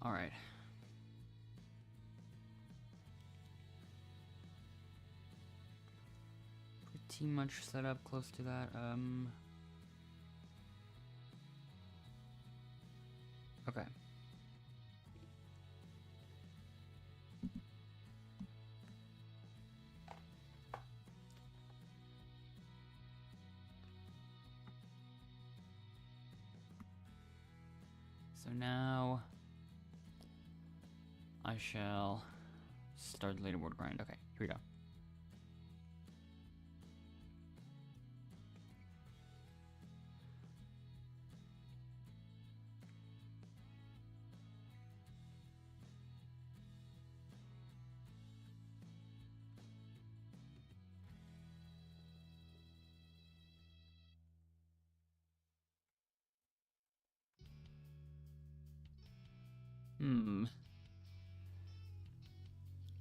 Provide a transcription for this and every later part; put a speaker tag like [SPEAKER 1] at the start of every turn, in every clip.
[SPEAKER 1] All right. Pretty much set up close to that. Okay. So now I shall start the leaderboard grind. Okay, here we go.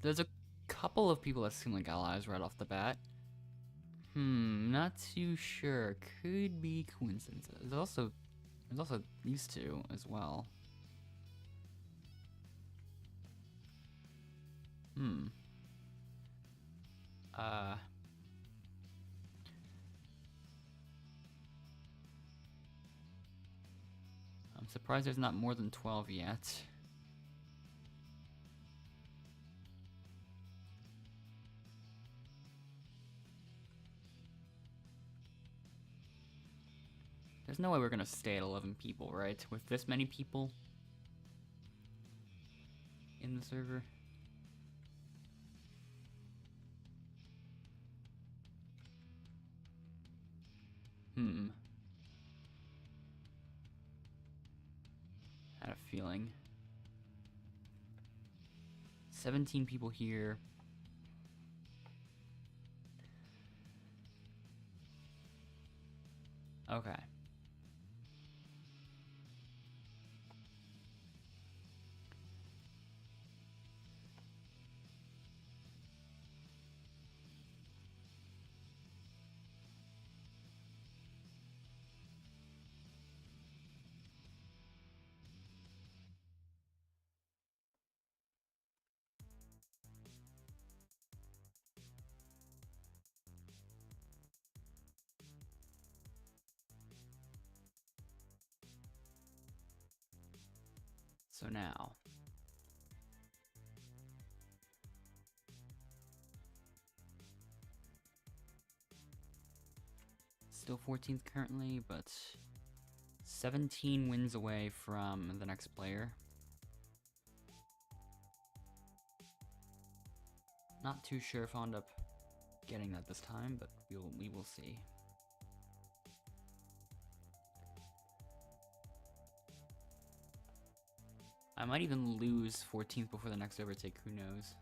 [SPEAKER 1] There's a couple of people that seem like allies right off the bat. Not too sure. Could be coincidences. There's also these two as well. I'm surprised there's not more than 12 yet. There's no way we're gonna stay at 11 people, right? With this many people in the server. Had a feeling. 17 people here. Okay. So now, still 14th currently, but 17 wins away from the next player. Not too sure if I'll end up getting that this time, but we will see. I might even lose 14th before the next overtake, who knows?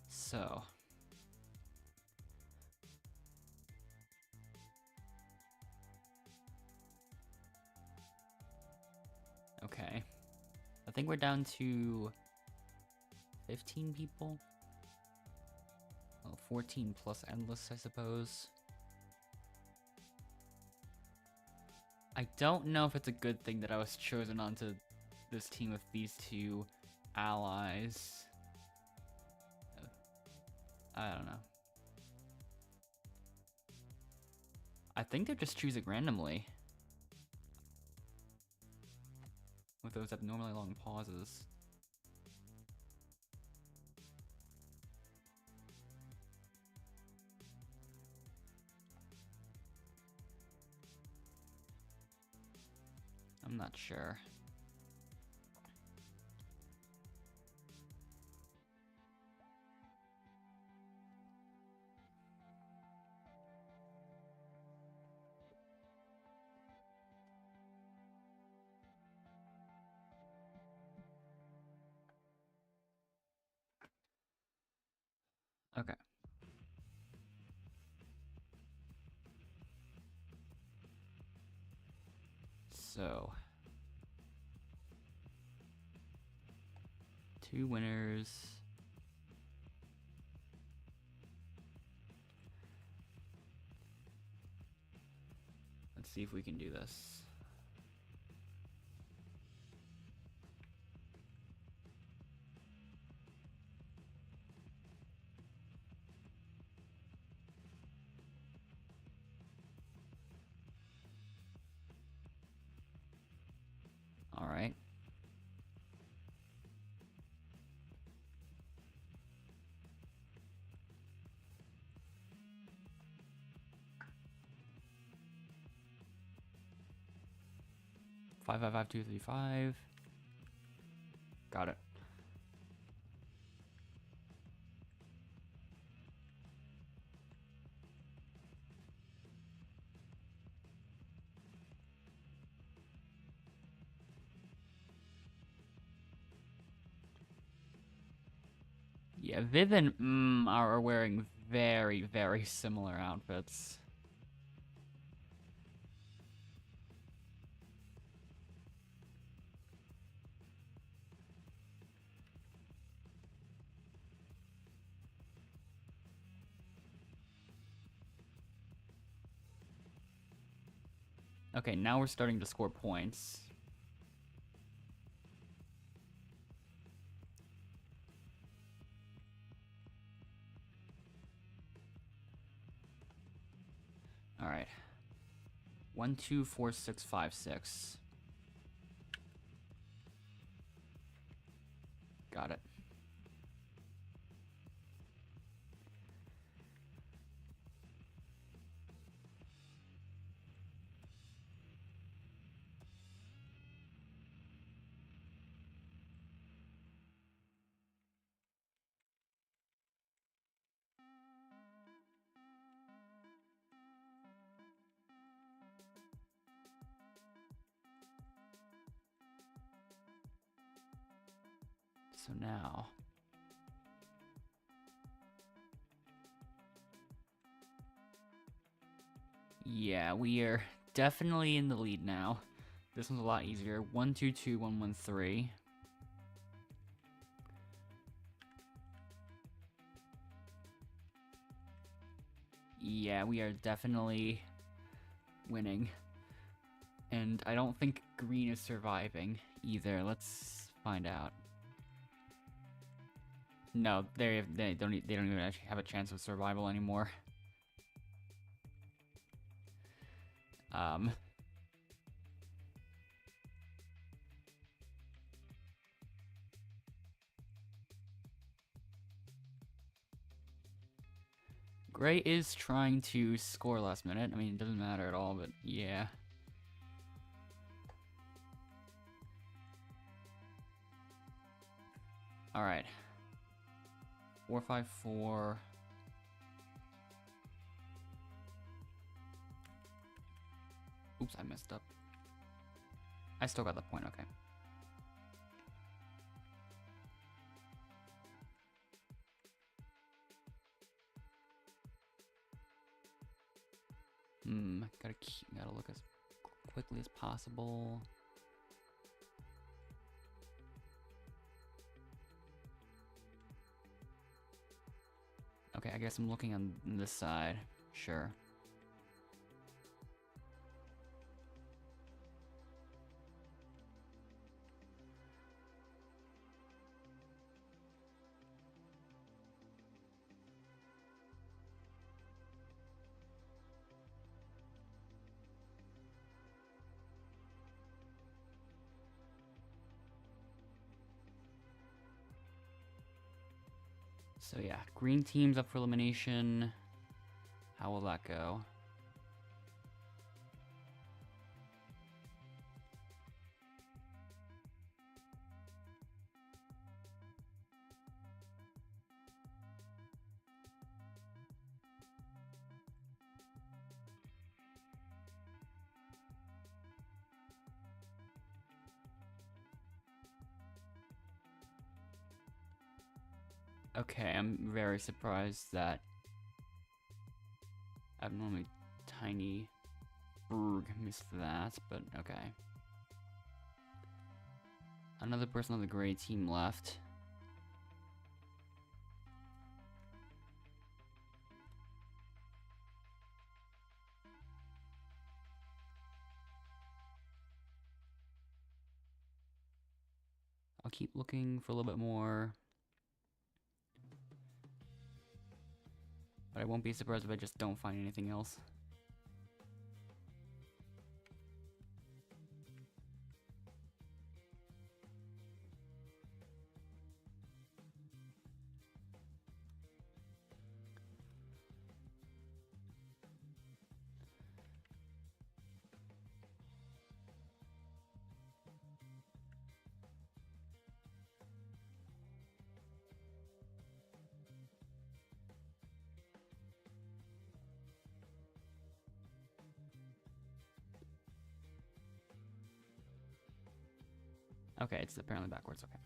[SPEAKER 1] So, okay. I think we're down to 15 people. Well, 14 plus endless, I suppose. I don't know if it's a good thing that I was chosen onto this team with these two allies. I don't know. I think they're just choosing randomly. With those abnormally long pauses. I'm not sure. Okay. So 2 winners. Let's see if we can do this. All right. Five, 5, 5, 2, 3, 5. Got it. Yeah, Viv and are wearing very, very similar outfits. Okay, now we're starting to score points. All right. 1, 2, 4, 6, 5, 6. Got it. So now, yeah, we are definitely in the lead now. This one's a lot easier. 1, 2, 2, 1, 1, 3. Yeah, we are definitely winning. And I don't think green is surviving either. Let's find out. No, they don't even actually have a chance of survival anymore. Gray is trying to score last minute. I mean, it doesn't matter at all, but yeah. All right. 4, 5, 4. Oops, I messed up. I still got the point, okay. Gotta look as quickly as possible. Okay, I guess I'm looking on this side. Sure. So yeah, green team's up for elimination. How will that go? Okay, I'm very surprised that abnormally tiny Berg missed that, but okay. Another person on the gray team left. I'll keep looking for a little bit more. But I won't be surprised if I just don't find anything else. Okay, it's apparently backwards, okay.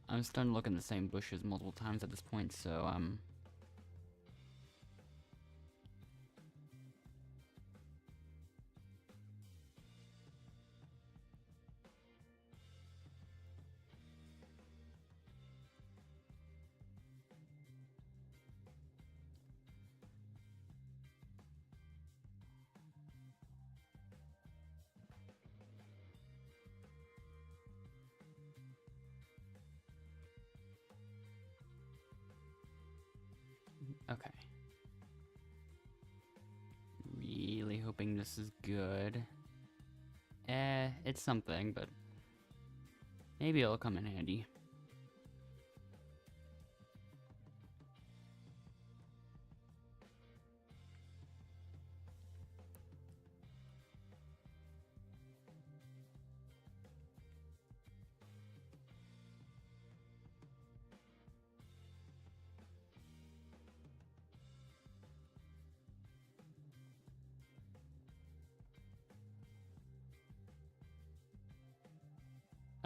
[SPEAKER 1] I'm starting to look in the same bushes multiple times at this point, so, okay. Really hoping this is good. It's something, but maybe it'll come in handy.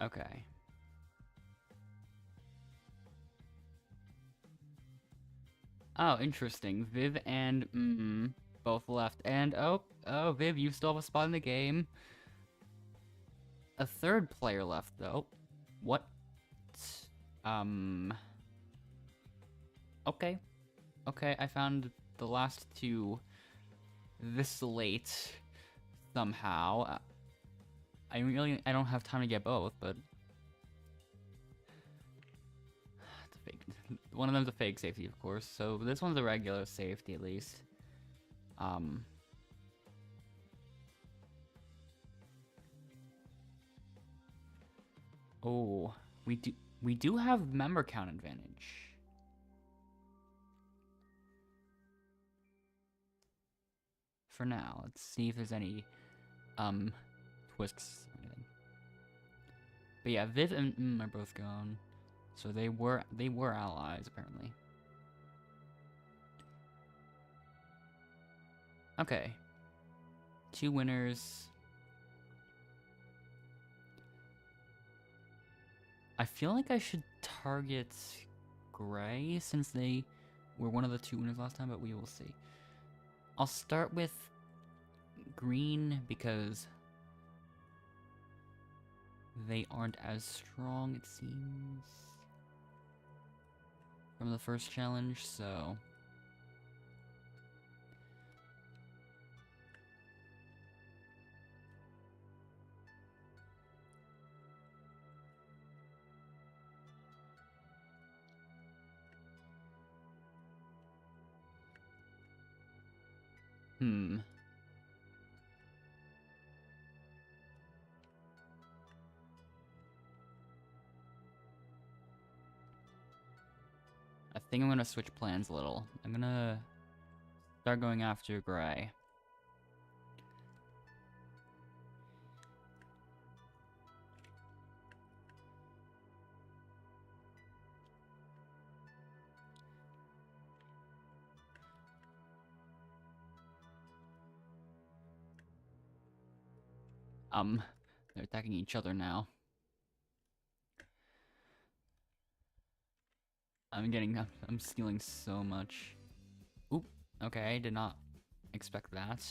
[SPEAKER 1] Okay. Oh, interesting. Viv and both left. And oh, Viv, you still have a spot in the game. A third player left, though. What? Okay. Okay, I found the last two this late somehow. I don't have time to get both, but it's a fake. One of them's a fake safety, of course. So this one's a regular safety, at least. Oh, we do have member count advantage. For now, let's see if there's any twists or anything. But yeah, Viv and are both gone, so they were allies apparently. Okay, 2 winners. I feel like I should target Gray since they were one of the 2 winners last time, but we will see. I'll start with Green because they aren't as strong, it seems, from the first challenge, so... I think I'm gonna switch plans a little. I'm gonna start going after Gray. They're attacking each other now. I'm stealing so much. Oop, okay, I did not expect that.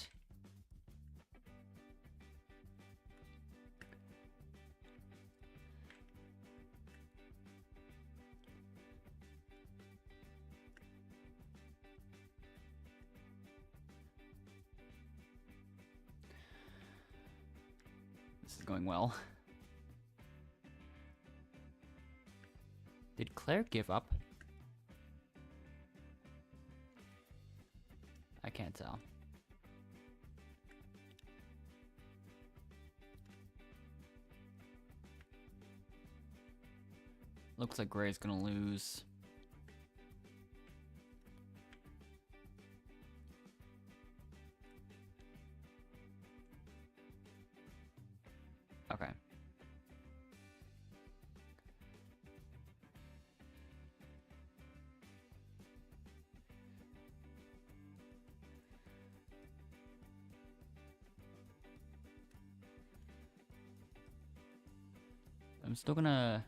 [SPEAKER 1] is going well. Did Claire give up? I can't tell. Looks like Gray's gonna lose. Okay. I'm still gonna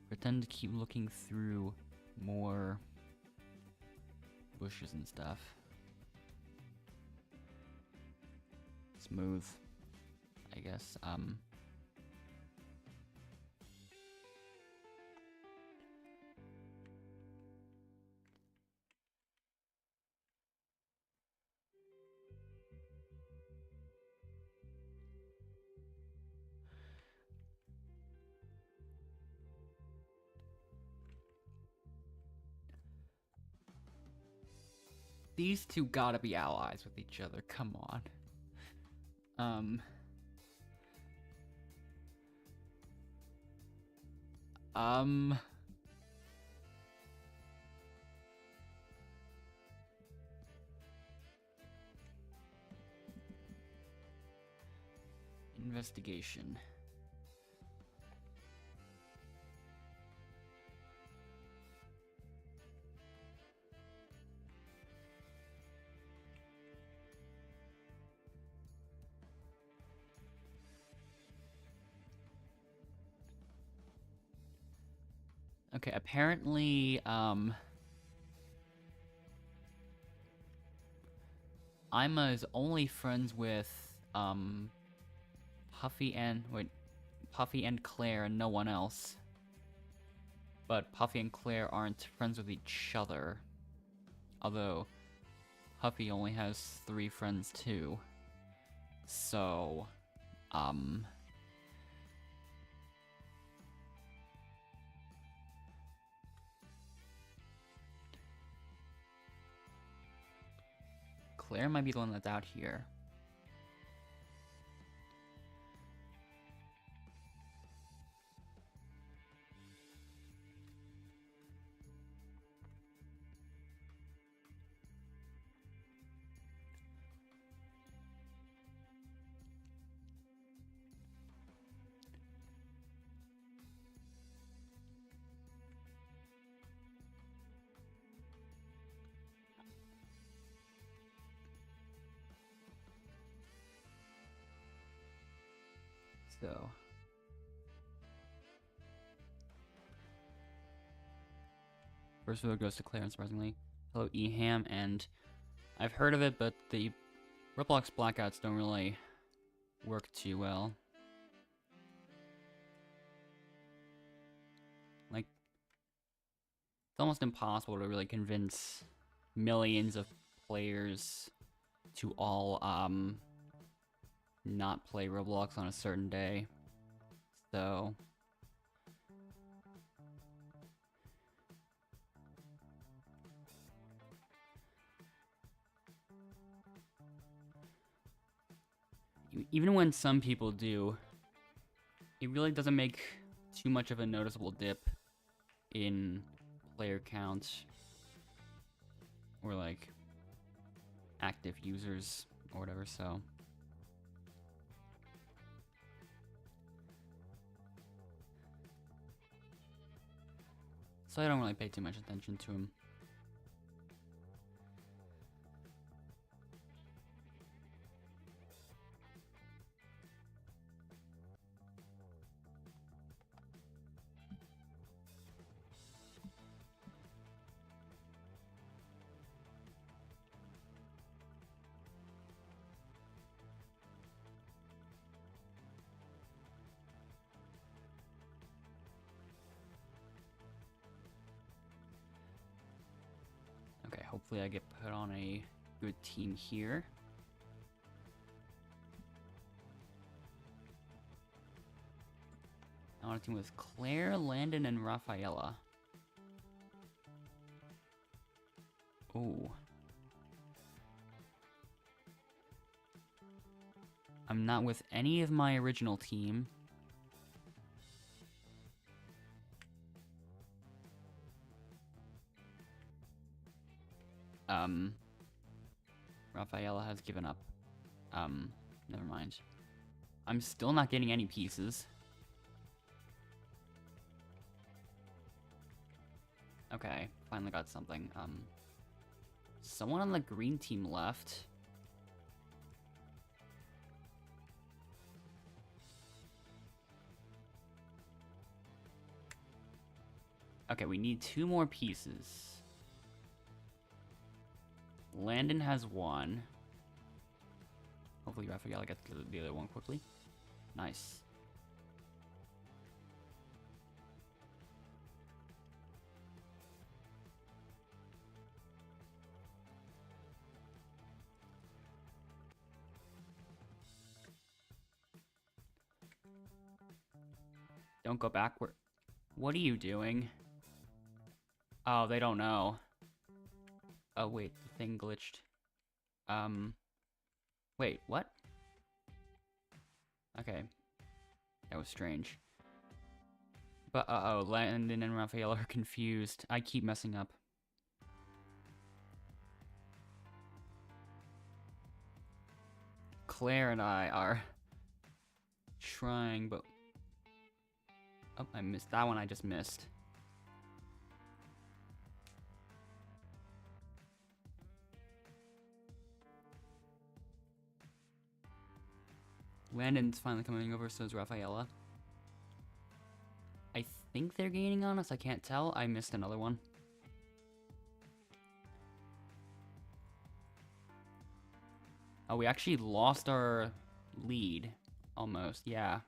[SPEAKER 1] pretend to keep looking through more bushes and stuff. Smooth, I guess. These two gotta be allies with each other, come on. Investigation. Okay, apparently, Ima is only friends with, Puffy and Claire and no one else. But Puffy and Claire aren't friends with each other. Although, Puffy only has 3 friends too. So, Claire might be the one that's out here. So, first vote goes to Claire, unsurprisingly. Hello, Eham, and I've heard of it, but the Roblox blackouts don't really work too well. Like, it's almost impossible to really convince millions of players to all, not play Roblox on a certain day. So, even when some people do, it really doesn't make too much of a noticeable dip in player count or like active users or whatever, so I don't really pay too much attention to him. Okay, hopefully I get put on a good team here. on a team with Claire, Landon, and Rafaela. Ooh. I'm not with any of my original team. Rafaela has given up. Never mind. I'm still not getting any pieces. Okay, finally got something. Someone on the green team left. Okay, we need 2 more pieces. Landon has 1. Hopefully Rafaela gets the other one quickly. Nice. Don't go backward. What are you doing? Oh, they don't know. Oh, wait, the thing glitched. Wait, what? Okay. That was strange. But, uh-oh, Landon and Rafael are confused. I keep messing up. Claire and I are trying, but... Oh, I missed that one. I just missed. Landon's finally coming over, so is Rafaela. I think they're gaining on us. I can't tell. I missed another one. Oh, we actually lost our lead. Almost, yeah.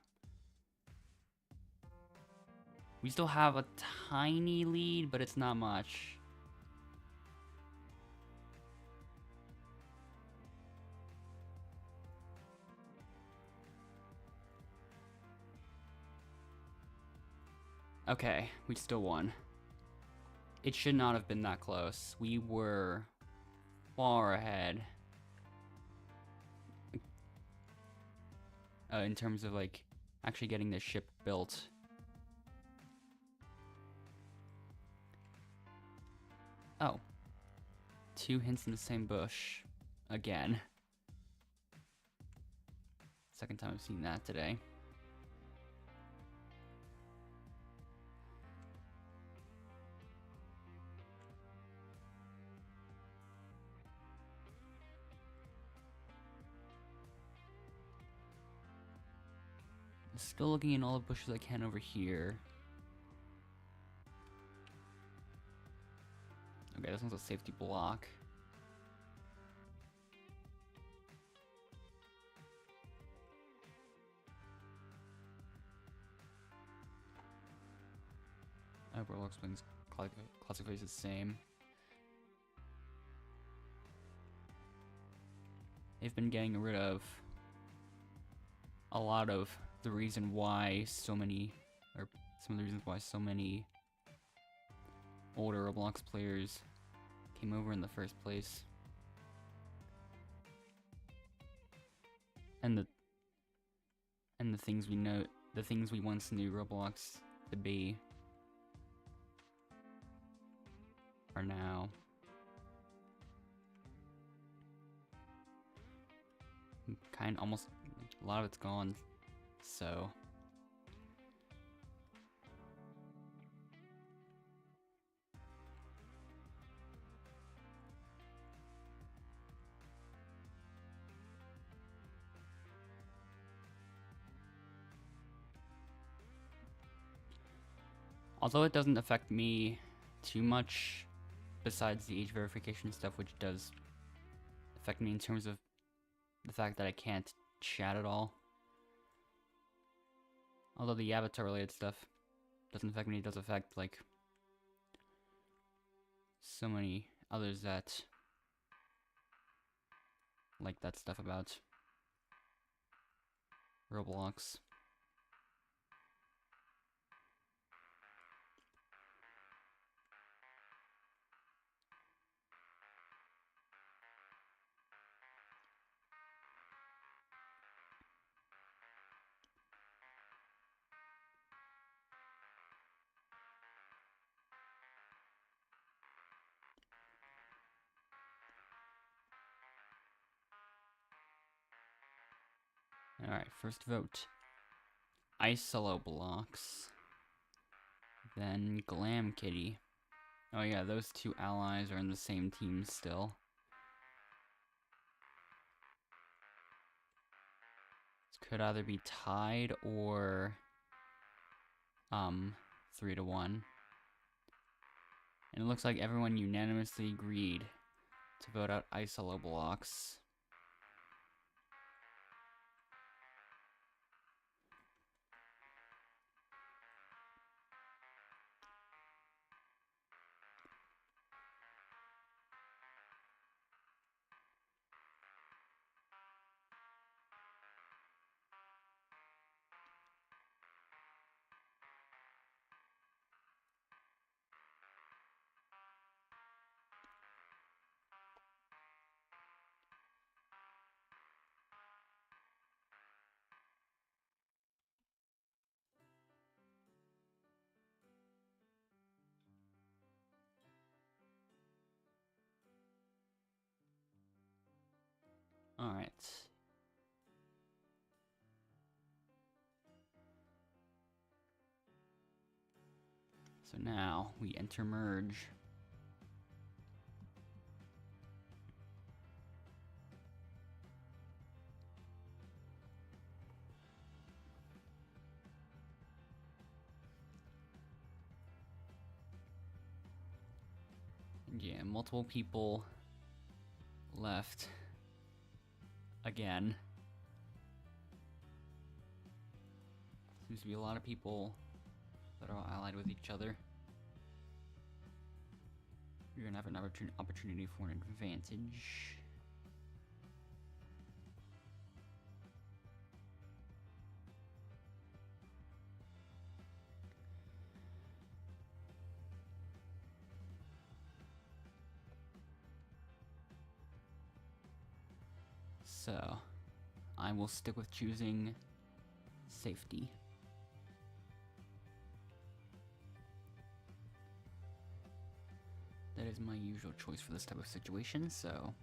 [SPEAKER 1] We still have a tiny lead, but it's not much. Okay, we still won. It should not have been that close. We were far ahead. In terms of, like, actually getting this ship built. Oh. 2 hints in the same bush. Again. Second time I've seen that today. Still looking in all the bushes I can over here. Okay, this one's a safety block. Roblox wings classifies the same. They've been getting rid of a lot of the reason why so many, or some of the reasons why so many older Roblox players came over in the first place. And the things we know, the things we once knew Roblox to be are now almost a lot of it's gone, so although it doesn't affect me too much, besides the age verification stuff, which does affect me in terms of the fact that I can't chat at all. Although the avatar related stuff doesn't affect me, it does affect, like, so many others that like that stuff about Roblox. Alright, first vote. Isolo Blocks. Then Glam Kitty. Oh yeah, those two allies are in the same team still. This could either be tied or 3-1. And it looks like everyone unanimously agreed to vote out Isolo Blocks. Alright. So now we enter merge. Yeah, multiple people left again. Seems to be a lot of people that are all allied with each other. You're gonna have an opportunity for an advantage. So, I will stick with choosing safety. That is my usual choice for this type of situation, so...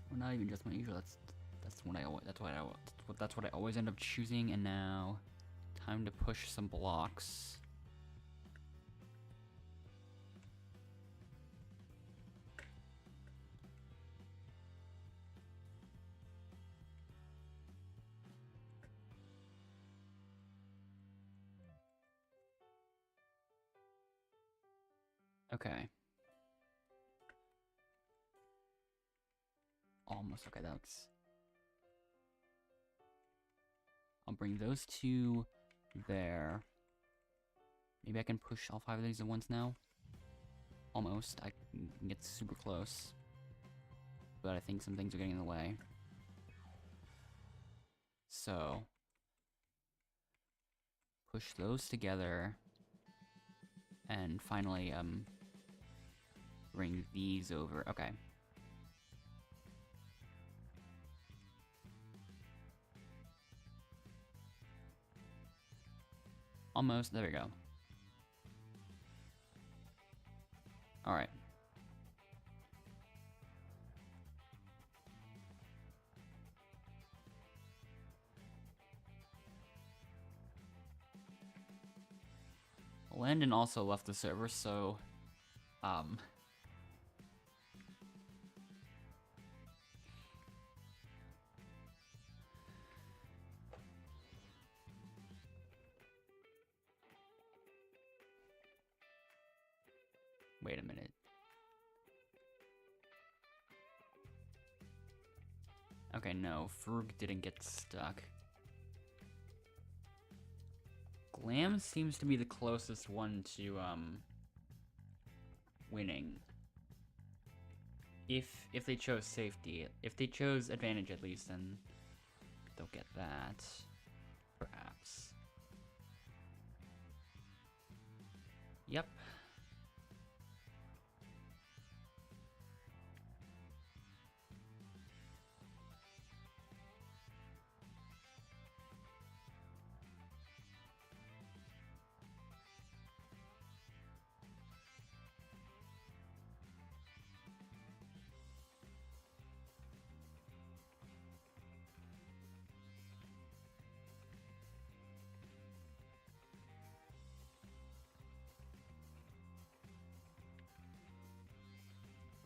[SPEAKER 1] Well, not even just my usual, that's what I always end up choosing, and now... Time to push some blocks. Okay. Almost. Okay, that's... I'll bring those two there. Maybe I can push all 5 of these at once now? Almost. I can get super close. But I think some things are getting in the way. So... Push those together. And finally, bring these over. Okay. Almost. There we go. Alright. Landon also left the server, so... Wait a minute. Okay, no, Frug didn't get stuck. Glam seems to be the closest one to, winning. If they chose safety. If they chose advantage at least, then they'll get that. Perhaps. Yep.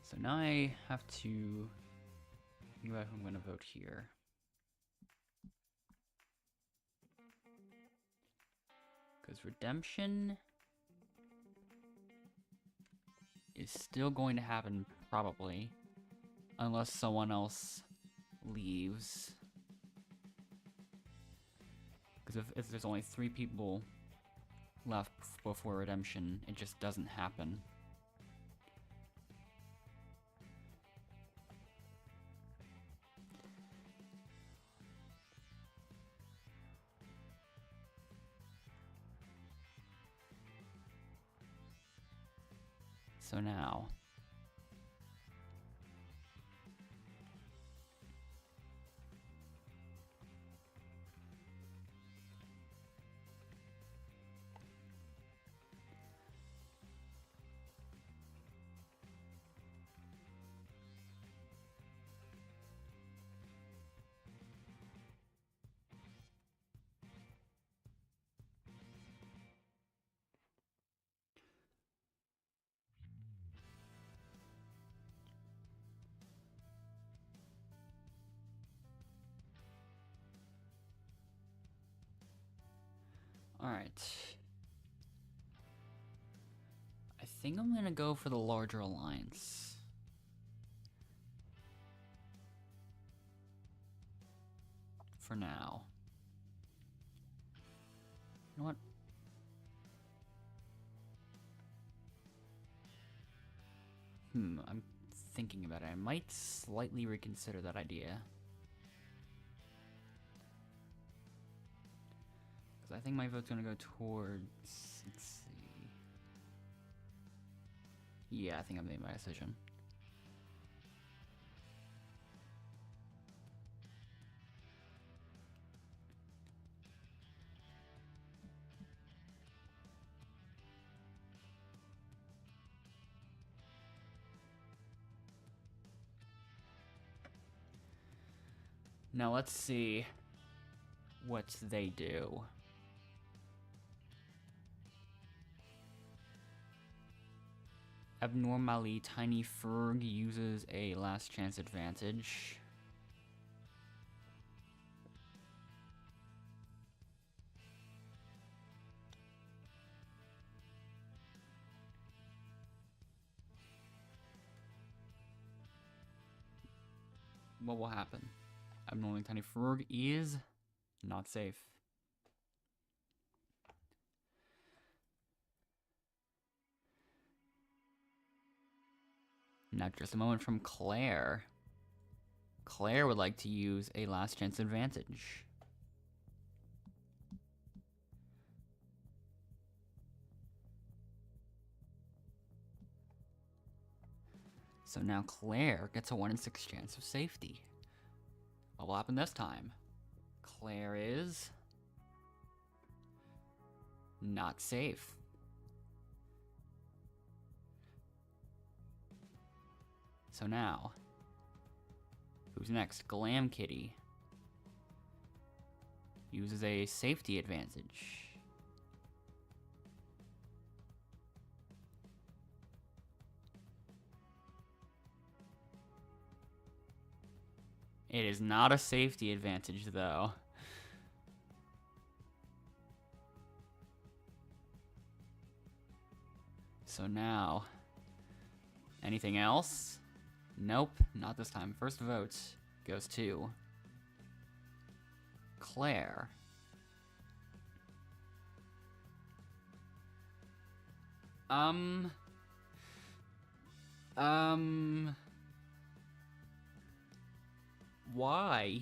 [SPEAKER 1] So now I have to think about who I'm gonna vote here. Because redemption is still going to happen, probably. Unless someone else leaves. Because if there's only 3 people left before redemption, it just doesn't happen. So now... Alright. I think I'm gonna go for the larger alliance. For now. You know what? I'm thinking about it. I might slightly reconsider that idea. Because I think my vote's gonna go towards... Let's see... Yeah, I think I made my decision. Now let's see what they do. Abnormally, Tiny Ferg uses a last chance advantage. What will happen? Abnormally, Tiny Ferg is not safe. Now just a moment from Claire. Claire would like to use a last chance advantage. So now Claire gets a 1 in 6 chance of safety. What will happen this time? Claire is not safe. So now, who's next? Glam Kitty uses a safety advantage. It is not a safety advantage, though. So now, anything else? Nope, not this time. First vote goes to Claire. Why?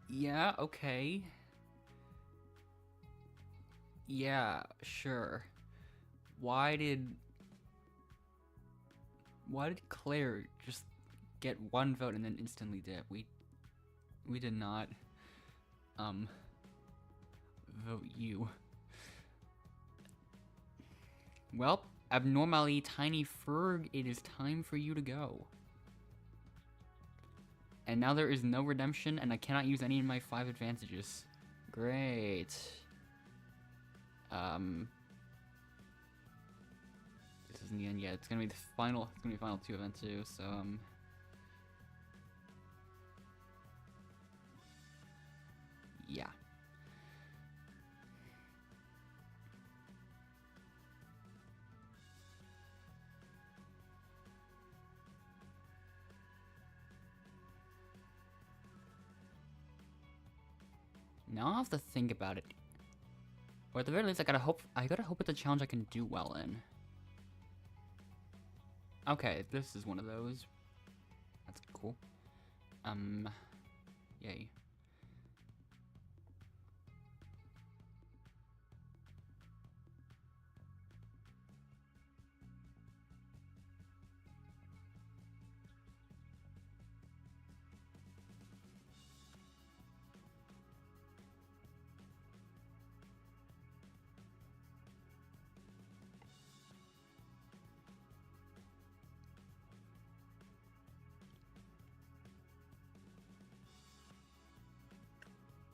[SPEAKER 1] Yeah, okay. Yeah, sure. Why did Claire just get 1 vote and then instantly dip? We did not vote you. Well, abnormally Tiny Ferg, it is time for you to go. And now there is no redemption, and I cannot use any of my 5 advantages. Great. This isn't the end yet. It's gonna be the final. It's gonna be final 2 event too. So yeah. Now I'll have to think about it. Or at the very least, I gotta hope it's a challenge I can do well in. Okay, this is one of those. That's cool. Yay.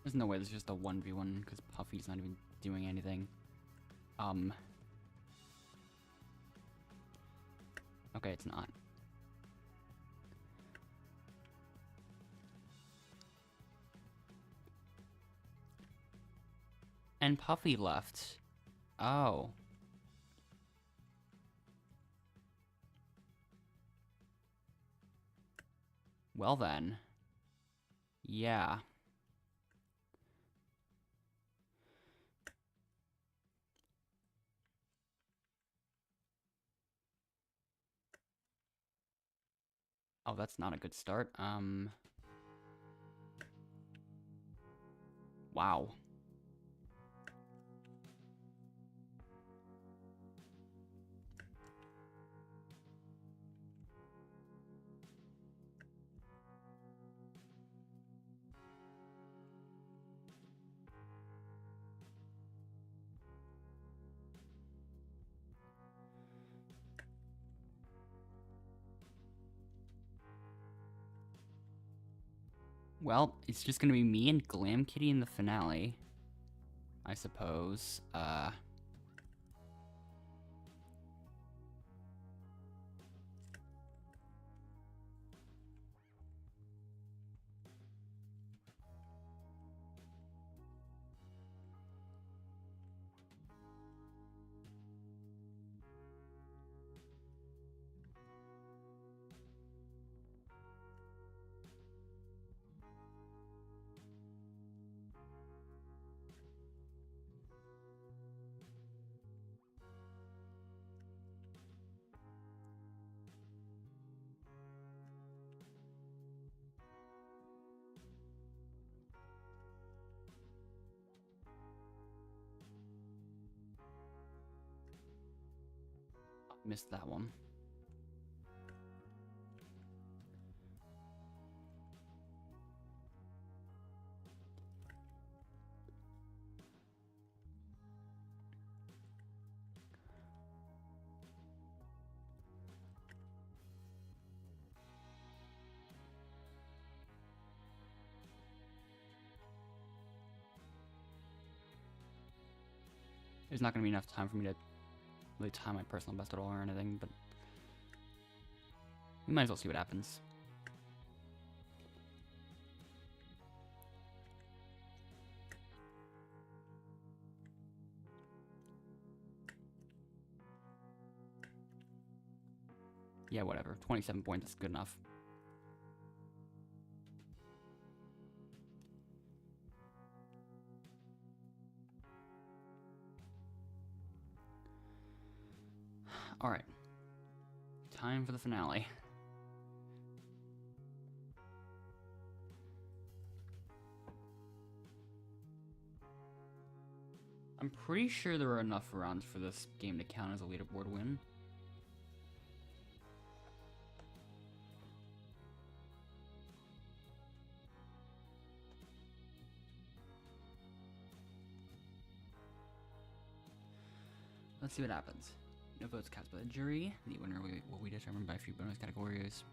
[SPEAKER 1] There's no way this is just a 1v1 because Puffy's not even doing anything. Okay, it's not. And Puffy left. Oh. Well then. Yeah. Oh, that's not a good start. Wow. Well, it's just gonna be me and Glam Kitty in the finale, I suppose. Missed that one. There's not gonna be enough time for me to really time my personal best at all or anything, but we might as well see what happens. Yeah, whatever. 27 points is good enough. Alright. Time for the finale. I'm pretty sure there are enough rounds for this game to count as a leaderboard win. Let's see what happens. No votes cast by the jury. The winner will be determined by a few bonus categories.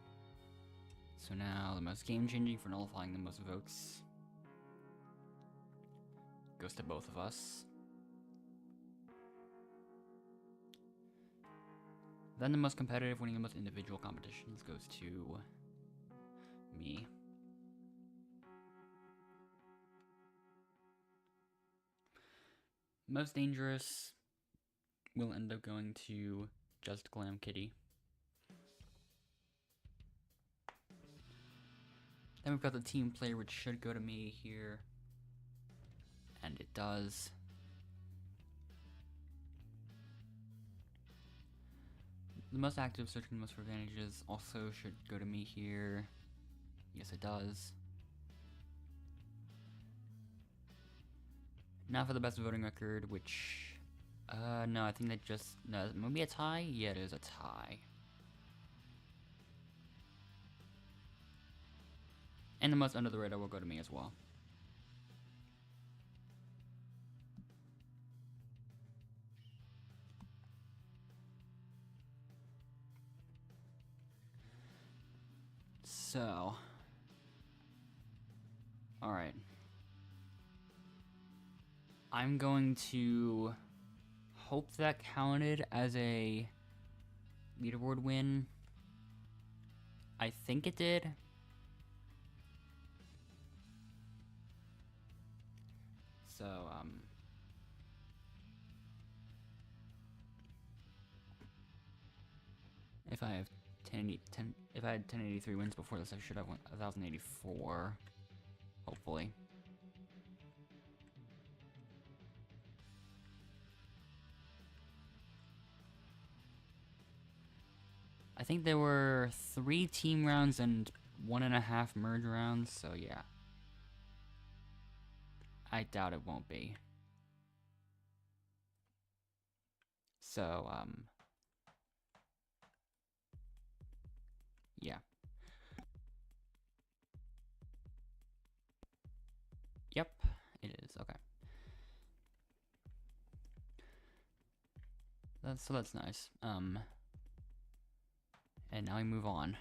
[SPEAKER 1] So now the most game changing for nullifying the most votes. goes to both of us. Then the most competitive, winning the most individual competitions, goes to me. Most dangerous will end up going to Just Glam Kitty. Then we've got the team player, which should go to me here. And it does. The most active, searching the most for advantages, also should go to me here. Yes, it does. Now for the best voting record, which... no, I think that just... No, maybe a tie? Yeah, it is a tie. And the most under the radar will go to me as well. So... Alright. I'm going to hope that counted as a leaderboard win. I think it did. So, if I have if I had 1083 wins before this, I should have 1084, hopefully. I think there were 3 team rounds and 1.5 merge rounds, so yeah. I doubt it won't be. So, yeah. Yep, it is, okay. So that's nice. And now we move on.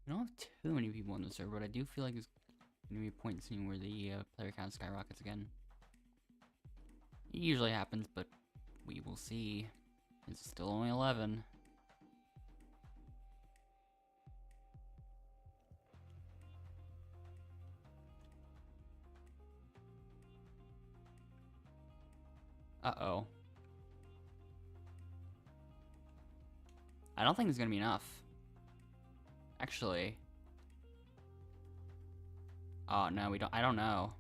[SPEAKER 1] I don't have too many people on the server, but I do feel like there's going to be a point soon where the player count skyrockets again. It usually happens, but we will see. It's still only 11. Uh-oh. I don't think there's going to be enough. Actually. Oh, no, I don't know.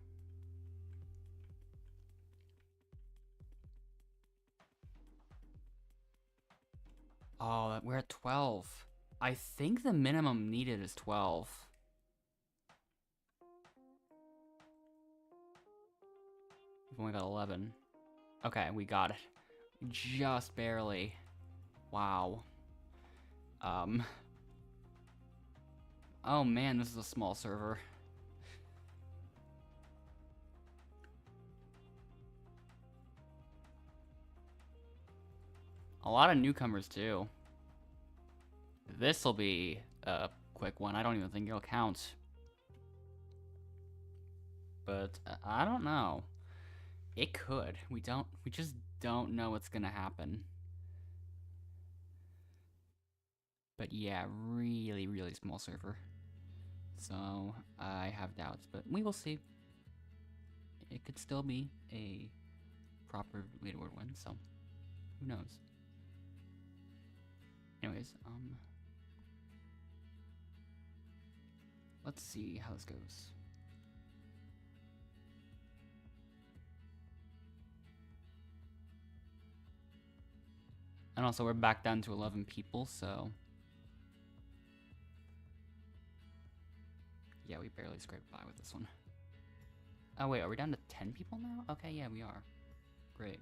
[SPEAKER 1] Oh, we're at 12. I think the minimum needed is 12. We've only got 11. Okay, we got it. Just barely. Wow. Oh man, this is a small server. A lot of newcomers too. This'll be a quick one. I don't even think it'll count. But I don't know. It could. We just don't know what's gonna happen. But yeah, really, really small server. So I have doubts, but we will see. It could still be a proper leaderboard win, so who knows? Anyways, let's see how this goes. And also, we're back down to 11 people, so we barely scraped by with this one. Oh wait, are we down to 10 people now? Okay, yeah, we are. Great.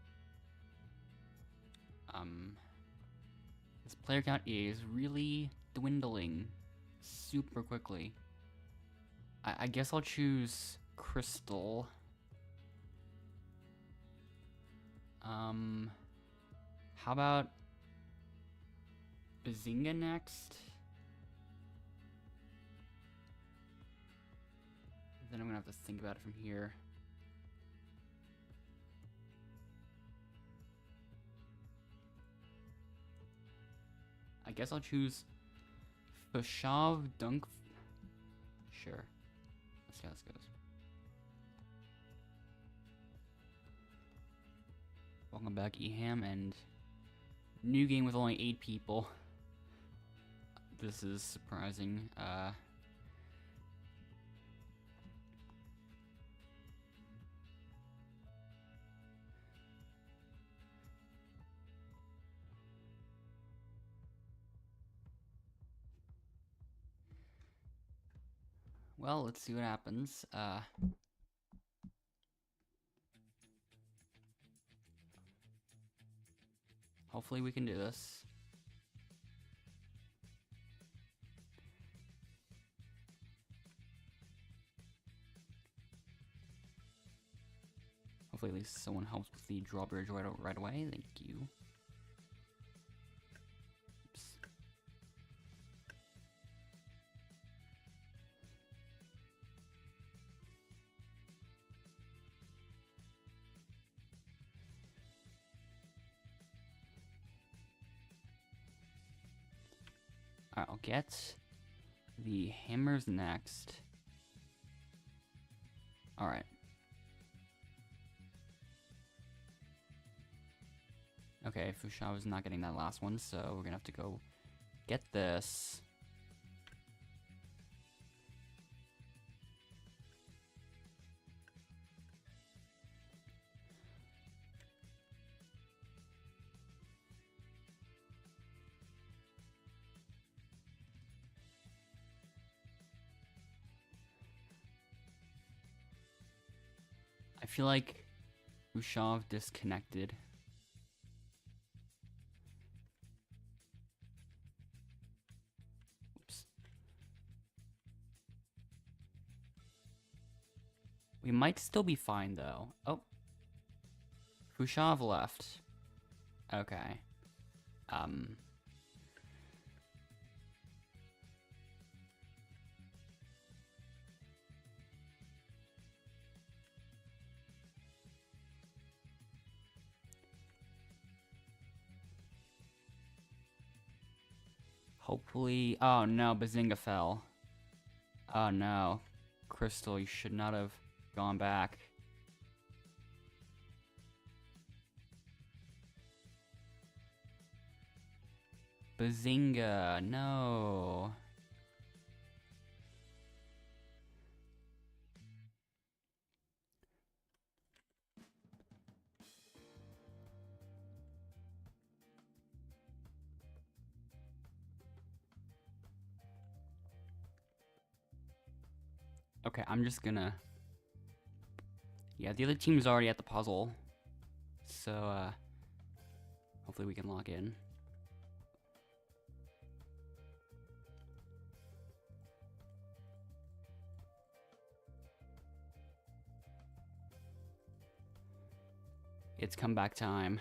[SPEAKER 1] This player count is really dwindling super quickly. I guess I'll choose Crystal. How about Bazinga next? Then I'm gonna have to think about it from here. I guess I'll choose Fashav Dunk. Sure. Let's see how this goes. Welcome back, Eham, and new game with only 8 people. This is surprising. Well, let's see what happens. Hopefully we can do this. Hopefully at least someone helps with the drawbridge right away. Thank you. Oops. Alright, I'll get the hammers next. Alright. Okay, Fusha was not getting that last one, so we're gonna have to go get this. I feel like Ushav disconnected. Oops. We might still be fine though. Oh. Fushav left. Okay. Hopefully. Oh no, Bazinga fell. Oh no. Crystal, you should not have gone back. Bazinga, no. Okay, I'm just gonna... Yeah, the other team's already at the puzzle. So, hopefully we can log in. It's comeback time.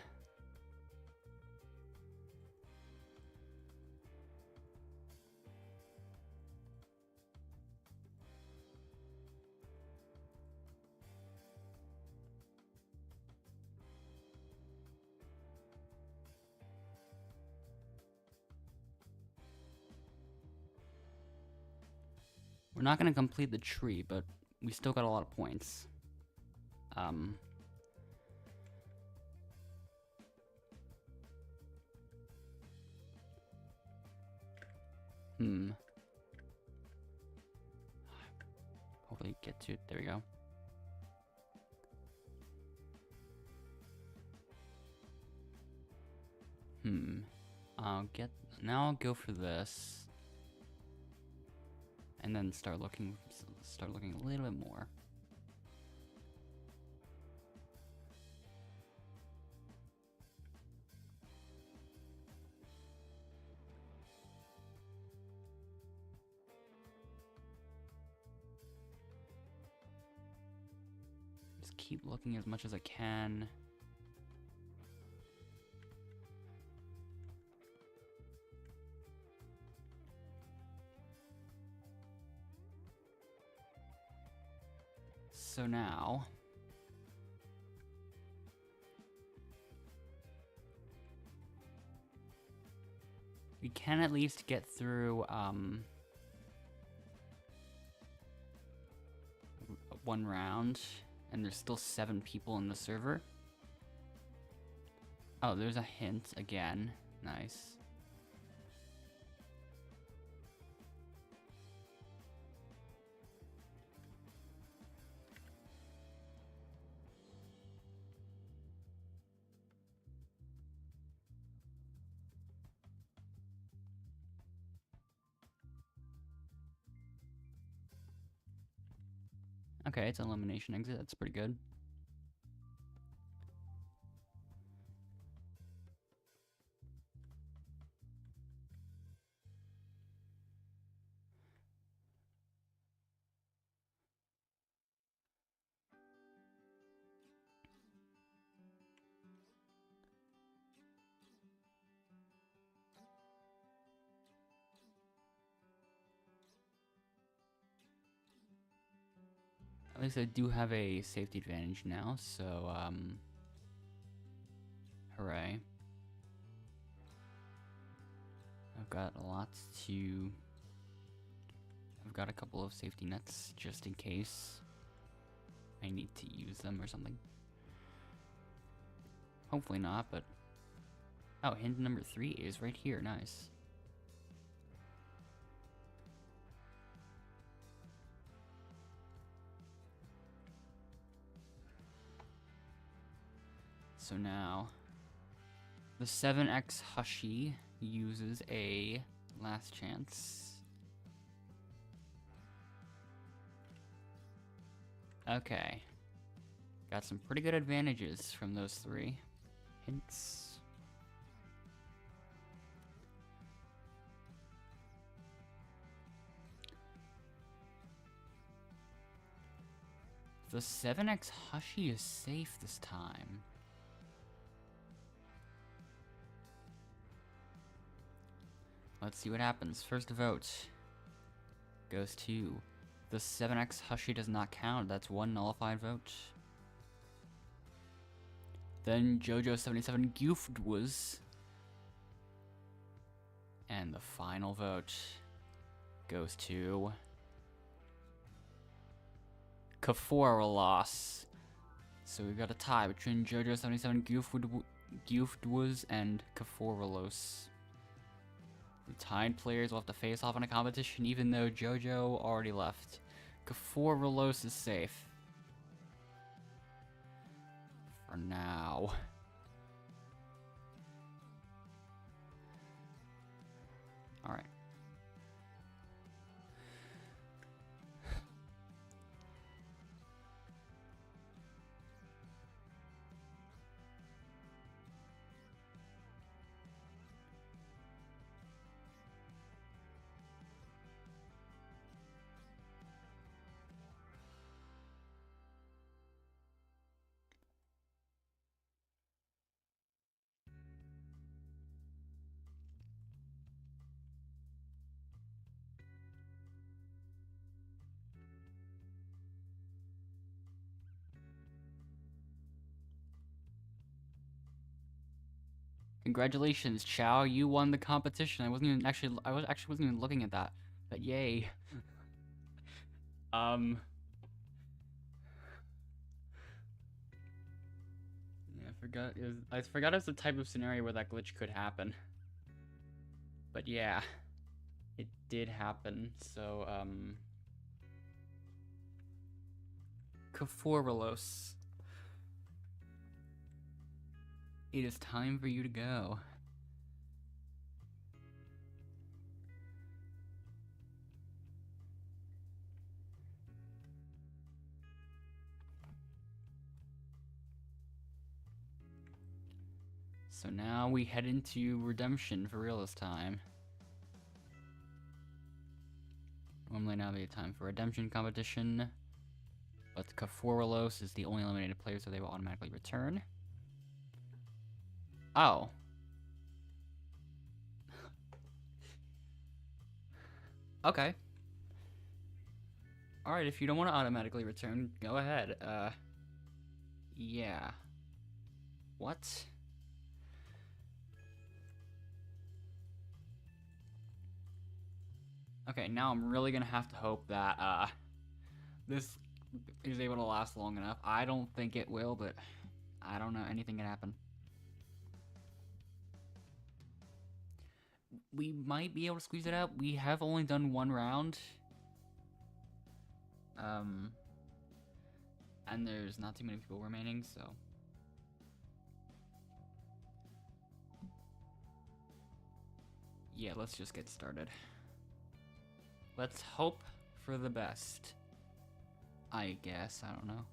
[SPEAKER 1] We're not gonna complete the tree, but we still got a lot of points. Hopefully get to it. There we go. Now I'll go for this. and then start looking a little bit more. Just keep looking as much as I can. So now, we can at least get through one round, and there's still 7 people in the server. Oh, there's a hint again. Nice. Okay, it's an elimination exit. That's pretty good. At least I do have a safety advantage now, so, hooray. I've got a couple of safety nets just in case I need to use them or something. Hopefully not, but... Oh, hint number 3 is right here, nice. So now, the 7X Hushy uses a last chance. Okay. Got some pretty good advantages from those 3 hints. The 7X Hushy is safe this time. Let's see what happens. First vote goes to the 7X Hushy does not count. That's 1 nullified vote. Then JoJo77 Goofed was. And the final vote goes to Kaforalos. So we've got a tie between JoJo77 Goofed was and Kaforalos. The tied players will have to face off in a competition even though JoJo already left. Kaforalos is safe. For now. Alright. Congratulations, Chow. You won the competition. I wasn't even looking at that. But yay. Yeah, I forgot it was the type of scenario where that glitch could happen. But yeah, it did happen. So Kaforalos, it is time for you to go. So now we head into redemption for real this time. Normally now would be a time for redemption competition, but Kaforalos is the only eliminated player, so they will automatically return. Oh. Okay. Alright, if you don't want to automatically return, go ahead. Yeah. What? Okay, now I'm really gonna have to hope that, this is able to last long enough. I don't think it will, but I don't know. Anything can happen. We might be able to squeeze it out. We have only done one round. And there's not too many people remaining, so... Yeah, let's just get started. Let's hope for the best. I guess, I don't know.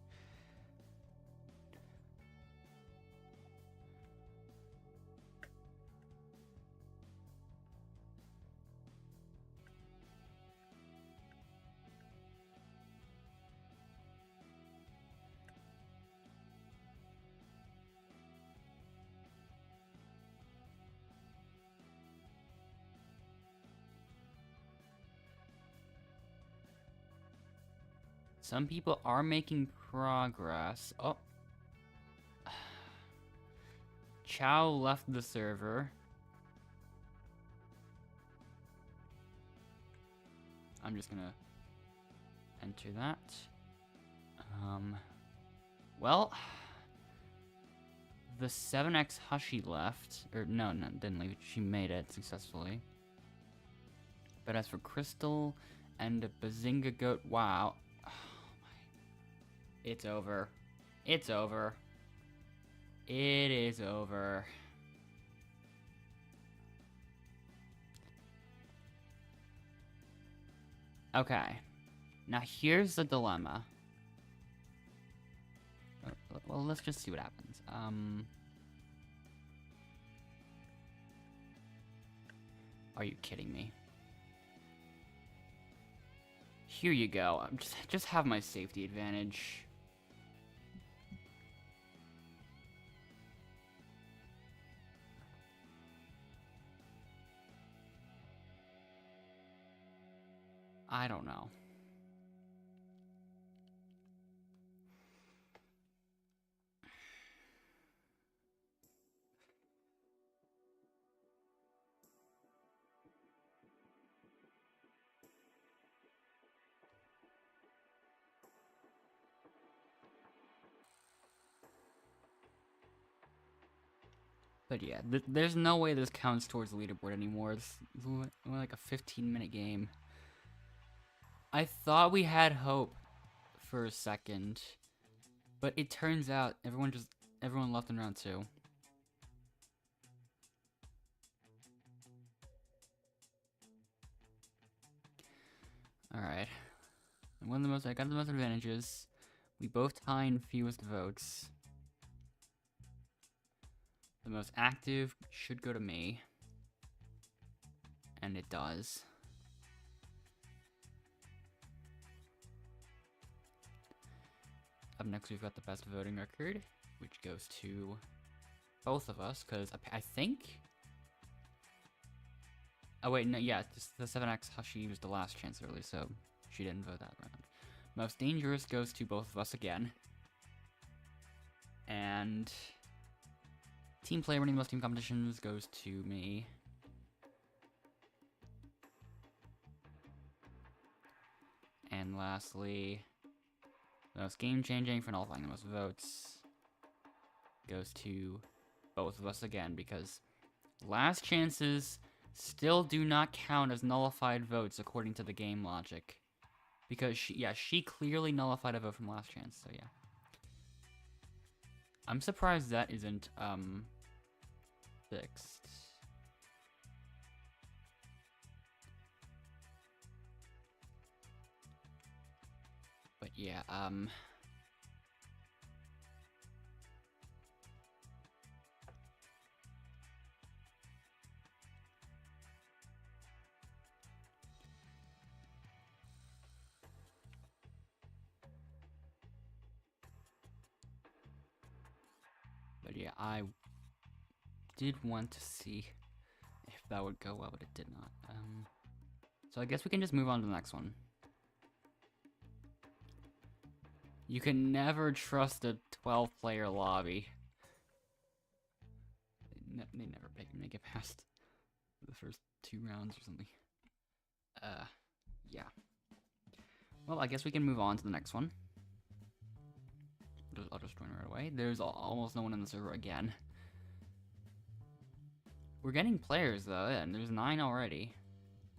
[SPEAKER 1] Some people are making progress. Oh. Chow left the server. I'm just gonna enter that. Well, the 7X Hushy left. Or no, didn't leave. She made it successfully. But as for Crystal and Bazinga Goat, wow. Oh my. It's over. It's over. It is over. Okay. Now here's the dilemma. Well, let's just see what happens. Are you kidding me? Here you go. Just have my safety advantage. I don't know. But yeah, there's no way this counts towards the leaderboard anymore. It's only like a 15-minute game. I thought we had hope for a second, but it turns out everyone left in round 2. All right, I got the most advantages. We both tie in fewest votes. The most active should go to me. And it does. Up next, we've got the best voting record, which goes to both of us, because I think... Oh wait, no, yeah, the 7X Hushy was the last chance early, so she didn't vote that round. Most dangerous goes to both of us again. And... Team player winning the most team competitions goes to me. And lastly, the most game-changing for nullifying the most votes goes to both of us again, because last chances still do not count as nullified votes according to the game logic. Because she clearly nullified a vote from last chance, so yeah. I'm surprised that isn't, fixed. But yeah, But yeah, I did want to see if that would go well, but it did not. So I guess we can just move on to the next one. You can never trust a 12-player lobby. They never make it past the first 2 rounds or something. Yeah. Well, I guess we can move on to the next one. I'll just join right away. There's almost no one in the server again. We're getting players though, and there's 9 already.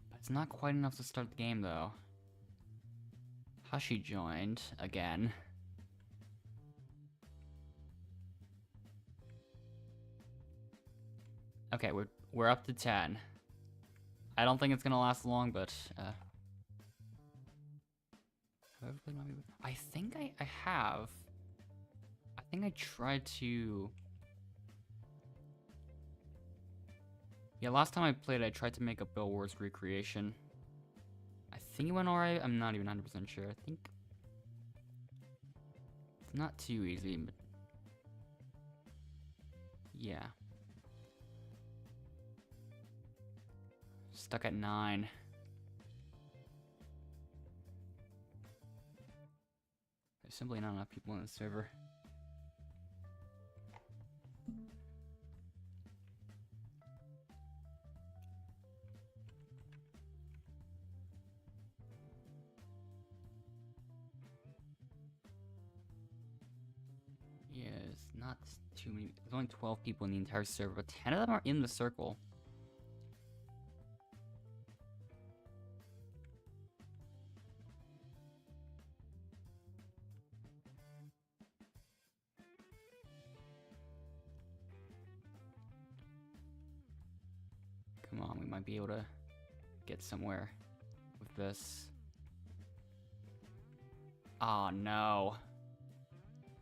[SPEAKER 1] But it's not quite enough to start the game though. Hushy joined again. Okay, we're up to 10. I don't think it's gonna last long, but have I ever played Mommy? I think I have. I think I tried to. Yeah, last time I played, I tried to make a Bill Wars recreation. I think it went alright. I'm not even 100% sure. I think it's not too easy, but yeah. Stuck at 9. There's simply not enough people on the server. Yeah, it's not too many. There's only 12 people in the entire server, but 10 of them are in the circle. Come on, we might be able to get somewhere with this. Oh no.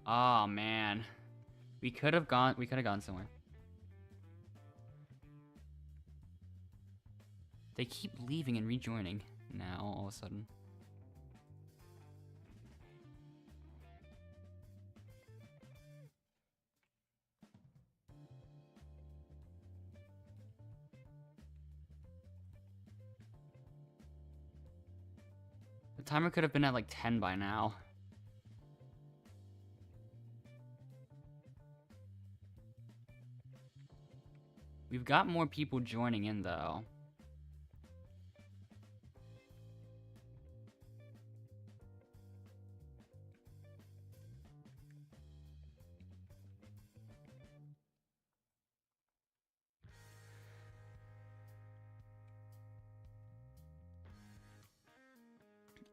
[SPEAKER 1] Oh man. We could have gone somewhere. They keep leaving and rejoining now all of a sudden. The timer could have been at like 10 by now. We've got more people joining in though.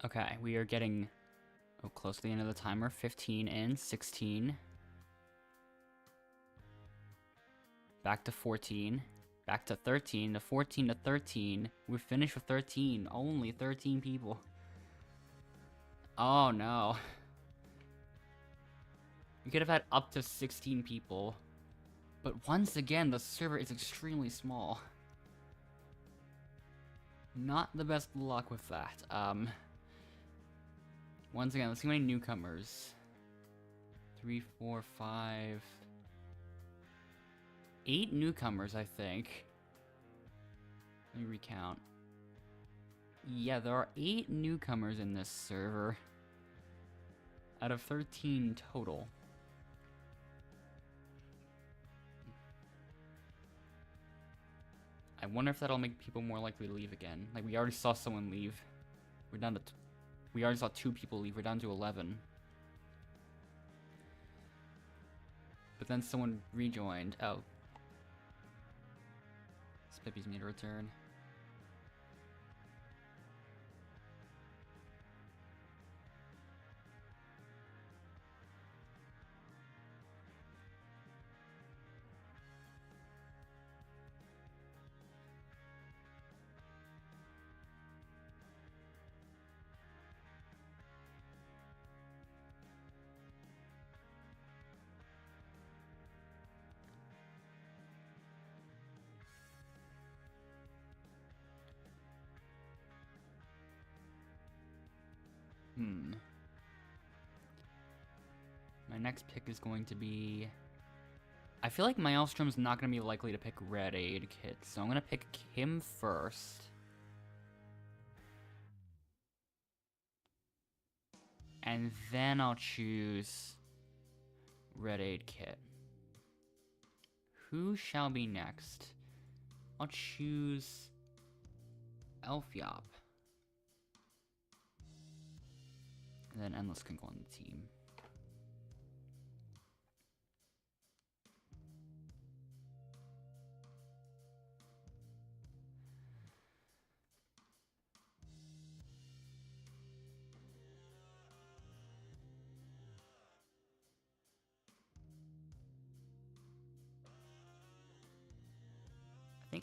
[SPEAKER 1] Okay, we are getting close to the end of the timer. 15 in, 16. Back to 14. Back to 13. To 14 to 13. We're finished with 13. Only 13 people. Oh no. We could have had up to 16 people. But once again, the server is extremely small. Not the best luck with that. Once again, let's see how many newcomers. 3, 4, 5... 8 newcomers, I think. Let me recount. Yeah, there are 8 newcomers in this server. Out of 13 total. I wonder if that'll make people more likely to leave again. Like, we already saw someone leave. We're down to... We already saw 2 people leave. We're down to 11. But then someone rejoined. Oh. Spippy's made a return. My next pick is going to be I feel like Maelstrom's not going to be likely to pick Red Aid Kit, so I'm going to pick him first. And then I'll choose Red Aid Kit. Who shall be next? I'll choose Elfiop. And then Endless can go on the team.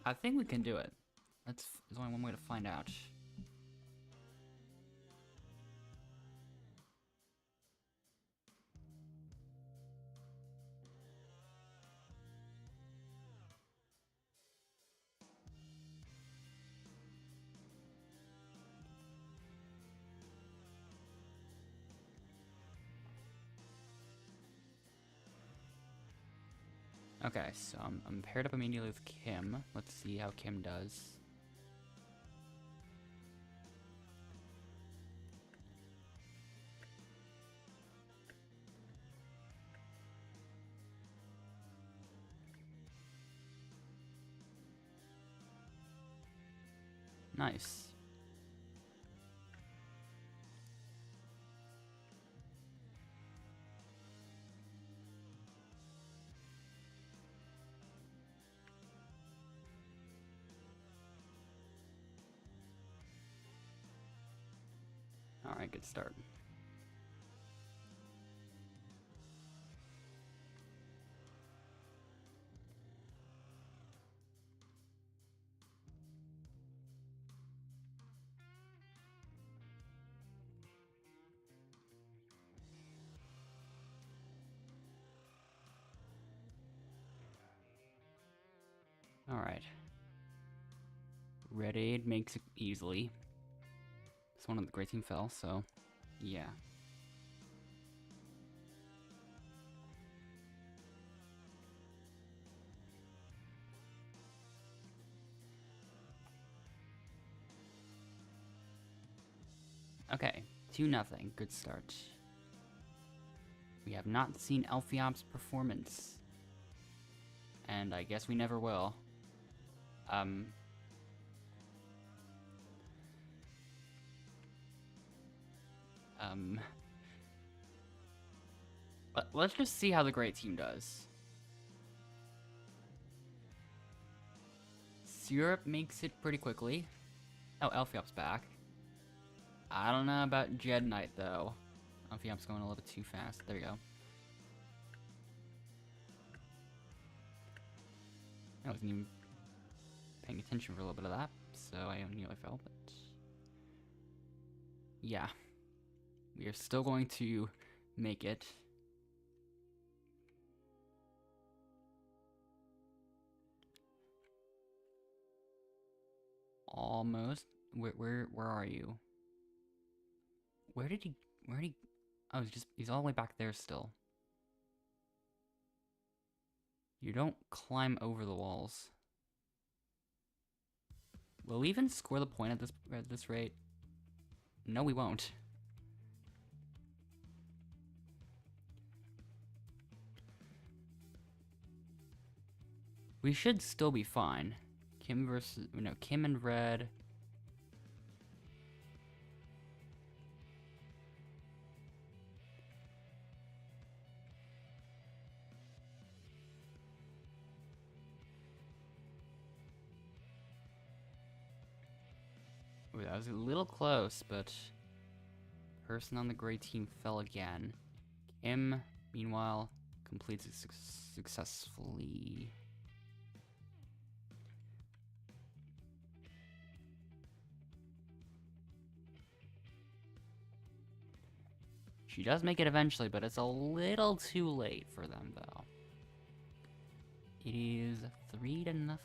[SPEAKER 1] I think we can do it. There's only one way to find out. Okay, so I'm paired up immediately with Kim. Let's see how Kim does. Nice. Alright, good start. Alright. Red Aid makes it easily. This one of the great team fell, so yeah. Okay, 2-0. Good start. We have not seen Elfiop's performance. And I guess we never will. But let's just see how the great team does. Syrup makes it pretty quickly. Oh, Elfiop's back. I don't know about Jed Knight, though. Elfiop's going a little bit too fast. There we go. I wasn't even paying attention for a little bit of that, so I nearly fell, but... yeah. We are still going to make it. Almost. Where are you? Where did he... oh, he's all the way back there still. You don't climb over the walls. Will we even score the point at this rate? No, we won't. We should still be fine. Kim and Red. Ooh, that was a little close, but person on the gray team fell again. Kim, meanwhile, completes it successfully. She does make it eventually, but it's a little too late for them, though. It is 3-0.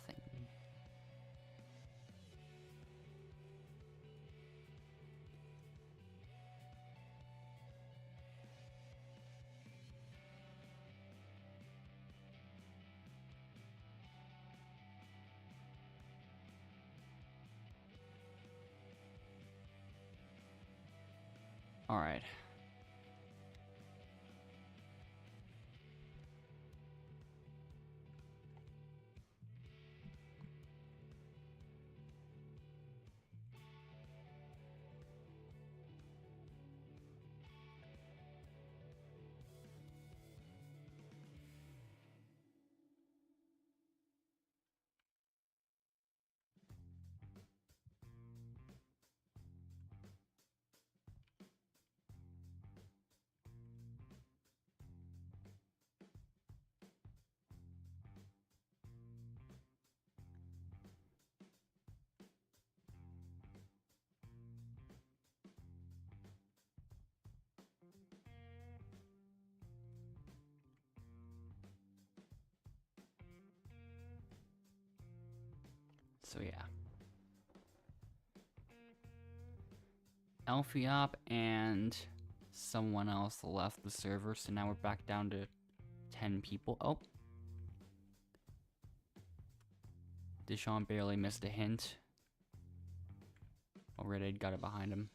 [SPEAKER 1] Alright. So yeah. Elfiop and someone else left the server, so now we're back down to 10 people. Oh. Deshaun barely missed a hint. Already I'd got it behind him.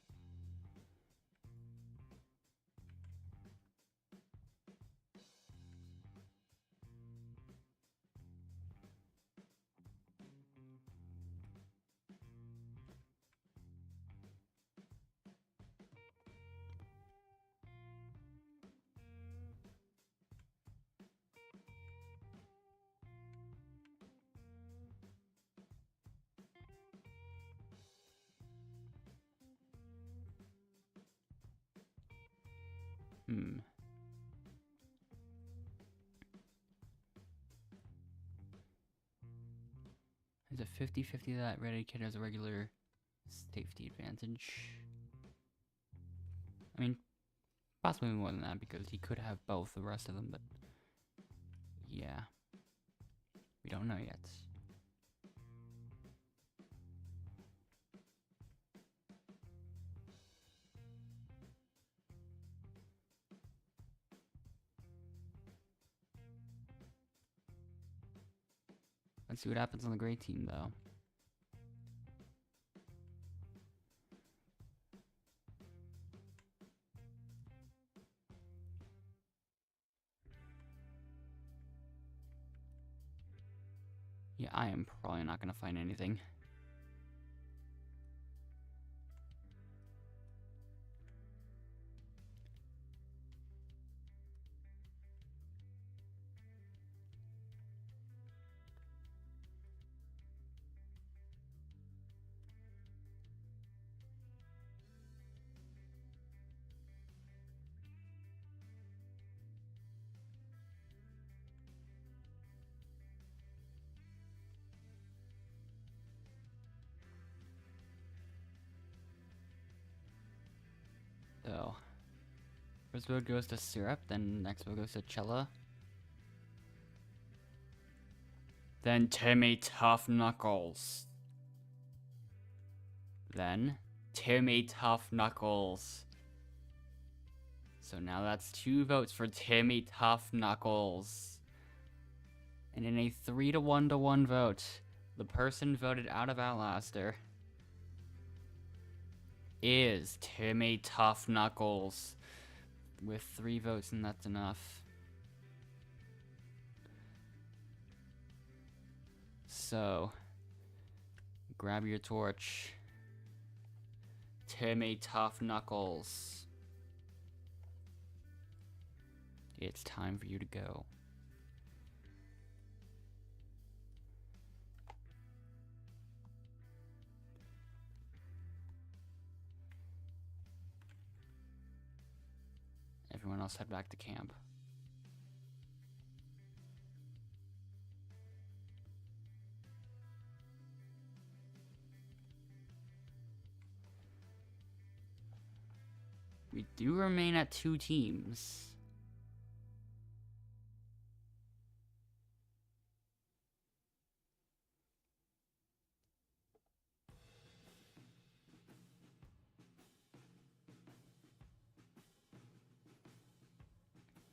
[SPEAKER 1] Is it 50-50 that Red Kid has a regular safety advantage? I mean, possibly more than that because he could have both the rest of them, but yeah. We don't know yet. Let's see what happens on the gray team, though. Yeah, I am probably not going to find anything. So, first vote goes to Syrup, then next vote goes to Chella. Then Timmy Tough Knuckles. Then Timmy Tough Knuckles. So now that's 2 votes for Timmy Tough Knuckles. And in a 3-to-1 vote, the person voted out of Outlaster is Timmy Tough Knuckles. With 3 votes, and that's enough. So, grab your torch. Timmy Tough Knuckles. It's time for you to go. Everyone else head back to camp. We do remain at 2 teams.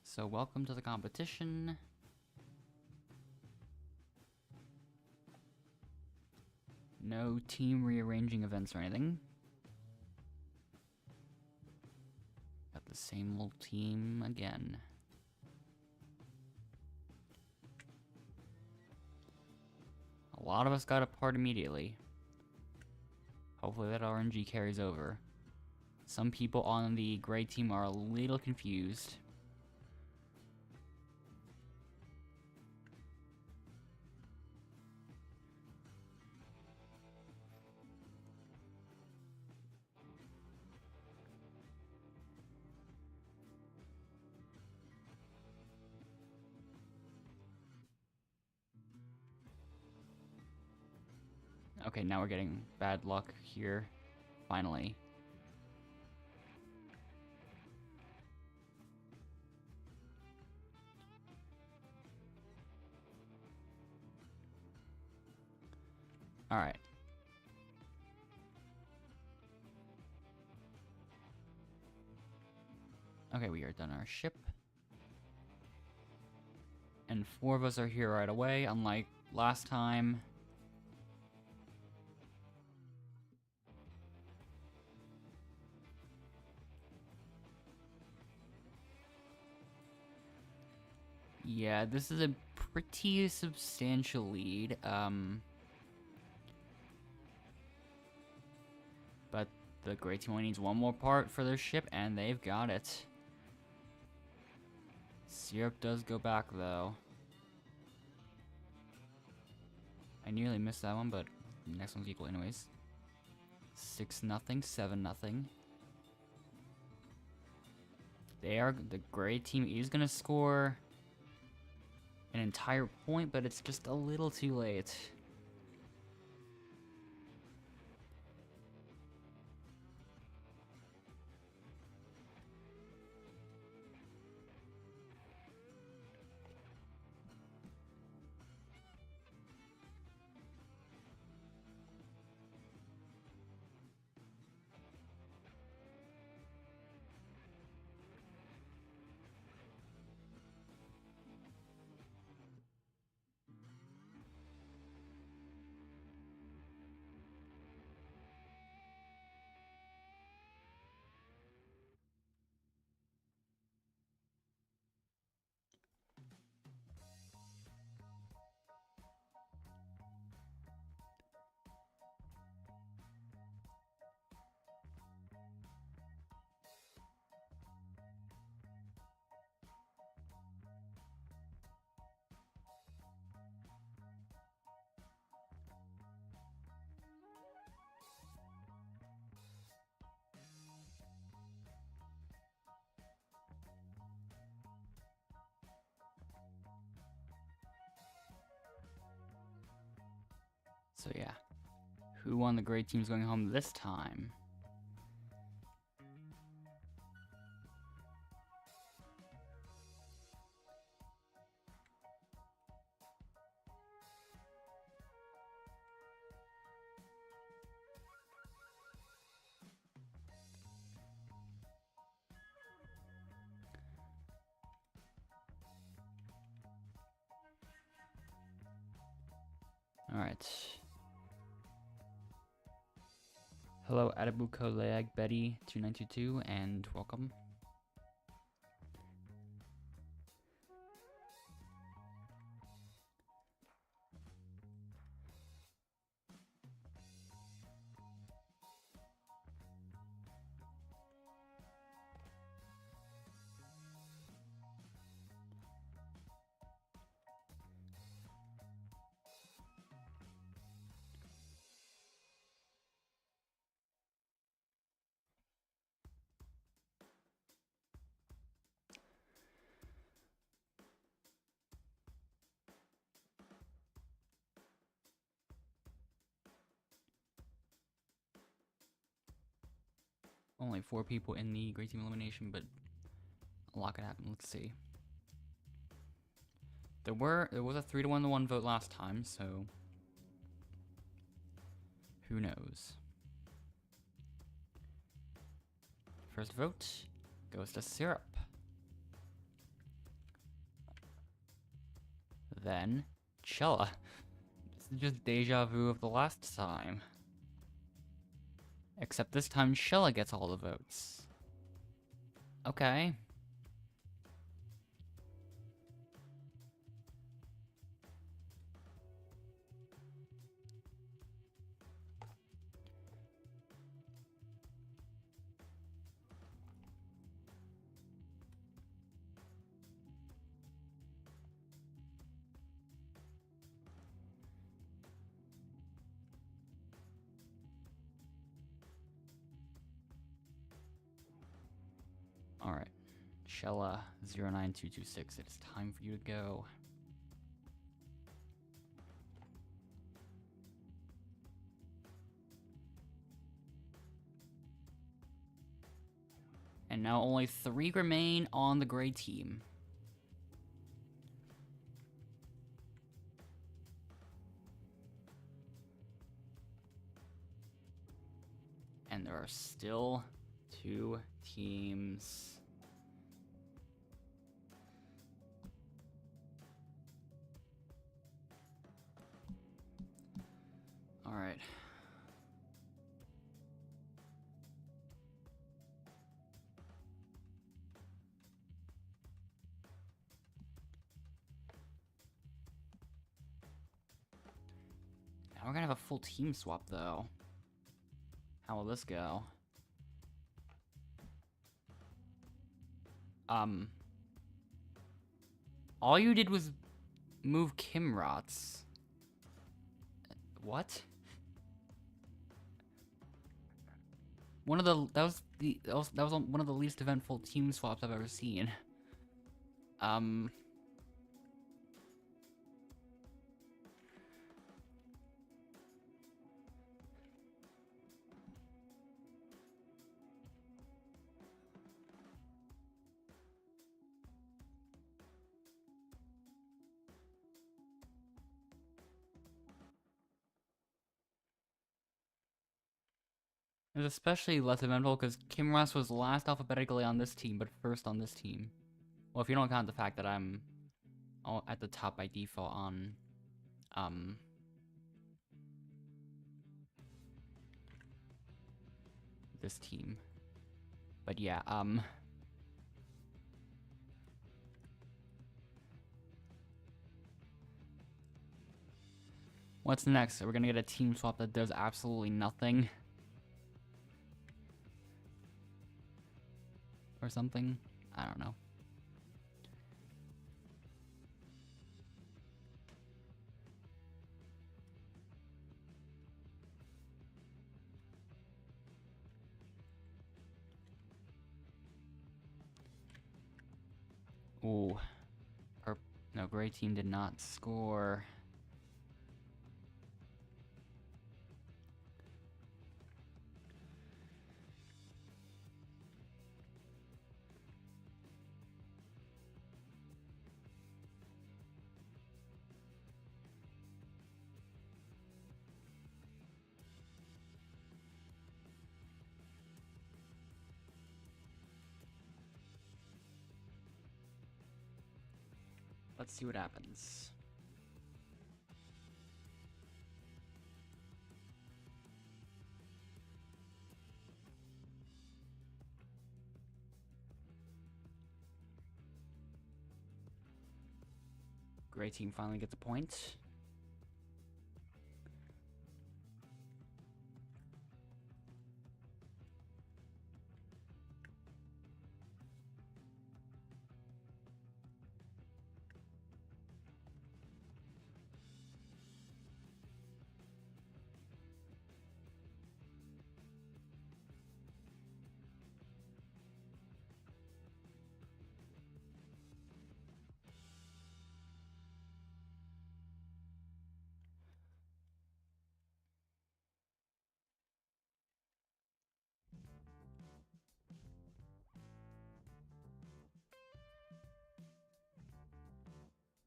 [SPEAKER 1] So welcome to the competition. No team rearranging events or anything. The same old team again. A lot of us got a part immediately. Hopefully that RNG carries over. Some people on the gray team are a little confused. Okay, now we're getting bad luck here. Finally. Alright. Okay, we are done our ship. And 4 of us are here right away, unlike last time. Yeah, this is a pretty substantial lead. But the gray team only needs one more part for their ship, and they've got it. Syrup does go back, though. I nearly missed that one, but next one's equal anyways. 6-0, 7-0. The gray team is gonna score an entire point, but it's just a little too late. So yeah, who won the gray team's going home this time? Alright. Hello, Adabuko Leag Betty 2922, and welcome. Only 4 people in the gray team elimination, but a lot could happen. Let's see. There was a 3-1 to 1 vote last time, so who knows? First vote goes to Syrup. Then Chella. This is just deja vu of the last time. Except this time Chella gets all the votes. Okay. Alright. Shella09226, it is time for you to go. And now only 3 remain on the gray team. And there are still 2 teams. Alright. Now we're gonna have a full team swap, though. How will this go? All you did was move Kimrots. What? One of the that was one of the least eventful team swaps I've ever seen. It was especially less eventful because Kimross was last alphabetically on this team, but first on this team. Well, if you don't count the fact that I'm at the top by default on, this team. But yeah, what's next? We're gonna get a team swap that does absolutely nothing. Or something? I don't know. Ooh. No, gray team did not score. Let's see what happens. Gray team finally gets a point.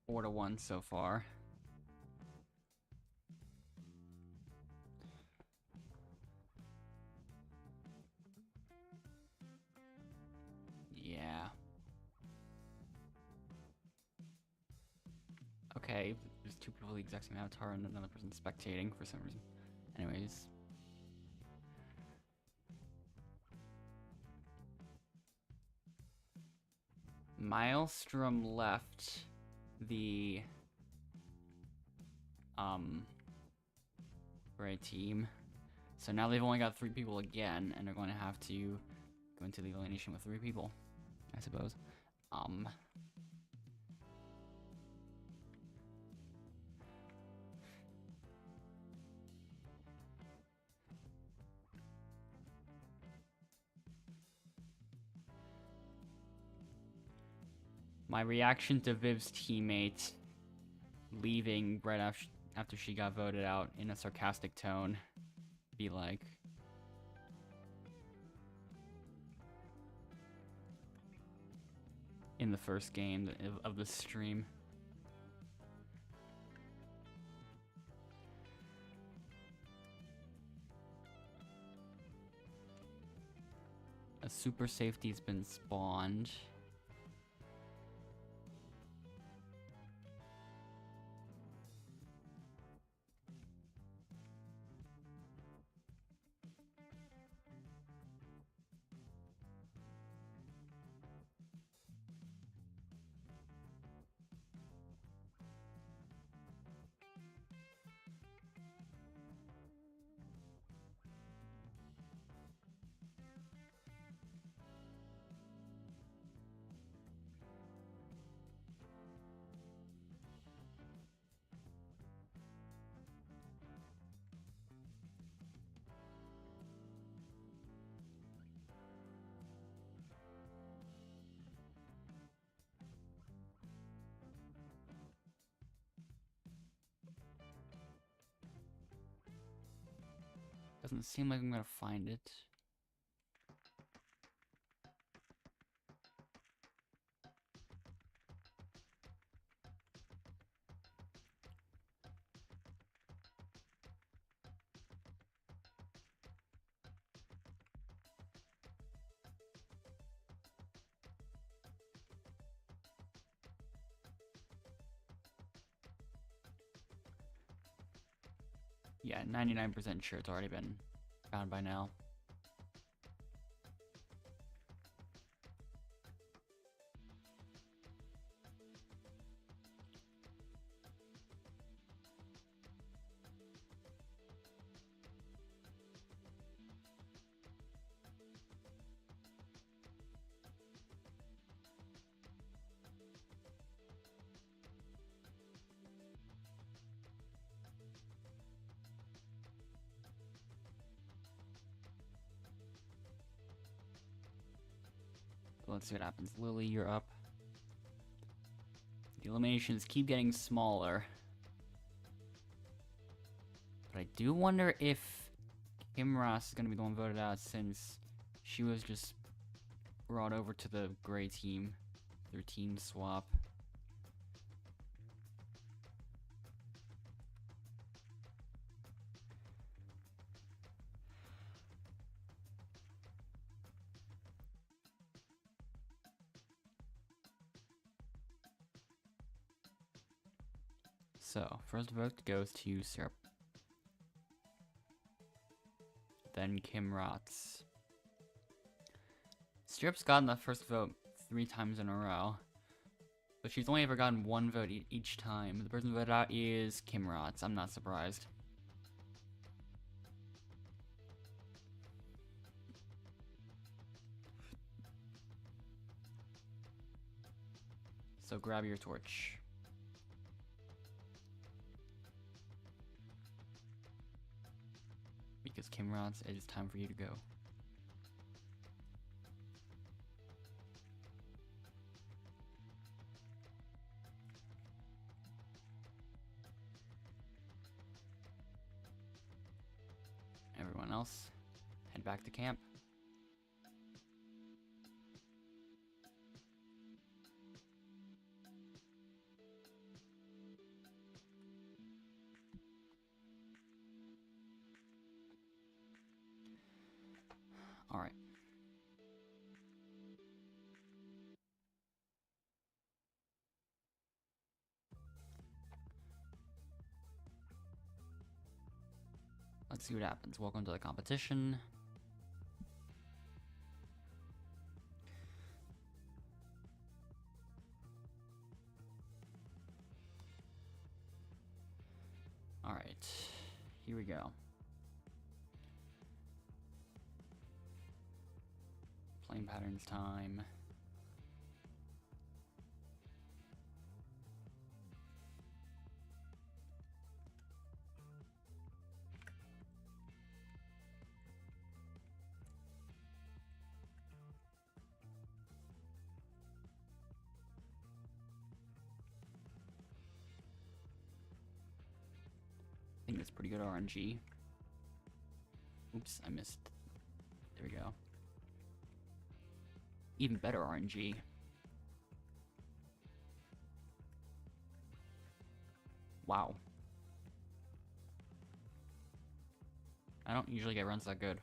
[SPEAKER 1] Four to 1 so far. Yeah. Okay, there's 2 people with the exact same avatar and another person spectating for some reason. Anyways. Maelstrom left the gray team. So now they've only got 3 people again, and they're going to have to go into the elimination with 3 people, I suppose. My reaction to Viv's teammate leaving right after she got voted out in a sarcastic tone be like, in the first game of the stream. A super safety's been spawned. Doesn't seem like I'm gonna find it. Yeah, 99% sure it's already been found by now. Let's see what happens. Lily, you're up. The eliminations keep getting smaller. But I do wonder if Kim Ross is going to be the one voted out, since she was just brought over to the gray team through team swap. So, first vote goes to Syrup. Then Kim Rotz. Syrup's gotten the first vote 3 times in a row, but she's only ever gotten 1 vote each time. The person voted out is Kim Rotz. I'm not surprised. So grab your torch. Because Kim Rotz, it is time for you to go. Everyone else, head back to camp. All right. Let's see what happens. Welcome to the competition. Alright, here we go. Playing patterns time. I think that's pretty good RNG. Oops, I missed. There we go. Even better RNG. Wow. I don't usually get runs that good.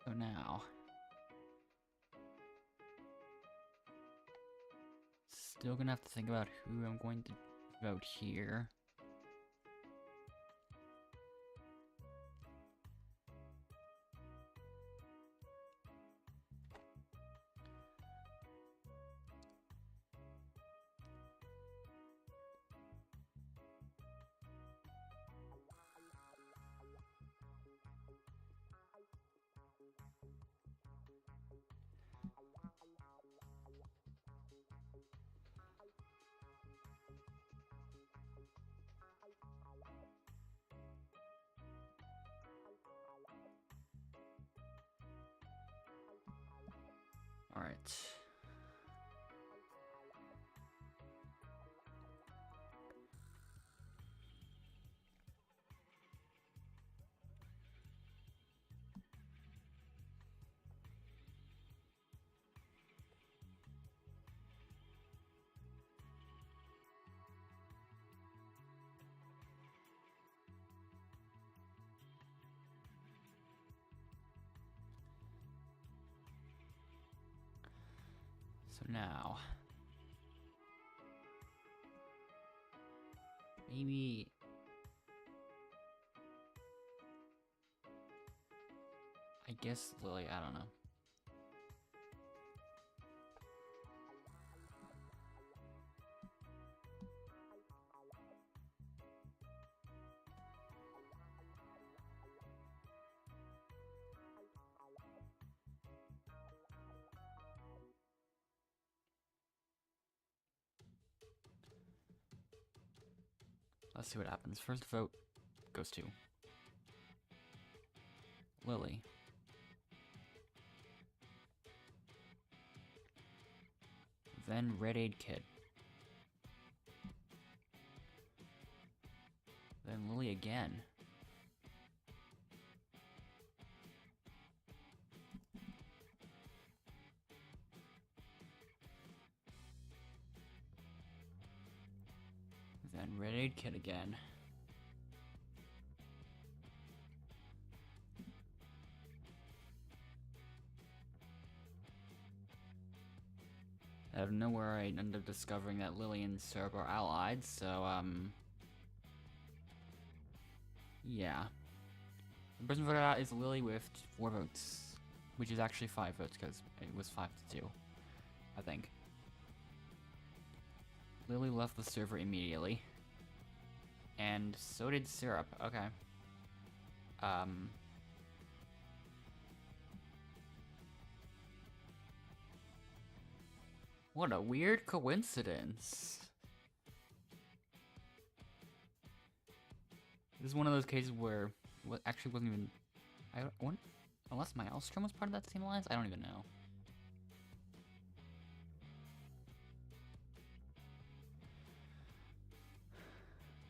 [SPEAKER 1] So now, still gonna have to think about who I'm going to vote here. All right. So now, maybe I guess Lily, I don't know. Let's see what happens. First vote goes to Lily. Then Red Aid Kid. Then Lily again. Then Red Aid Kid again. Out of nowhere, I end up discovering that Lily and Serb are allied, so, yeah. The person voted out is Lily with 4 votes, which is actually 5 votes, because it was 5-2, I think. Lily left the server immediately. And so did Syrup, okay. What a weird coincidence. This is one of those cases where what actually wasn't even unless my Outlaster was part of that same alliance, I don't even know.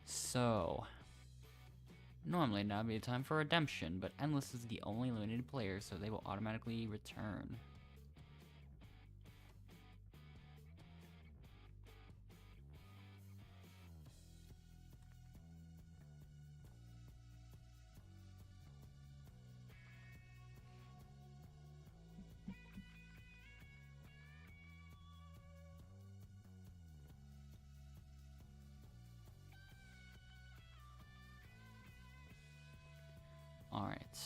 [SPEAKER 1] So normally now would be a time for redemption, but Endless is the only eliminated player, so they will automatically return. Alright.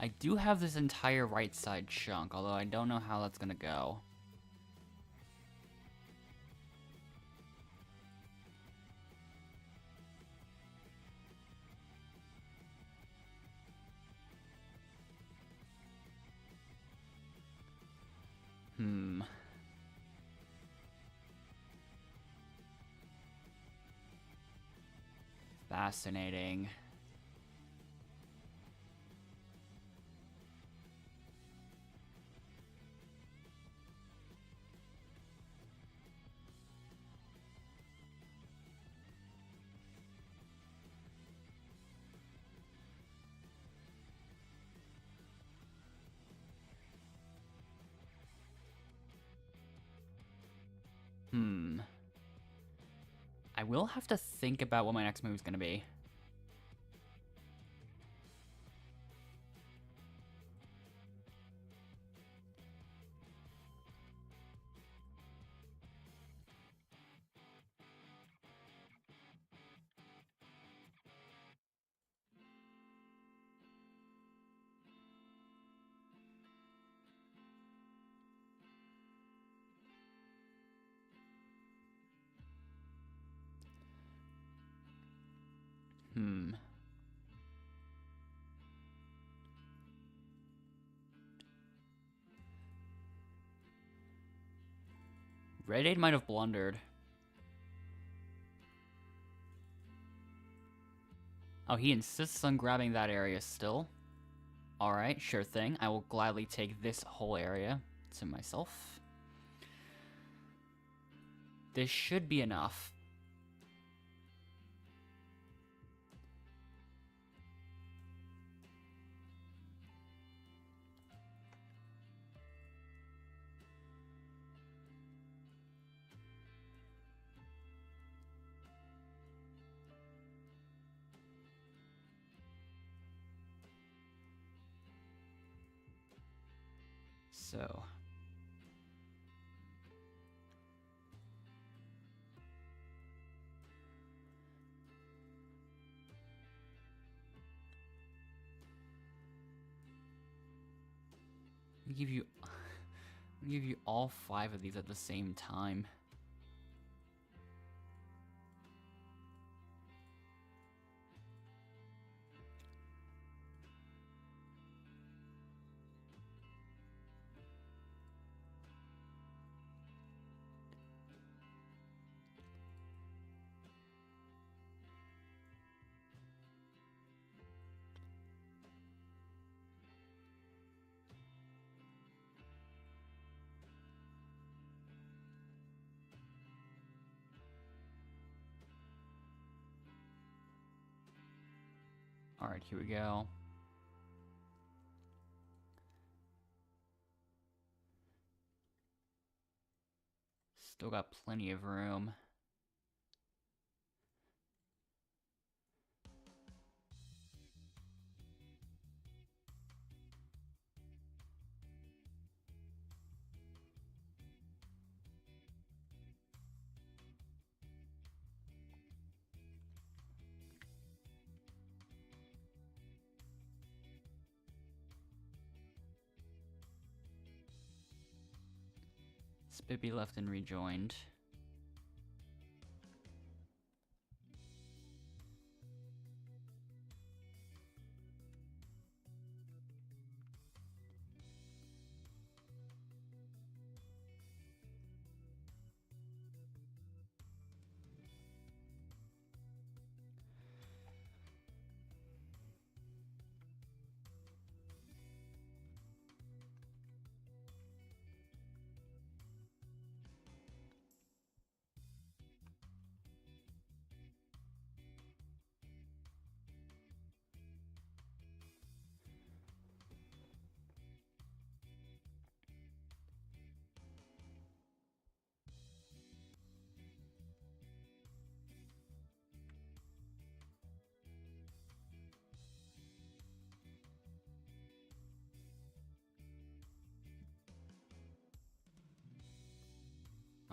[SPEAKER 1] I do have this entire right side chunk, although I don't know how that's gonna go. Fascinating. I will have to think about what my next move is gonna be. Red 8 might have blundered. Oh, he insists on grabbing that area still. Alright, sure thing. I will gladly take this whole area to myself. This should be enough. So I'll give you all 5 of these at the same time. Alright, here we go. Still got plenty of room. Spippy left and rejoined.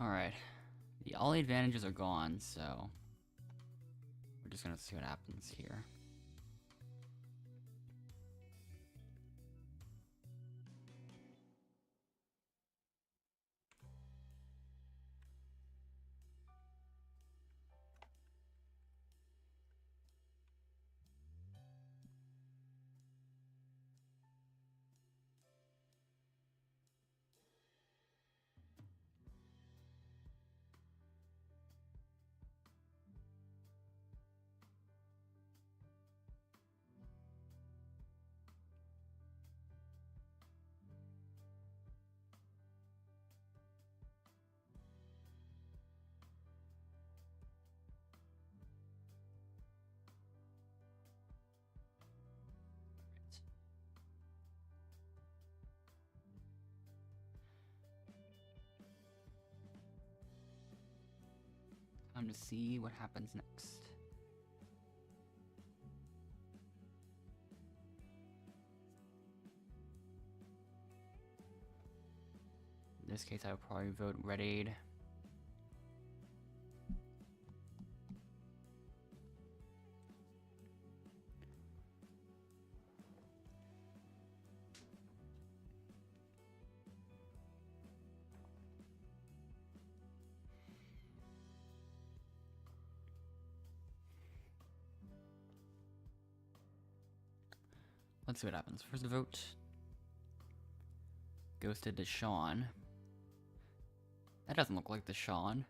[SPEAKER 1] Alright. All the advantages are gone, so we're just gonna see what happens here. Time to see what happens next. In this case, I would probably vote Red Aid. Let's see what happens. First vote goes to Deshawn. That doesn't look like Deshawn.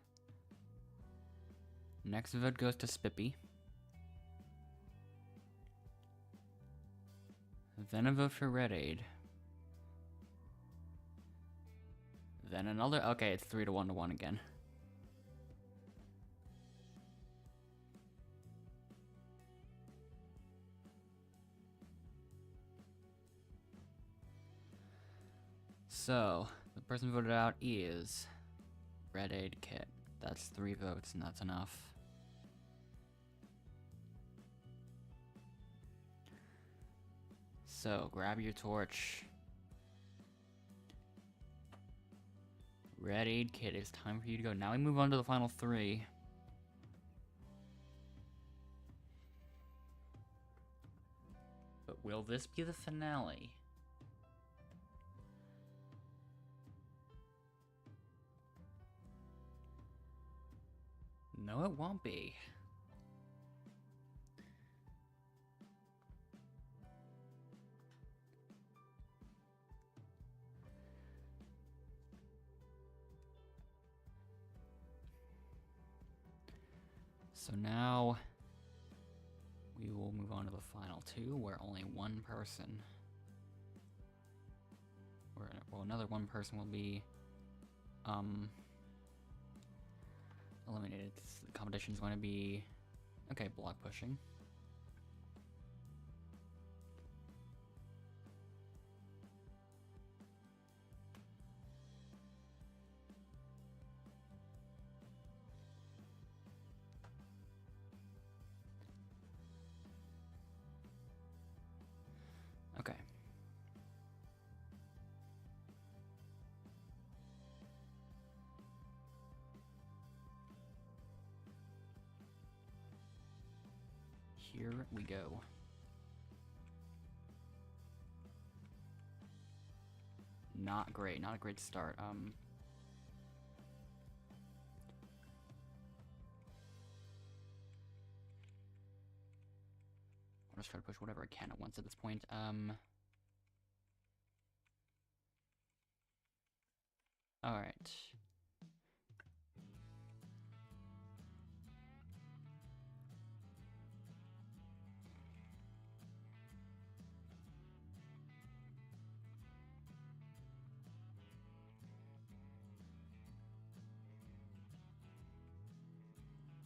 [SPEAKER 1] Next vote goes to Spippy. Then a vote for Red Aid. Then another. Okay, it's 3 to 1 to 1 again. So, the person voted out is Red Aid Kit. That's 3 votes, and that's enough. So, grab your torch. Red Aid Kit, it's time for you to go. Now we move on to the final 3. But will this be the finale? No, it won't be. So now we will move on to the final 2, where only one person, well, another one person will be eliminated. The competition is going to be, okay, block pushing. Okay. Here we go. Not great, not a great start. I'll just try to push whatever I can at once at this point. Alright.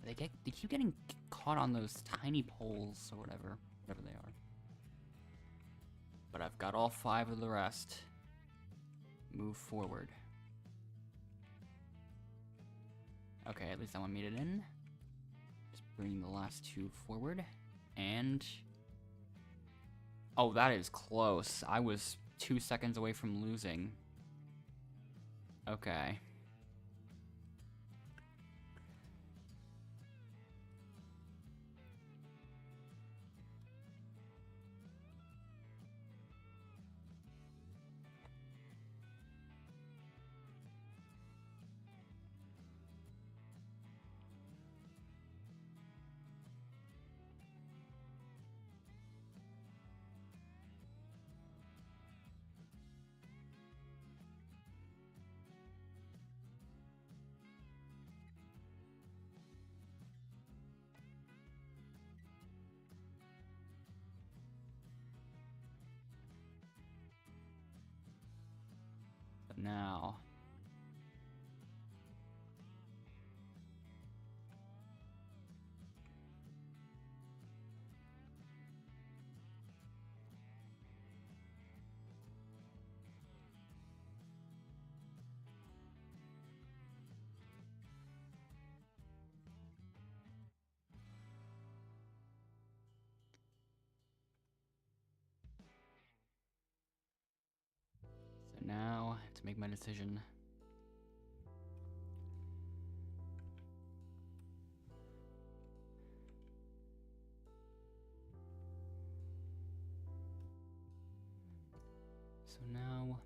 [SPEAKER 1] They keep getting caught on those tiny poles or whatever they are. But I've got all 5 of the rest. Move forward. Okay, at least that one made it in. Just bring the last 2 forward. And... oh, that is close. I was 2 seconds away from losing. Okay. make my decision. So now...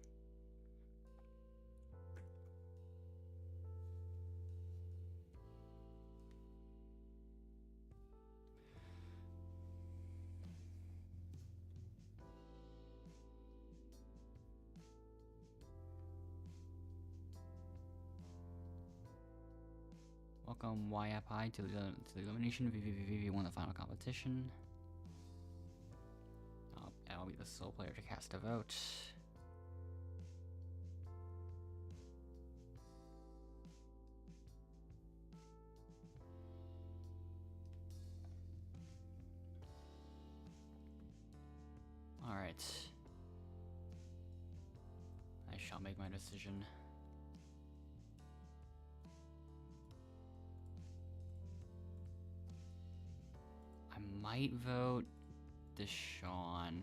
[SPEAKER 1] Welcome YFI to the elimination. VVVV won the final competition. I'll be the sole player to cast a vote. Alright. I shall make my decision. I might vote Deshaun.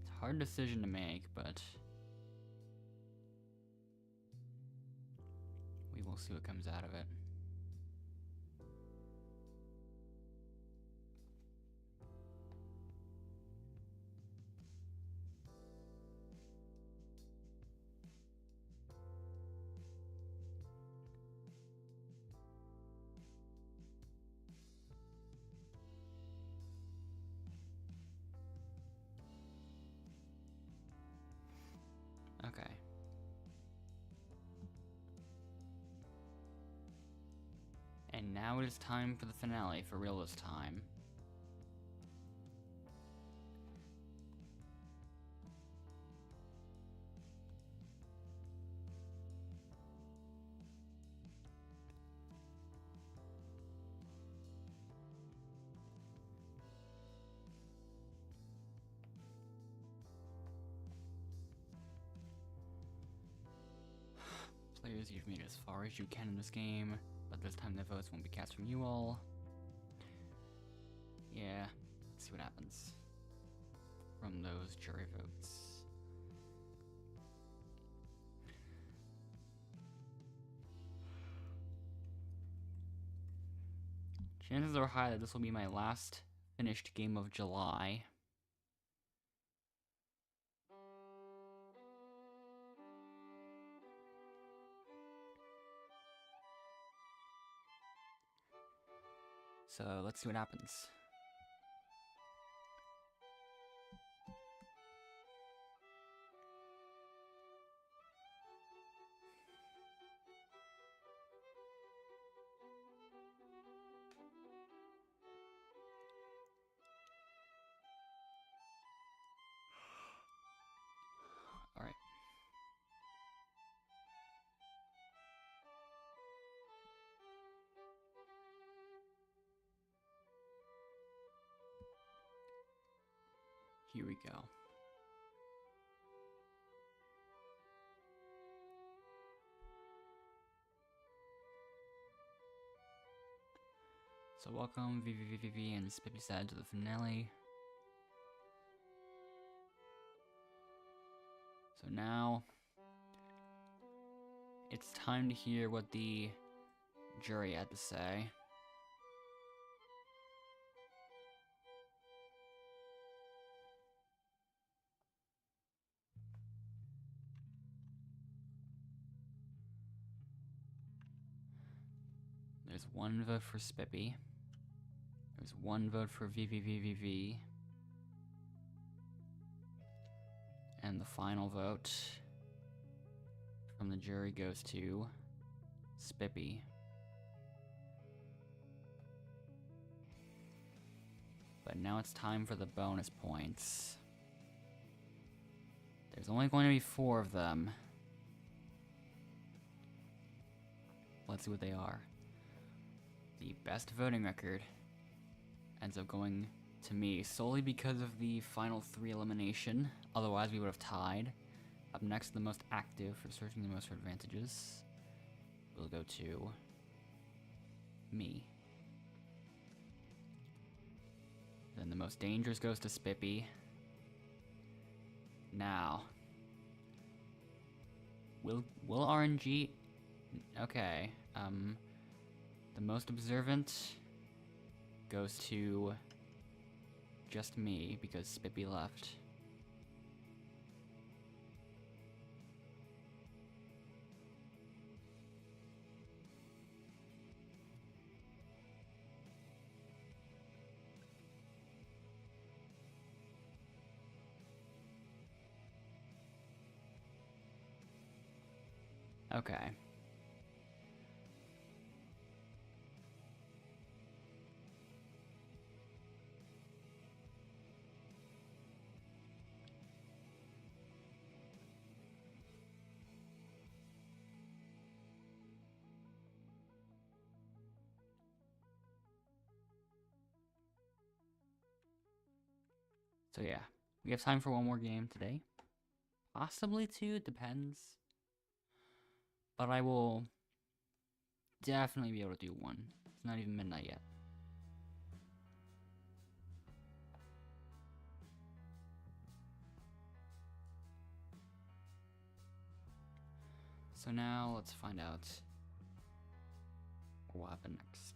[SPEAKER 1] It's a hard decision to make, but we will see what comes out of it. Okay. And now it is time for the finale, for real this time. Players, you've made it as far as you can in this game, but this time the votes won't be cast from you all. Yeah, let's see what happens from those jury votes. Chances are high that this will be my last finished game of July. So let's see what happens. All right. Here we go. So welcome VVVVV and Spippy Sad to the finale. So now it's time to hear what the jury had to say. There's one vote for Spippy. There's one vote for VVVVV. And the final vote from the jury goes to Spippy. But now it's time for the bonus points. There's only going to be 4 of them. Let's see what they are. The best voting record ends up going to me solely because of the final 3 elimination. Otherwise, we would have tied. Up next, the most active for searching the most for advantages will go to me. Then the most dangerous goes to Spippy. Now, Will RNG? Okay. The most observant goes to just me because Spippy left. Okay. So yeah, we have time for one more game today. Possibly two, depends. But I will definitely be able to do one. It's not even midnight yet. So now let's find out what will happen next.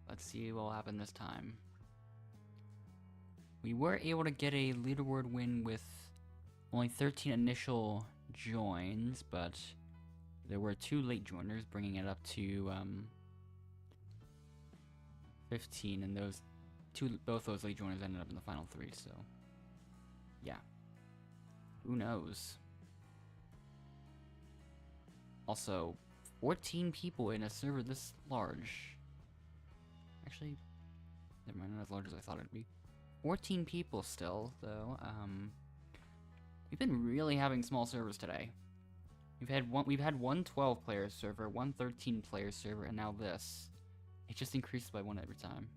[SPEAKER 1] Let's see what will happen this time. We were able to get a leaderboard win with only 13 initial joins, but there were 2 late joiners, bringing it up to 15, and both those late joiners ended up in the final 3. So, yeah, who knows? Also, 14 people in a server this large. Actually, never mind, not as large as I thought it'd be. 14 people still, though. We've been really having small servers today. We've had one 12-player server, one 13-player server, and now this. It just increases by 1 every time.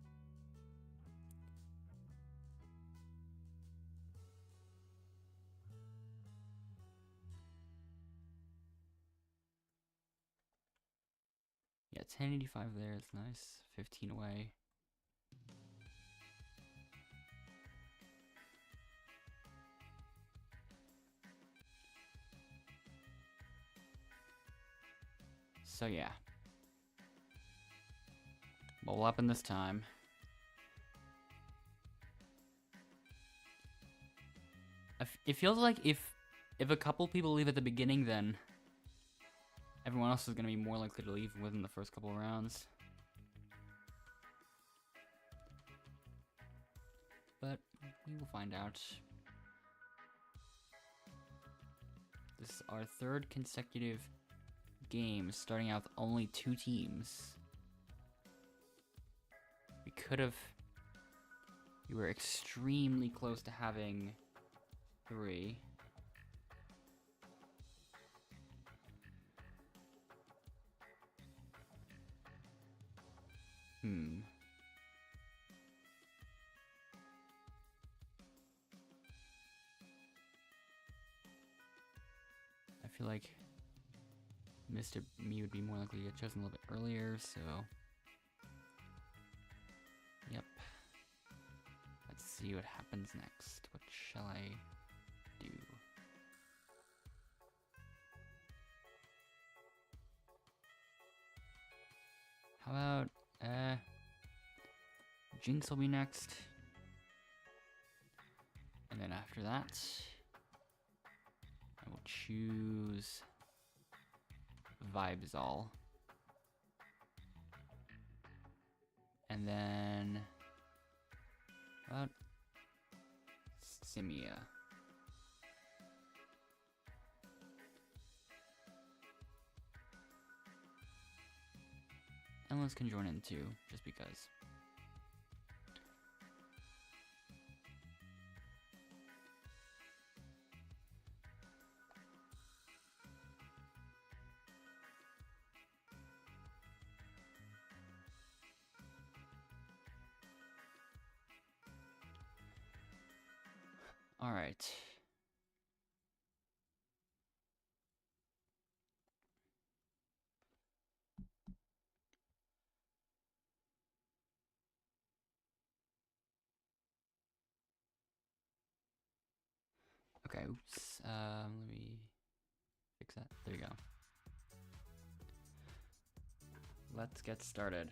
[SPEAKER 1] Yeah, 1085 there, it's nice. 15 away. So yeah. What will happen this time? It feels like if a couple people leave at the beginning, then everyone else is going to be more likely to leave within the first couple rounds. But we will find out. This is our 3rd consecutive game starting out with only 2 teams. We were extremely close to having 3. I feel like Mr. Me would be more likely to get chosen a little bit earlier, so... Yep. Let's see what happens next. What shall I do? How about, Jinx will be next. And then after that, I will choose Vibesall. And then, about Simia. Endless can join in too, just because. All right. Okay, oops. Let me fix that. There you go. Let's get started.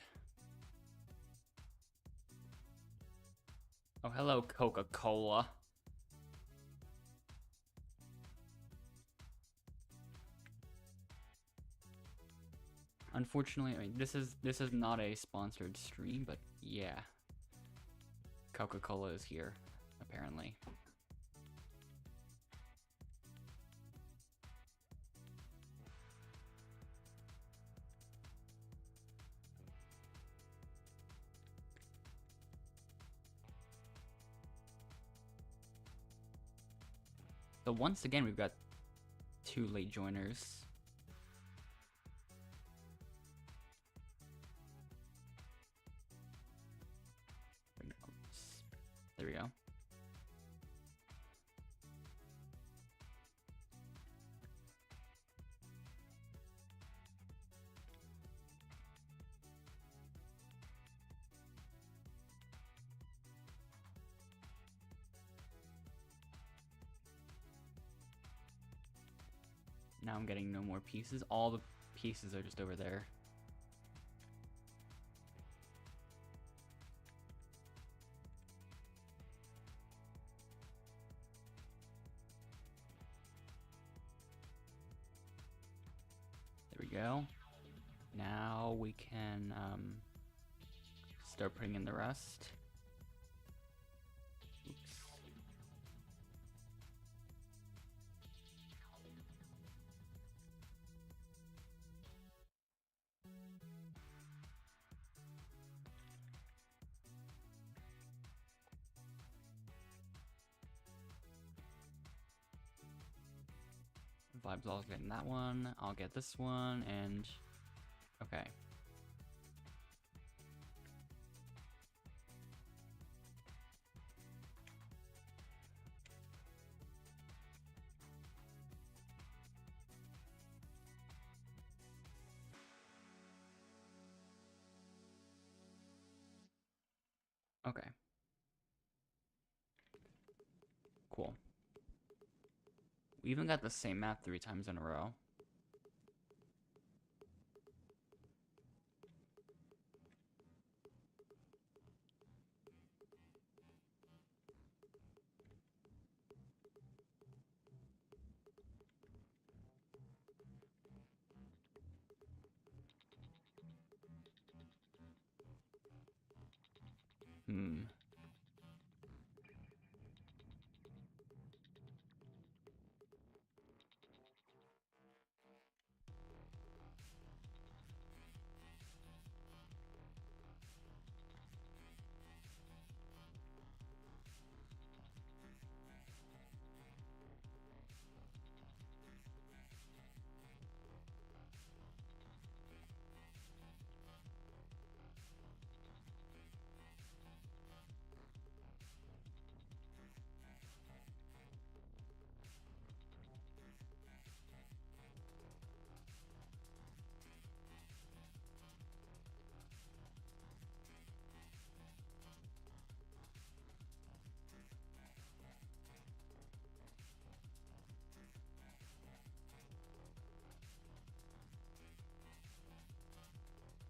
[SPEAKER 1] Oh, hello, Coca-Cola. Unfortunately, I mean, this is not a sponsored stream, but yeah. Coca-Cola is here, apparently. So once again, we've got 2 late joiners. There we go. Now I'm getting no more pieces. All the pieces are just over there. There we go. Now we can start putting in the rest. Oops. Vibes all getting that one. I'll get this one, and okay. Okay. Cool. We even got the same map 3 times in a row.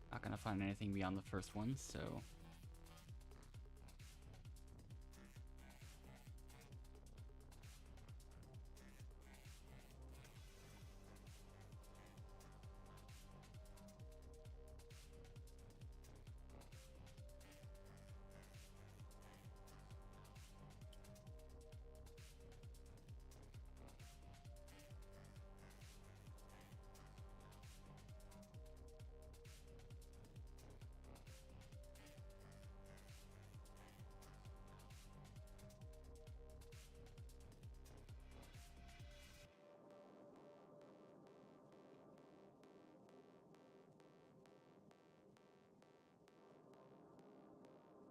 [SPEAKER 1] Not gonna find anything beyond the first one, so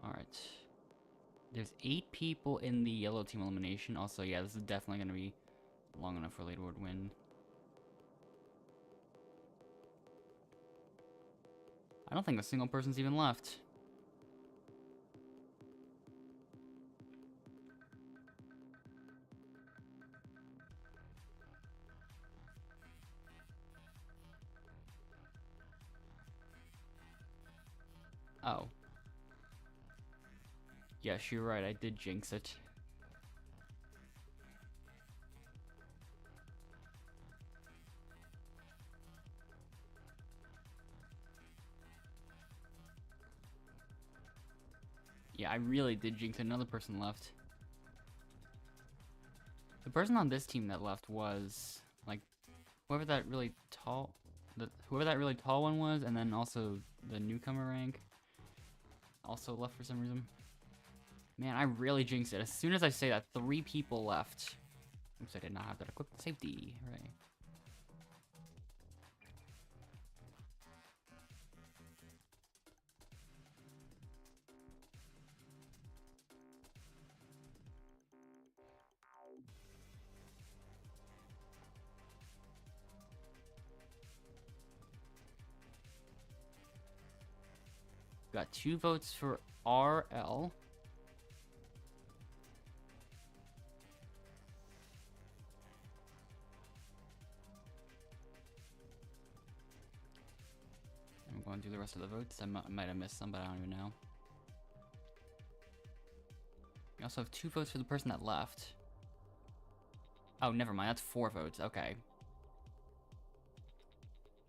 [SPEAKER 1] alright. There's 8 people in the yellow team elimination. Also, yeah, this is definitely going to be long enough for Leaderboard win. I don't think a single person's even left. Oh. Yes, you're right, I did jinx it. Yeah, I really did jinx it. Another person left. The person on this team that left was, like, whoever that really tall one was, and then also the newcomer rank also left for some reason. Man, I really jinxed it. As soon as I say that, 3 people left. Oops, I did not have that equipped. Safety, right. Got 2 votes for RL. I'm going through the rest of the votes. I might have missed some, but I don't even know. We also have 2 votes for the person that left. Oh, never mind. That's 4 votes. Okay.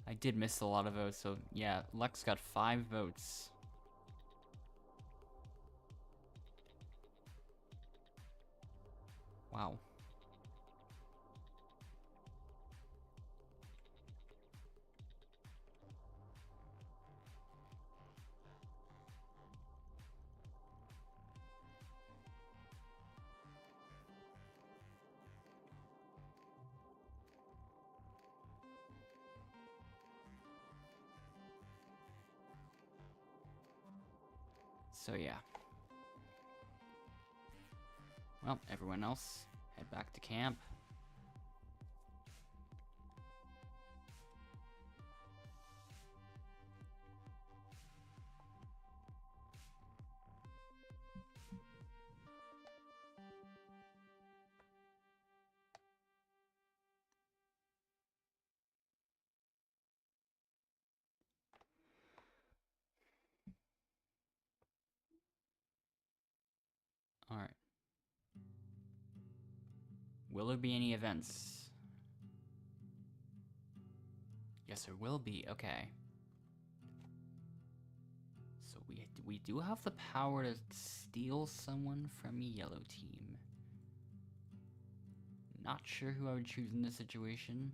[SPEAKER 1] I did miss a lot of votes, so yeah, Lex got 5 votes. Wow. So yeah. Well, everyone else, head back to camp. Alright. Will there be any events? Yes, there will be. Okay. So we do have the power to steal someone from yellow team. Not sure who I would choose in this situation.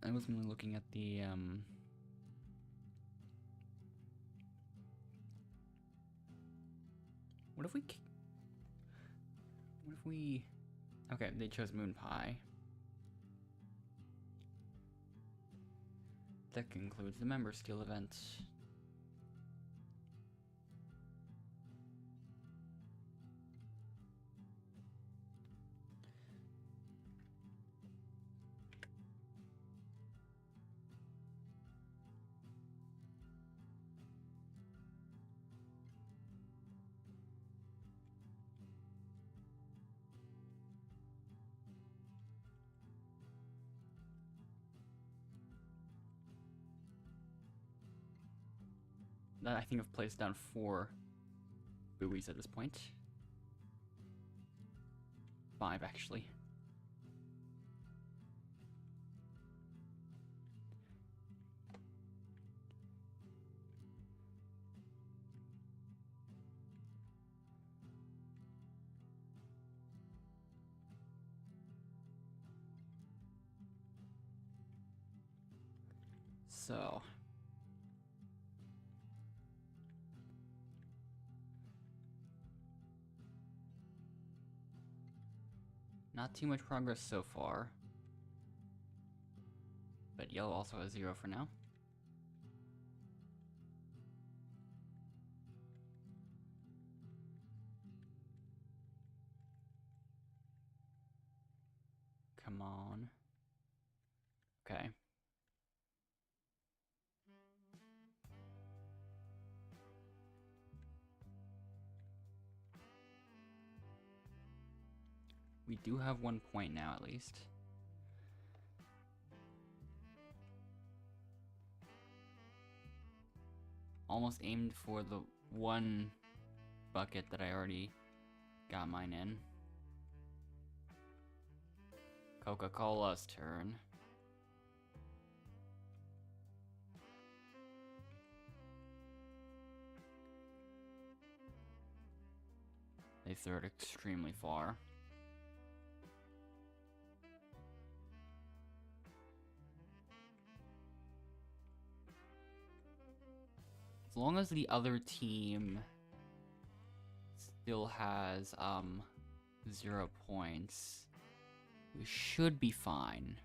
[SPEAKER 1] I was mainly looking at the What if we... Okay, they chose Moon Pie. That concludes the member skill event. I think I've placed down 4 buoys at this point. 5, actually. So... not too much progress so far. But yellow also has 0 for now. Okay. We do have 1 point now, at least. Almost aimed for the 1 bucket that I already got mine in. Coca-Cola's turn. They threw it extremely far. As long as the other team still has 0 points, we should be fine.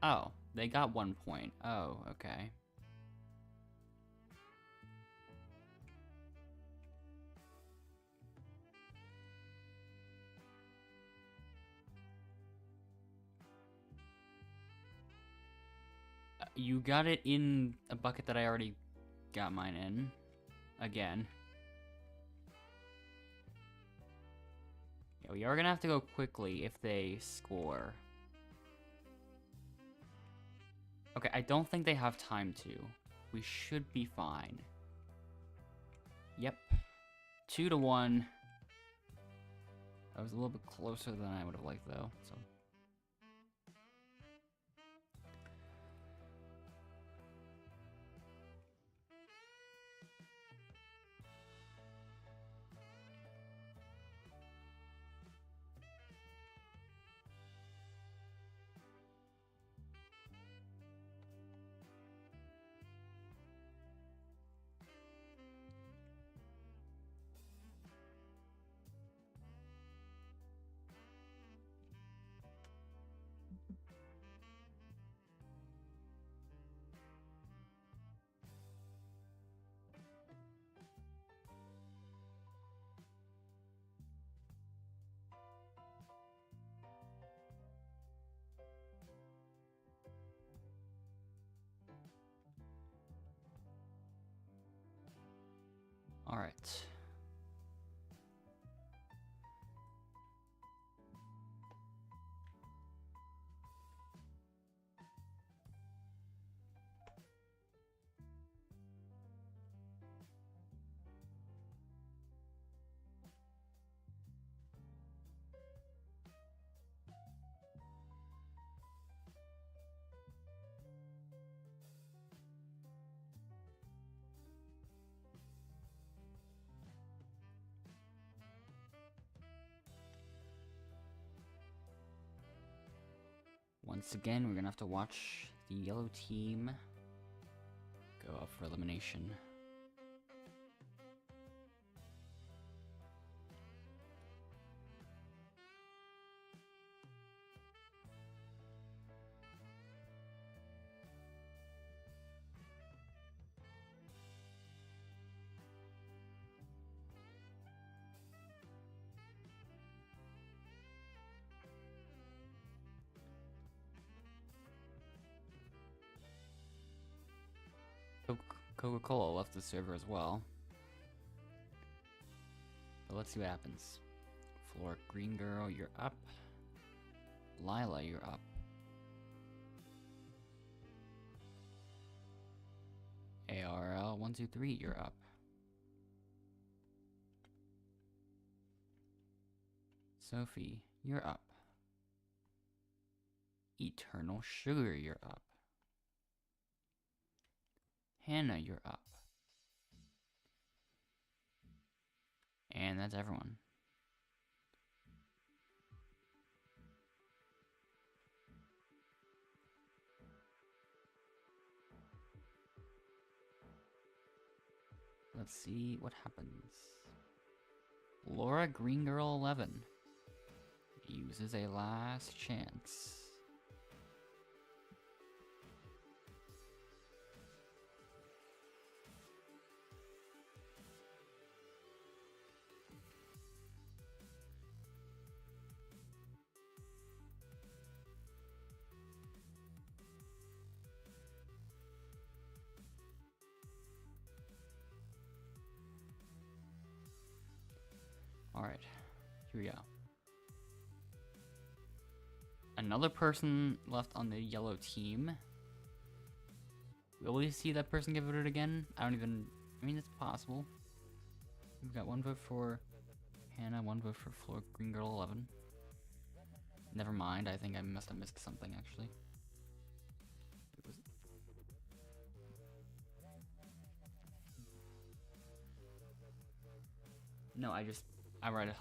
[SPEAKER 1] Oh, they got 1 point. Oh, okay. You got it in a bucket that I already got mine in. Again. Yeah, we are gonna have to go quickly if they score. Okay, I don't think they have time to. We should be fine. Yep. 2-1. That was a little bit closer than I would have liked, though. So. All right. Once again, we're gonna have to watch the yellow team go up for elimination. Coca-Cola left the server as well. But let's see what happens. Floor Green Girl, you're up. Lila, you're up. ARL 123, you're up. Sophie, you're up. Eternal Sugar, you're up. Hannah, you're up. And that's everyone. Let's see what happens. Laura Green Girl 11 uses a last chance. Here we go. Another person left on the yellow team. Will we see that person get voted again? I mean, it's possible. We've got 1 vote for Hannah, 1 vote for Floor Green Girl 11. Never mind, I think I must have missed something, actually. No, I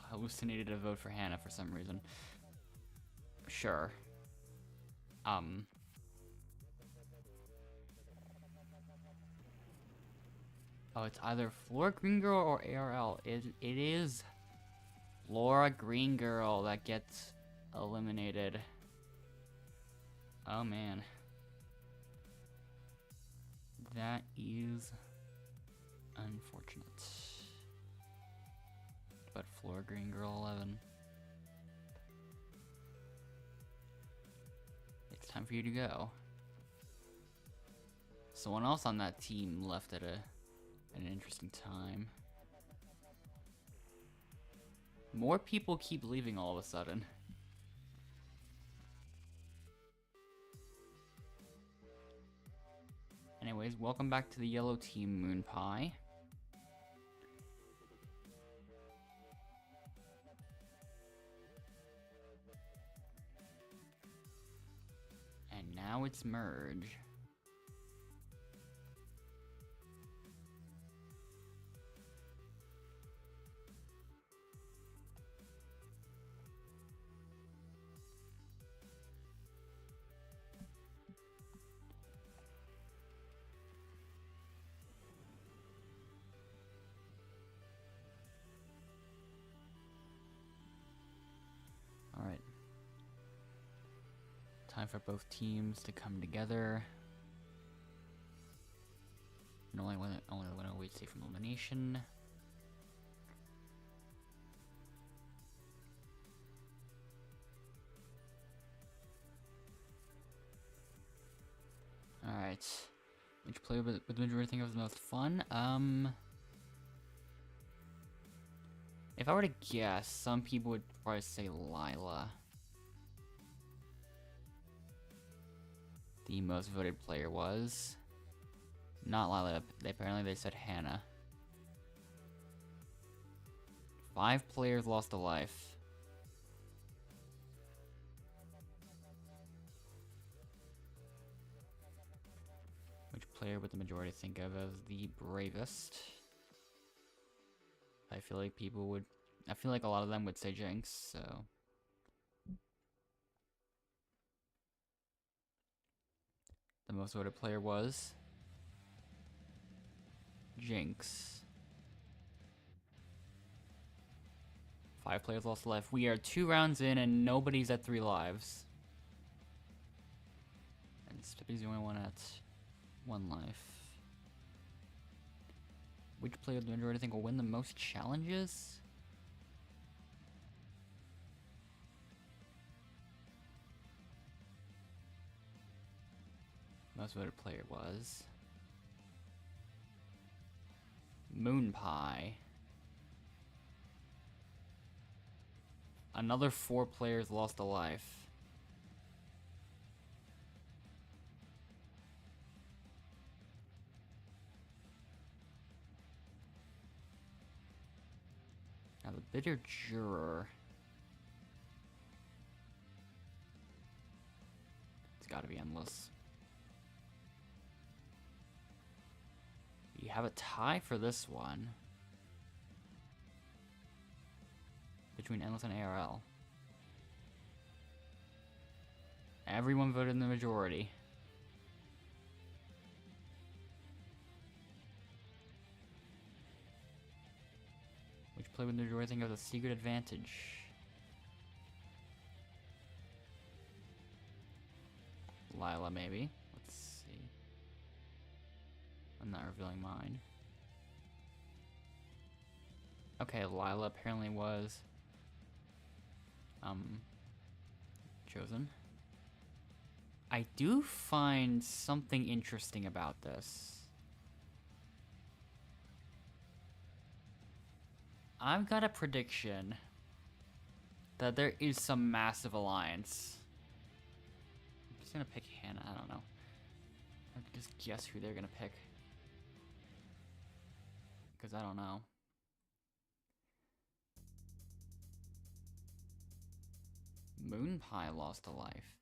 [SPEAKER 1] hallucinated a vote for Hannah for some reason. Sure. Oh, it's either Flora Green Girl or ARL. It is Laura Green Girl that gets eliminated. Oh man. That is unfortunate. But Flora Green Girl 11. It's time for you to go. Someone else on that team left at an interesting time. More people keep leaving all of a sudden. Anyways, welcome back to the yellow team, Moon Pie. And now it's merge. Alright. Time for both teams to come together. And only one away safe from elimination. Alright. Which player with the majority think was the most fun? If I were to guess, some people would probably say Lila. The most voted player was not Lila. Apparently they said Hannah. 5 players lost a life. Which player would the majority think of as the bravest? I feel like a lot of them would say Jinx, so. The most voted player was Jinx. 5 players lost a life. We are 2 rounds in and nobody's at 3 lives. And Stippy's the only one at 1 life. Which player do the majority think will win the most challenges? Most voted player was Moon Pie. Another 4 players lost a life. Now the bitter juror. It's gotta be endless. You have a tie for this one between Endless and ARL. Everyone voted in the majority. Which player would the majority think has a secret advantage? Lila, maybe. Let's see. I'm not revealing mine. Okay, Lila apparently was chosen. I do find something interesting about this. I've got a prediction that there is some massive alliance. I'm just gonna pick Hannah, I don't know. I can just guess who they're gonna pick. Because I don't know. Moon Pie lost a life.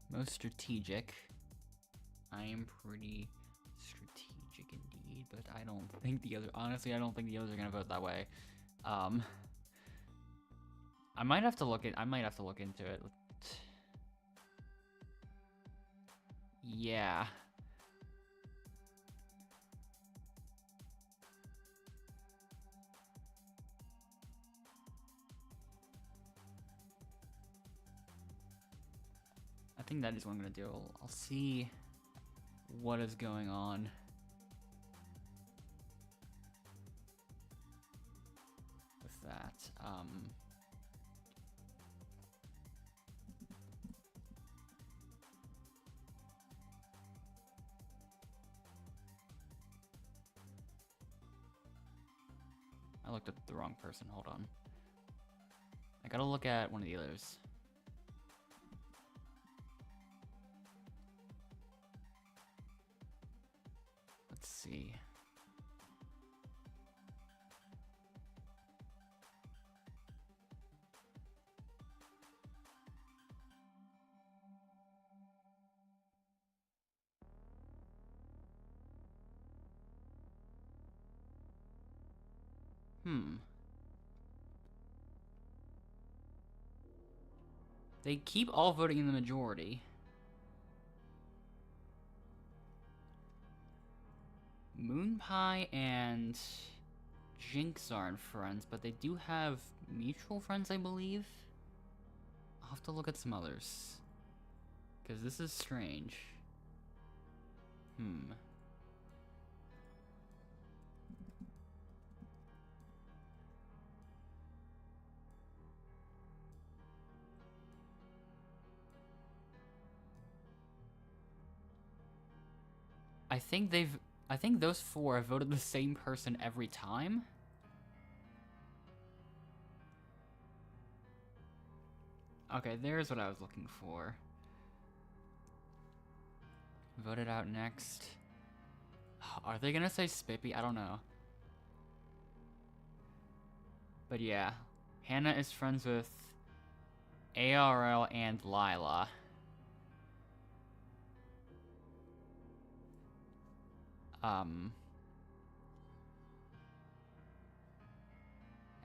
[SPEAKER 1] Most strategic. I am pretty strategic indeed, but I don't think the other. Honestly, I don't think the others are gonna vote that way. I might have to look at. I might have to look into it. Yeah. I think that is what I'm gonna do. I'll see what is going on. With that. I looked at the wrong person. Hold on. I gotta look at one of the others. Let's see. They keep all voting in the majority. Moon Pie and Jinx aren't friends, but they do have mutual friends, I believe. I'll have to look at some others. Because this is strange. I think those four have voted the same person every time. Okay, there's what I was looking for. Voted out next. Are they gonna say Spippy? I don't know. But yeah, Hannah is friends with ARL and Lila.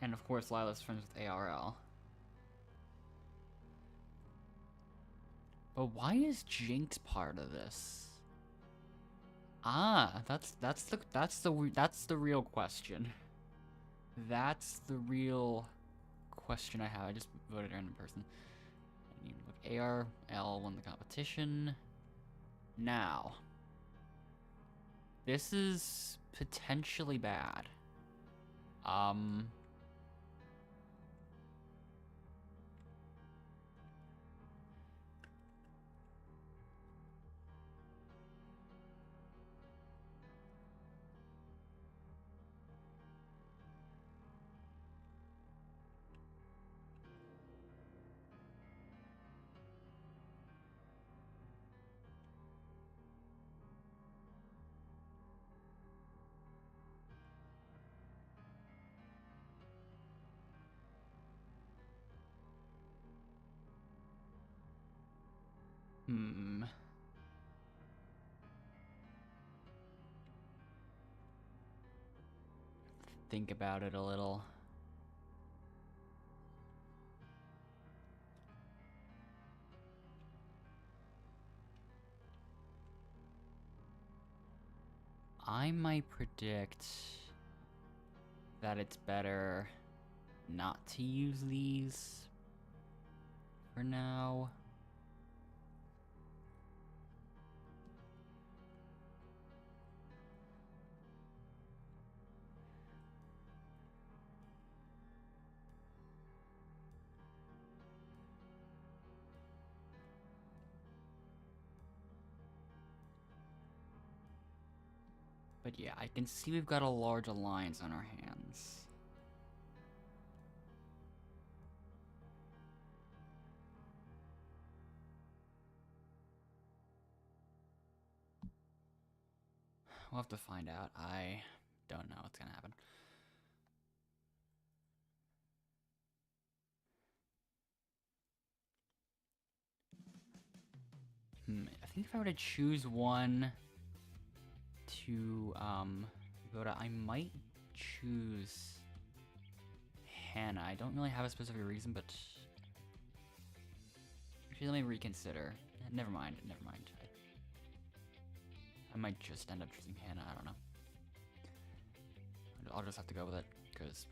[SPEAKER 1] And of course Lila's friends with ARL. But why is Jinx part of this? Ah, that's the real question. That's the real question I have. I just voted a random person. ARL won the competition. Now, this is potentially bad. Think about it a little. I might predict that it's better not to use these for now. But yeah, I can see we've got a large alliance on our hands. We'll have to find out. I don't know what's gonna happen. I think if I were to choose one to go to, I might choose Hannah. I don't really have a specific reason, but actually, let me reconsider. Never mind. Never mind. I might just end up choosing Hannah. I don't know. I'll just have to go with it because.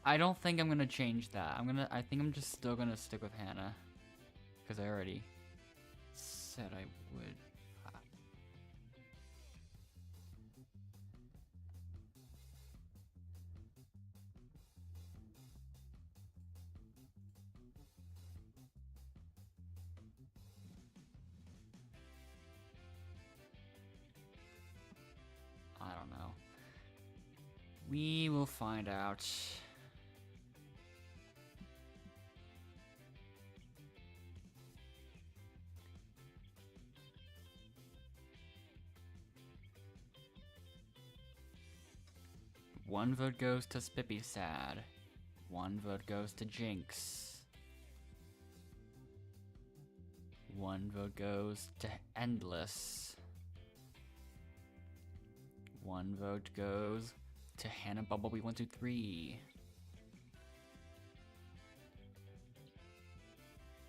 [SPEAKER 1] I don't think I'm gonna change that. I think I'm just still gonna stick with Hannah. Because I already said I would. I don't know. We will find out. One vote goes to Spippy Sad. One vote goes to Jinx. One vote goes to Endless. One vote goes to Hannah Bumblebee 123.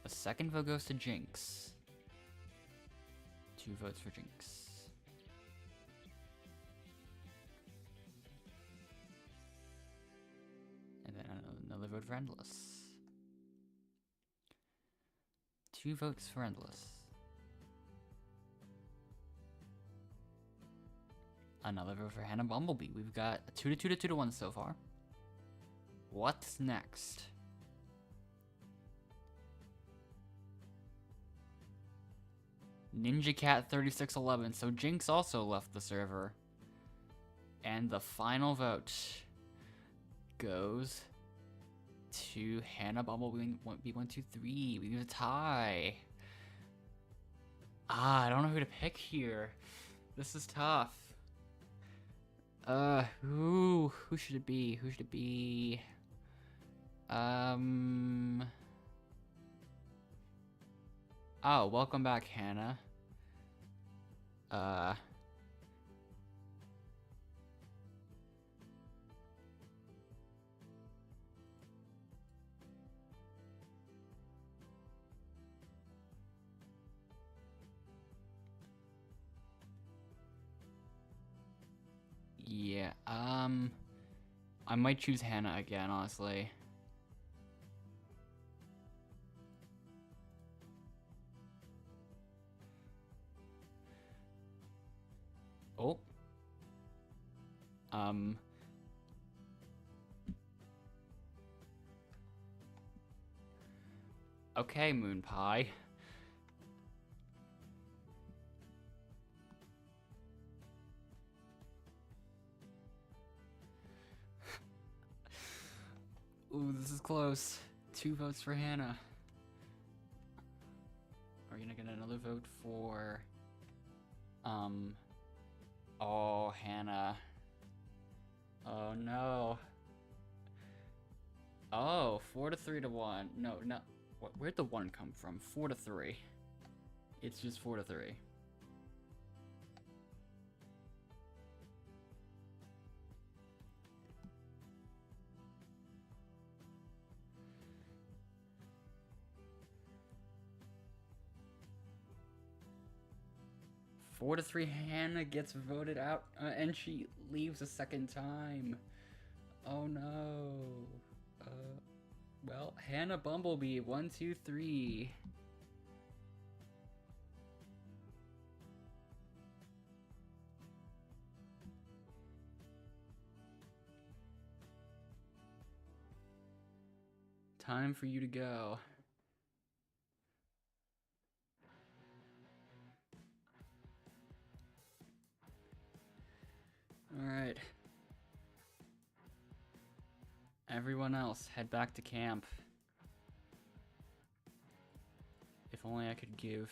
[SPEAKER 1] A second vote goes to Jinx. 2 votes for Jinx. And then another vote for Endless. 2 votes for Endless. Another vote for Hannah Bumblebee. We've got a 2 to 2 to 2 to 1 so far. What's next? Ninja Cat 3611. So Jinx also left the server. And the final vote goes to Hannah Bumblebee B123. We have a tie. I don't know who to pick here. This is tough. Who should it be? Who should it be? Oh, welcome back, Hannah. Yeah, I might choose Hannah again, honestly. Oh. Okay, Moon Pie. Ooh, this is close. 2 votes for Hannah. Are we gonna get another vote for... Oh, Hannah. Oh, no. Oh, 4 to 3 to 1. No. Where'd the 1 come from? 4 to 3. It's just 4 to 3. Four to 3, Hannah gets voted out, and she leaves a second time. Oh no. Well, Hannah Bumblebee, 1, 2, 3. Time for you to go. Alright. Everyone else, head back to camp. If only I could give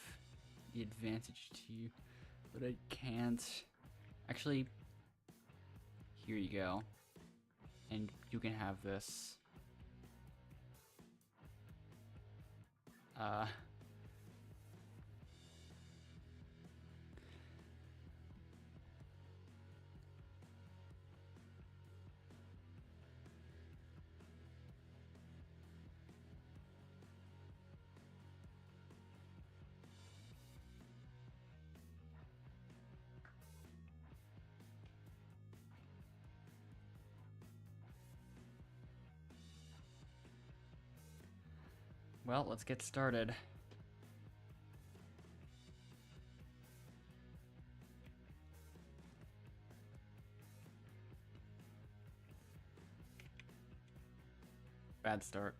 [SPEAKER 1] the advantage to you, but I can't. Actually, here you go. And you can have this. Well, let's get started. Bad start.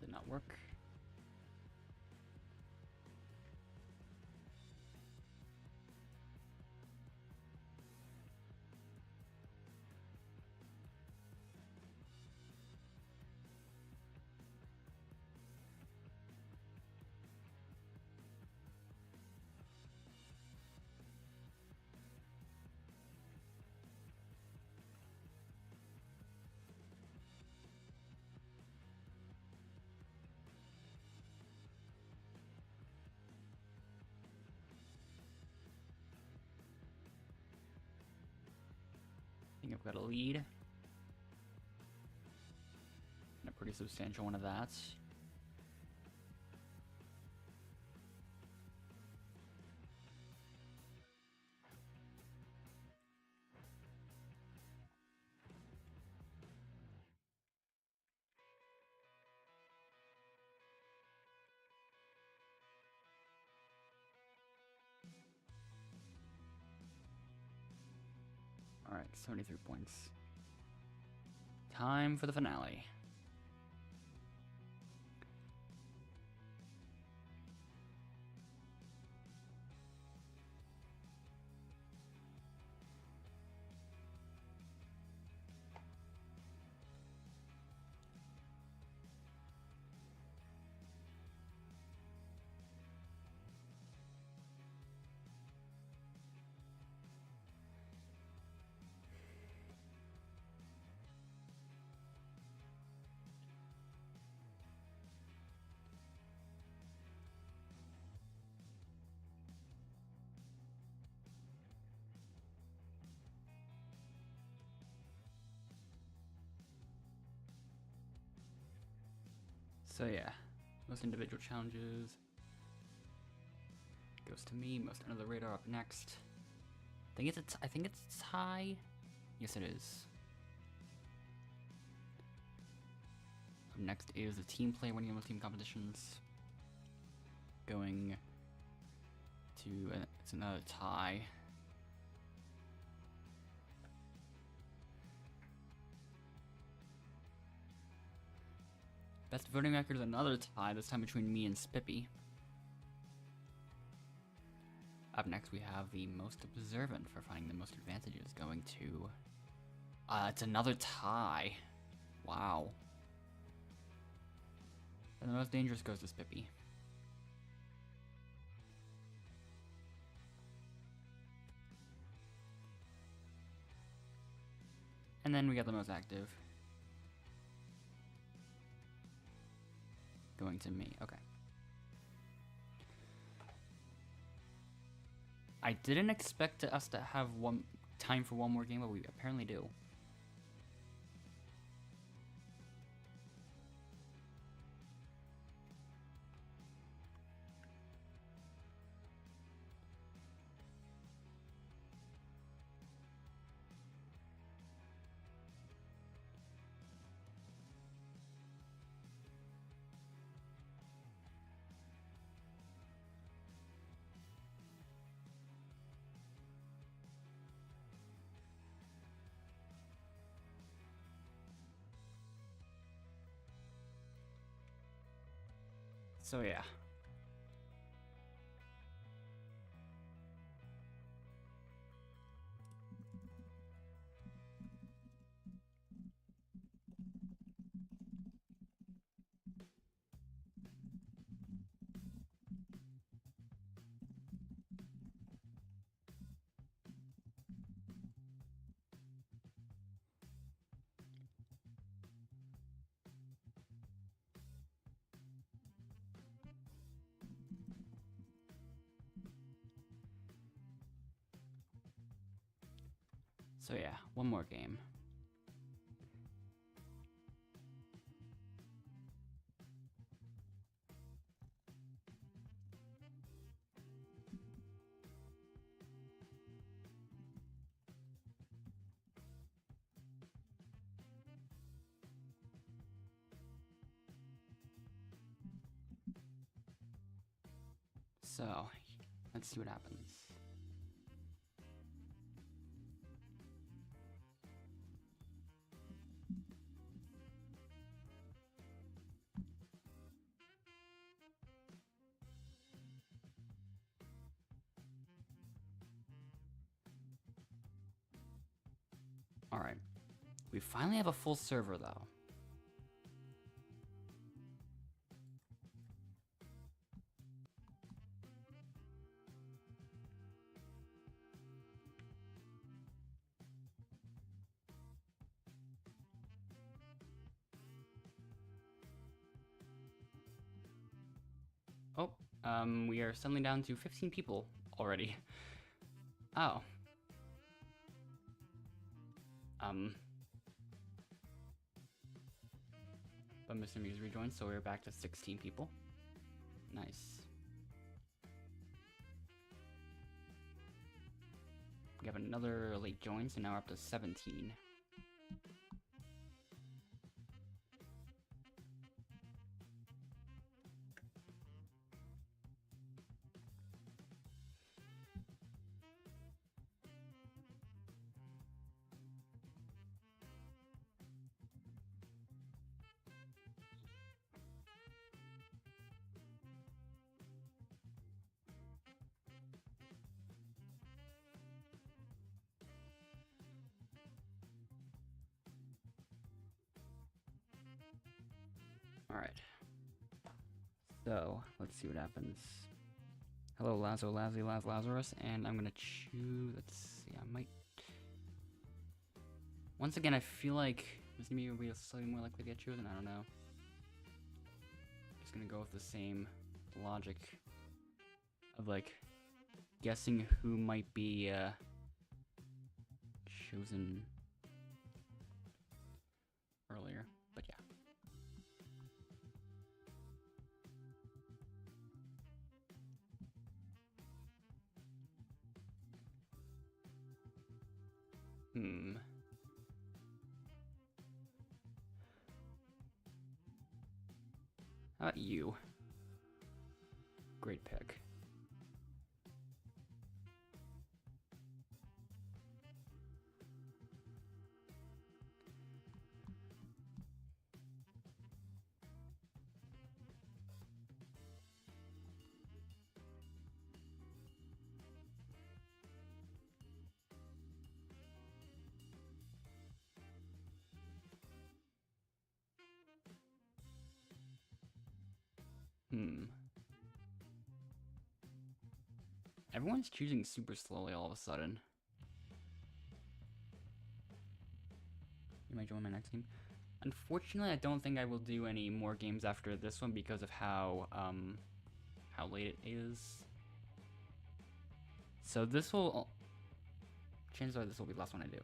[SPEAKER 1] Did not work. I think I've got a lead. And a pretty substantial one of that. Alright, 73 points. Time for the finale. So yeah, most individual challenges goes to me. Most under the radar up next. I think it's a tie. Yes, it is. Up next is the team play, winning most team competitions. Going to it's another tie. Best voting record is another tie, this time between me and Spippy. Up next we have the most observant for finding the most advantages, going to... it's another tie. Wow. And the most dangerous goes to Spippy. And then we got the most active. Going to me, okay. I didn't expect us to have time for one more game, but we apparently do. So yeah. So yeah, one more game. So, let's see what happens. Alright. We finally have a full server, though. Oh, we are suddenly down to 15 people already. Oh. But Mr. Muse rejoined, so we're back to 16 people. Nice. We have another late join, so now we're up to 17. Alright. So, let's see what happens. Hello, Lazarus, and I'm gonna choose. Let's see, I might. Once again, I feel like Mr. Muse will be slightly more likely to get chosen. I don't know. Just gonna go with the same logic of like guessing who might be chosen earlier, but yeah. How about you? Great pick. Everyone's choosing super slowly all of a sudden. You might join my next team. Unfortunately, I don't think I will do any more games after this one because of how late it is. So this will, chances are this will be the last one I do.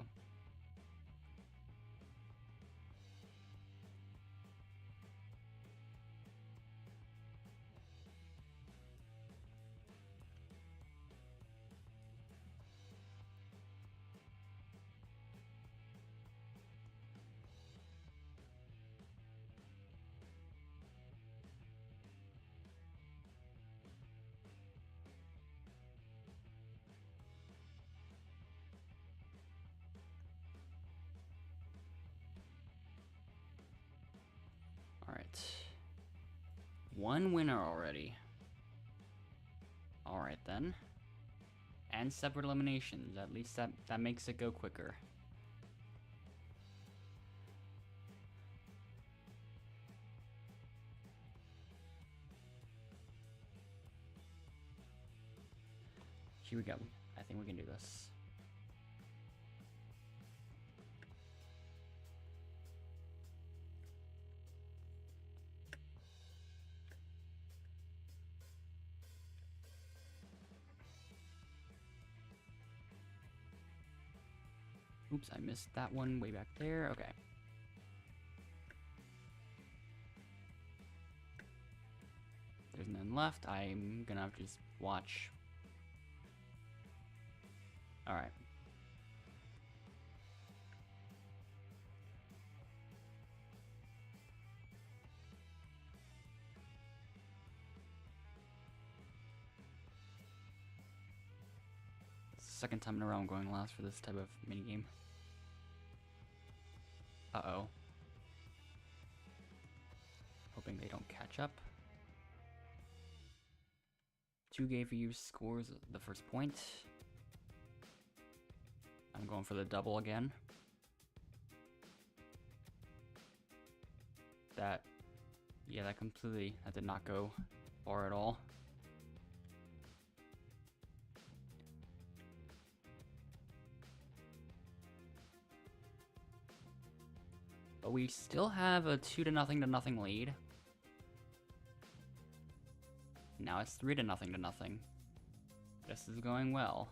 [SPEAKER 1] Alright. One winner already. Alright then. And separate eliminations. At least that makes it go quicker. Here we go. I think we can do this. Oops, I missed that one way back there. Okay. There's none left. I'm gonna have to just watch. Alright. Second time in a row I'm going last for this type of minigame. Uh-oh. Hoping they don't catch up. 2 gave you scores the first point. I'm going for the double again. That did not go far at all. But we still have a 2-0 lead. Now it's 3-0. This is going well.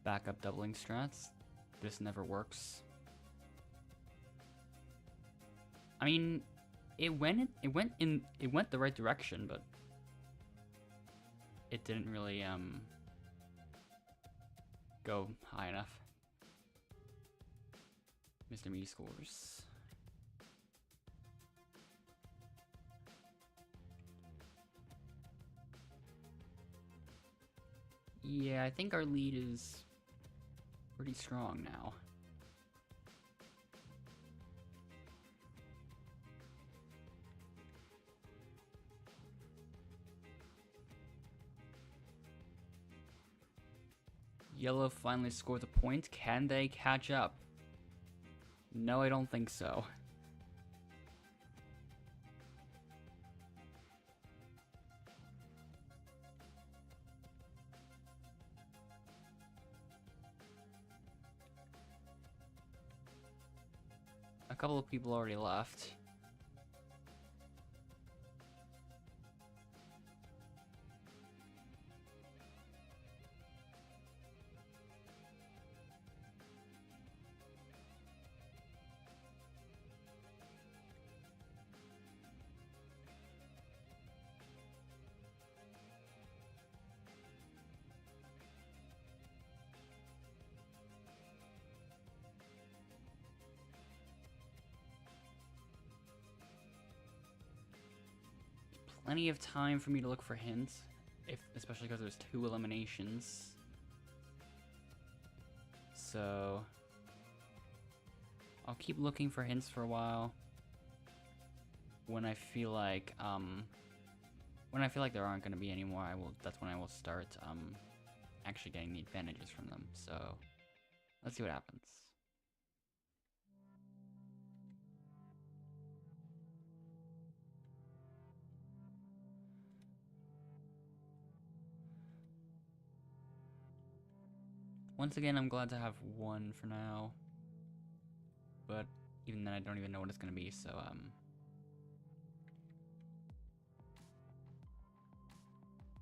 [SPEAKER 1] Backup doubling strats. This never works. I mean, it went the right direction, but it didn't really go high enough. Mr. Me scores. Yeah, I think our lead is pretty strong now. Yellow finally scored a point. Can they catch up? No, I don't think so. A couple of people already left. Plenty of time for me to look for hints, especially because there's 2 eliminations. So I'll keep looking for hints for a while. When I feel like there aren't going to be any more, that's when I will start actually getting the advantages from them. So let's see what happens. Once again, I'm glad to have 1 for now. But even then, I don't even know what it's going to be, so,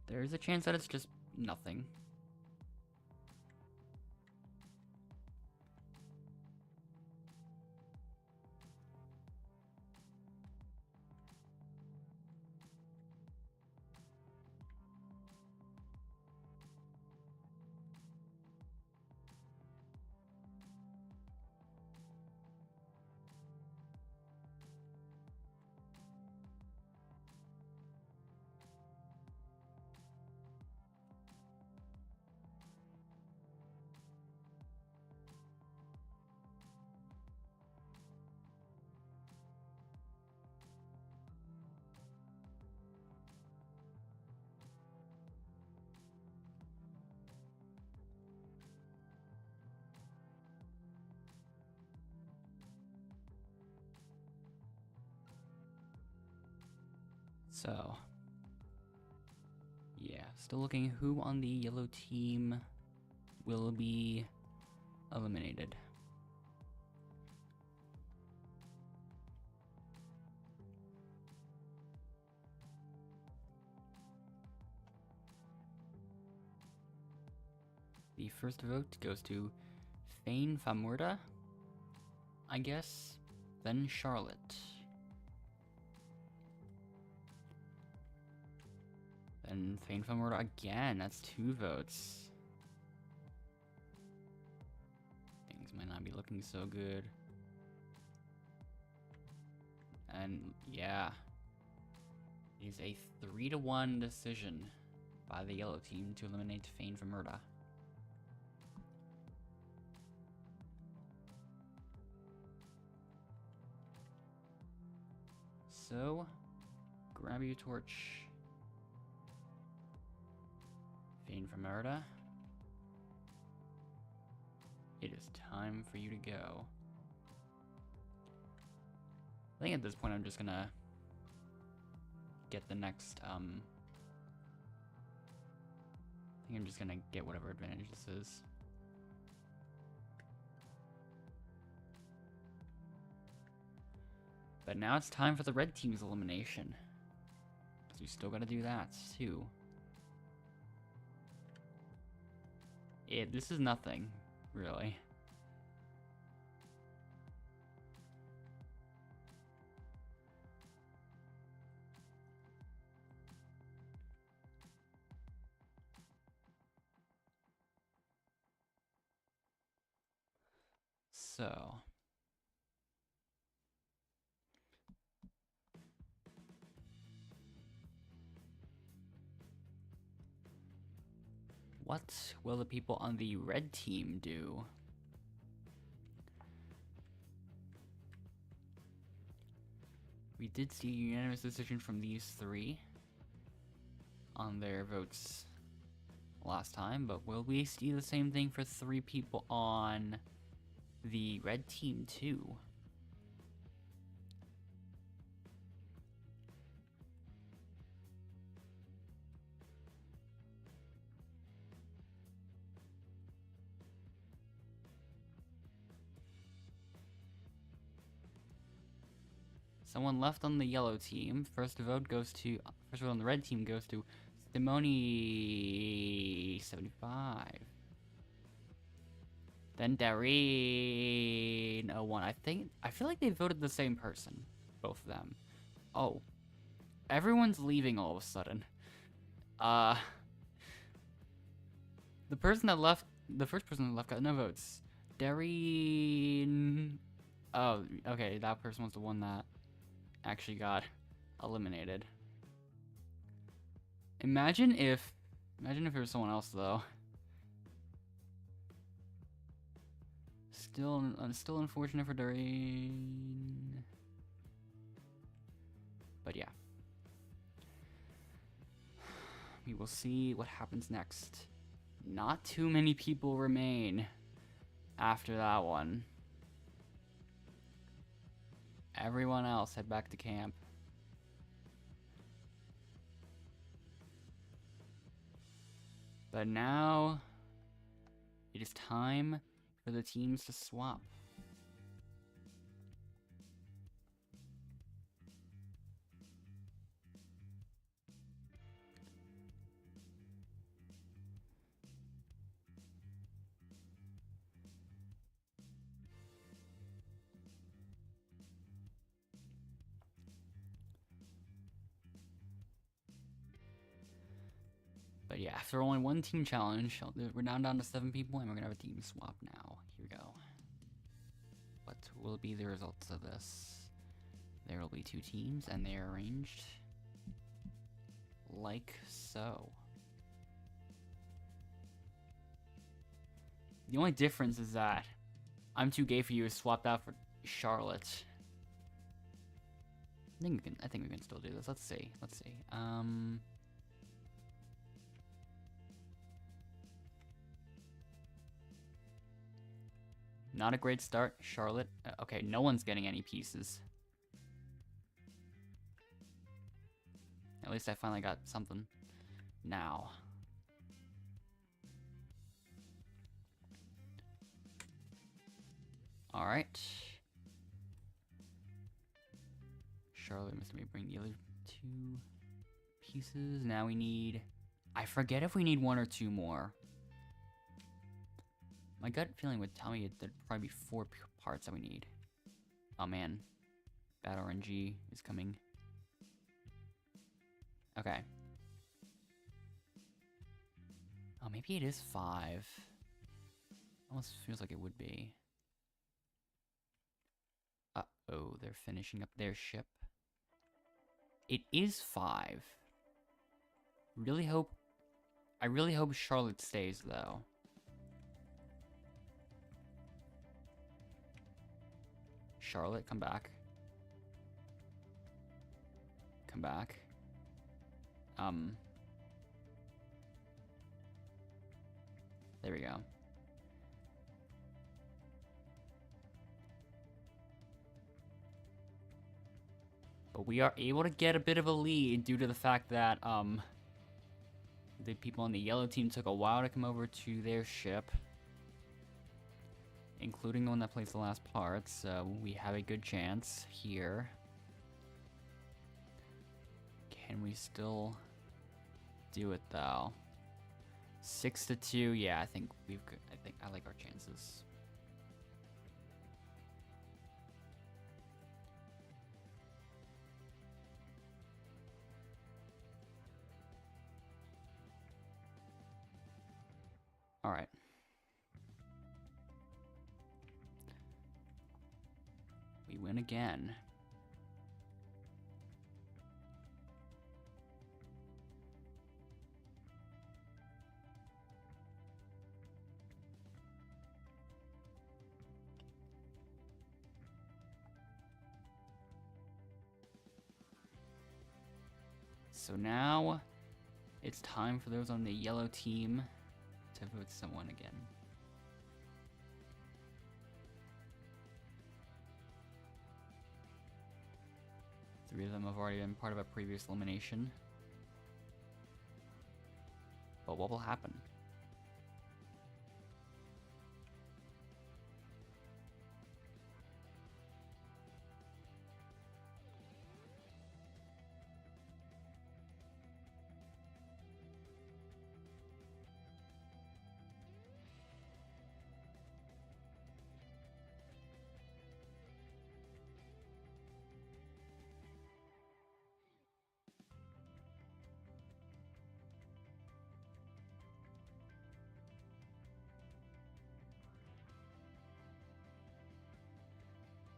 [SPEAKER 1] there's a chance that it's just nothing. So, yeah, still looking who on the yellow team will be eliminated. The first vote goes to Fane Famurda, I guess, then Charlotte. Then Fane Famurda again, that's 2 votes. Things might not be looking so good. And yeah, it is a 3-1 decision by the yellow team to eliminate Fane Famurda. So, grab your torch, Fane Famurda. It is time for you to go. I think at this point I'm just gonna get the next, I think I'm just gonna get whatever advantage this is. But now it's time for the red team's elimination. So we still gotta do that, too. This is nothing, really. So... what will the people on the red team do? We did see a unanimous decision from these 3 on their votes last time, but will we see the same thing for 3 people on the red team too? Someone left on the yellow team. First vote on the red team goes to Simone75. Then Dareen01. I feel like they voted the same person. Both of them. Oh. Everyone's leaving all of a sudden. The first person that left got no votes. Dareen... oh, okay, that person was the one that actually got eliminated. Imagine if it was someone else, though. Still unfortunate for Doreen. But yeah. We will see what happens next. Not too many people remain after that one. Everyone else head back to camp. But now it is time for the teams to swap. But yeah, after only 1 team challenge, we're down to 7 people, and we're gonna have a team swap now. Here we go. What will be the results of this? There will be 2 teams, and they are arranged like so. The only difference is that I'm Too Gay For You is swapped out for Charlotte. I think we can still do this. Let's see. Not a great start, Charlotte. Okay, no one's getting any pieces. At least I finally got something now. Alright. Charlotte must maybe bring the other 2 pieces. Now we need... I forget if we need 1 or 2 more. My gut feeling would tell me there'd probably be 4 parts that we need. Oh man. Bad RNG is coming. Okay. Oh, maybe it is 5. Almost feels like it would be. Uh-oh, they're finishing up their ship. It is 5. I really hope Charlotte stays, though. Charlotte, come back. Come back. There we go. But we are able to get a bit of a lead due to the fact that, the people on the yellow team took a while to come over to their ship. Including the one that plays the last part, so we have a good chance here. Can we still do it, though? 6-2, yeah, I think I like our chances. All right. We win again. So now it's time for those on the yellow team to vote someone again. 3 of them have already been part of a previous elimination. But what will happen?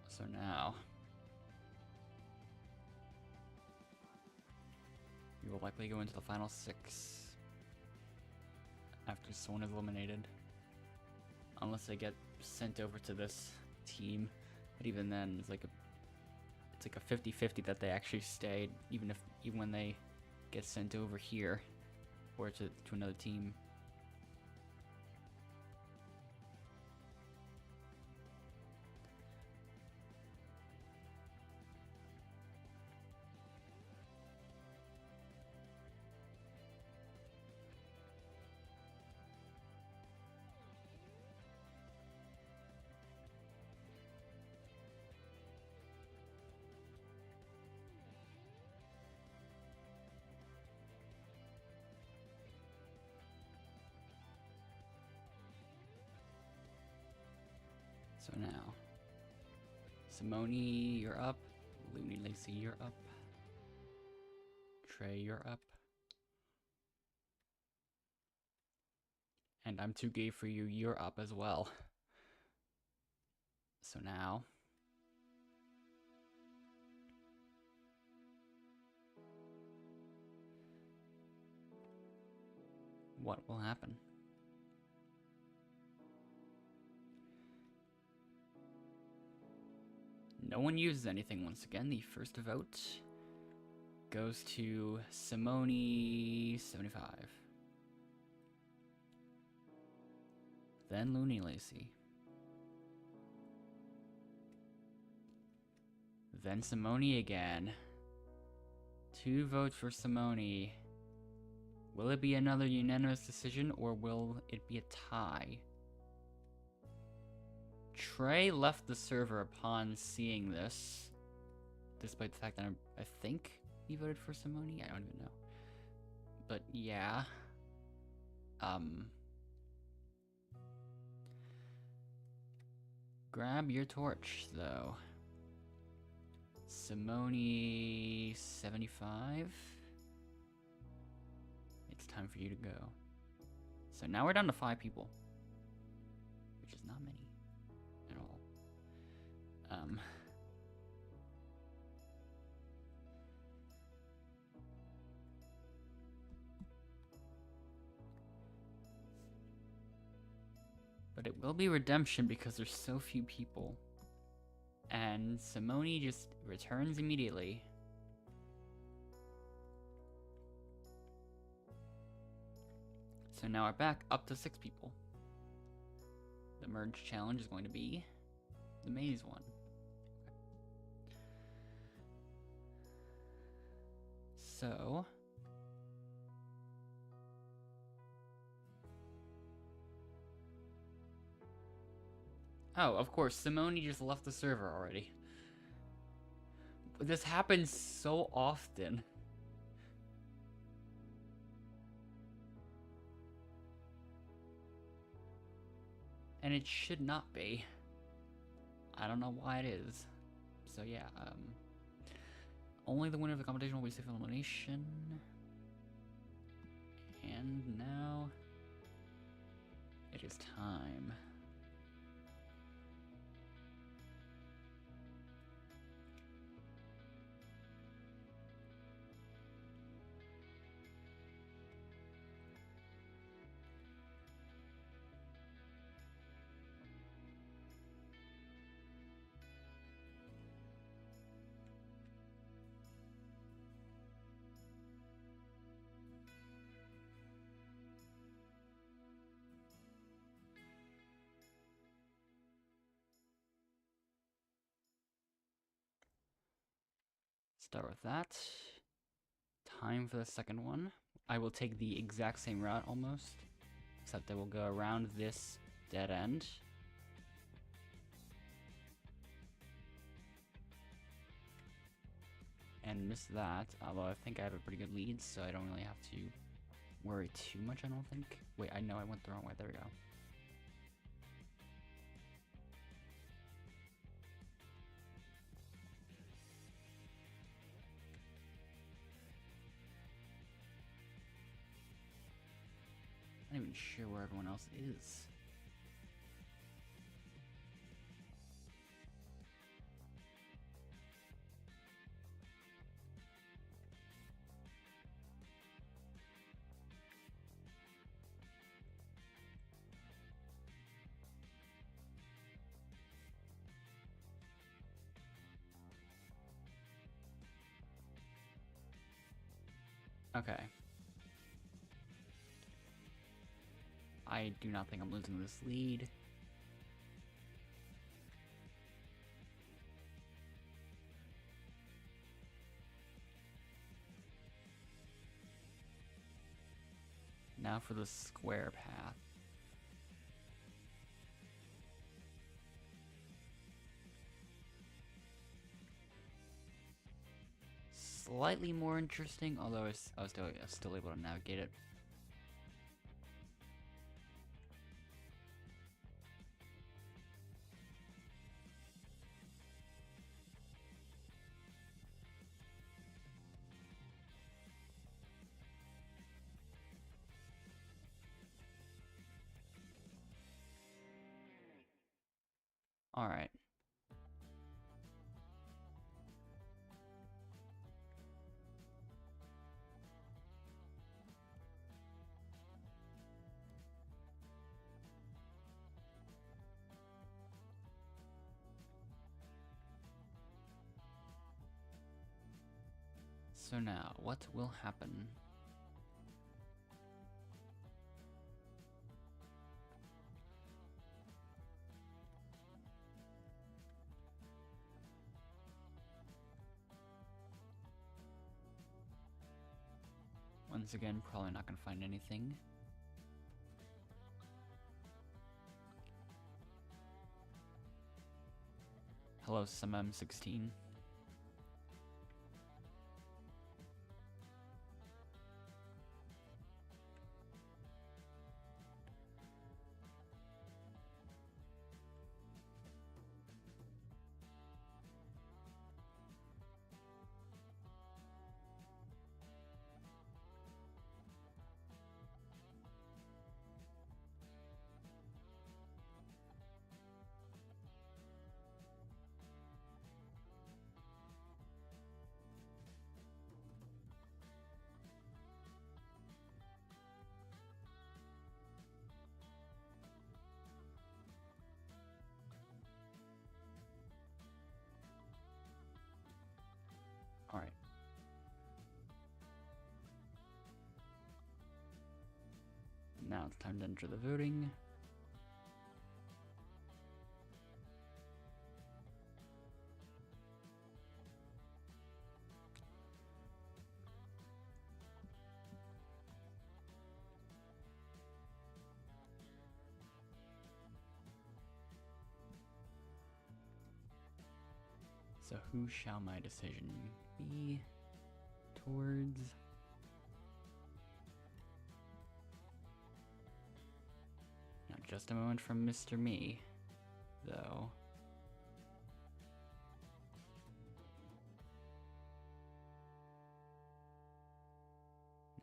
[SPEAKER 1] So now, we will likely go into the final 6 after someone is eliminated, unless they get sent over to this team. But even then, it's like a 50-50 that they actually stayed, even when they get sent over here or to another team. So now, Simone, you're up. Looney Lacey, you're up. Trey, you're up. And I'm too gay for you, you're up as well. So now, what will happen? No one uses anything once again. The first vote goes to Simone 75. Then Looney Lacey. Then Simone again. 2 votes for Simone. Will it be another unanimous decision, or will it be a tie? Trey left the server upon seeing this, despite the fact that I think he voted for Simone. I don't even know. But yeah. Grab your torch, though. Simone 75. It's time for you to go. So now we're down to 5 people, which is not many at all. But it will be redemption because there's so few people. And Simone just returns immediately. So now we're back up to 6 people. The merge challenge is going to be the maze one. So oh, of course, Simone just left the server already. This happens so often. And it should not be. I don't know why it is. So yeah, only the winner of the competition will be safe from elimination. And now it is time. Start with that. Time for the second one. I will take the exact same route almost, except I will go around this dead end. And miss that, although I think I have a pretty good lead, so I don't really have to worry too much, I don't think. Wait, I know I went the wrong way. There we go. I'm not even sure where everyone else is. Okay. I do not think I'm losing this lead. Now for the square path. Slightly more interesting, although I was still able to navigate it. All right. So now, what will happen? Once again, probably not gonna find anything. Hello, some M16. Alright. Now it's time to enter the voting. So who shall my decision be towards? Now just a moment from Mr. Me, though.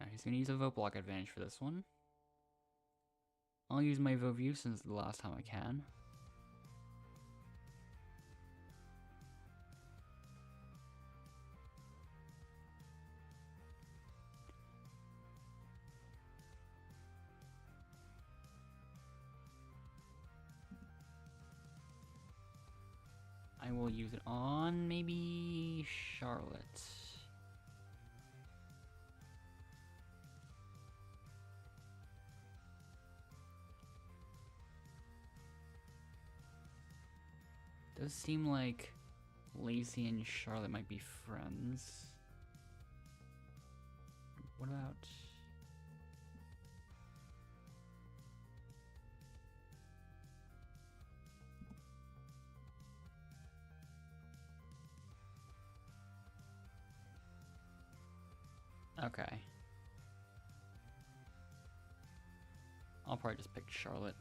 [SPEAKER 1] Now he's gonna use a vote block advantage for this one. I'll use my vote view since the last time I can. I will use it on maybe Charlotte. Does seem like Lacey and Charlotte might be friends. What about... Okay. I'll probably just pick Charlotte.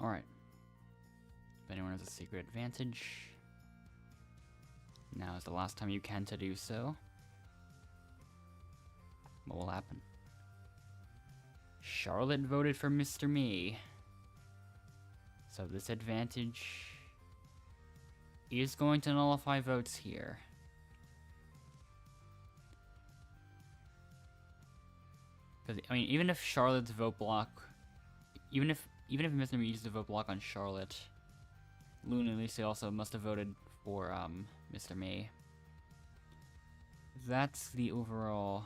[SPEAKER 1] Alright. If anyone has a secret advantage, now is the last time you can to do so. What will happen? Charlotte voted for Mr. Me. So this advantage is going to nullify votes here. Because, I mean, even if Charlotte's vote block... Even if Mr. Me used the vote block on Charlotte, Luna and Lisa also must have voted for Mr. Me. That's the overall...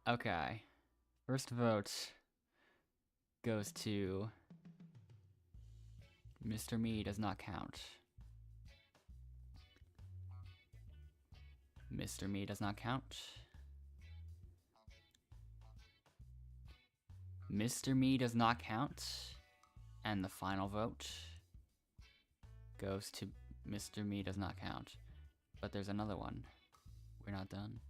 [SPEAKER 1] Okay. First vote goes to Mr. Me does not count. Mr. Me does not count. Mr. Me does not count. And the final vote goes to Mr. Me does not count. But there's another one. We're not done.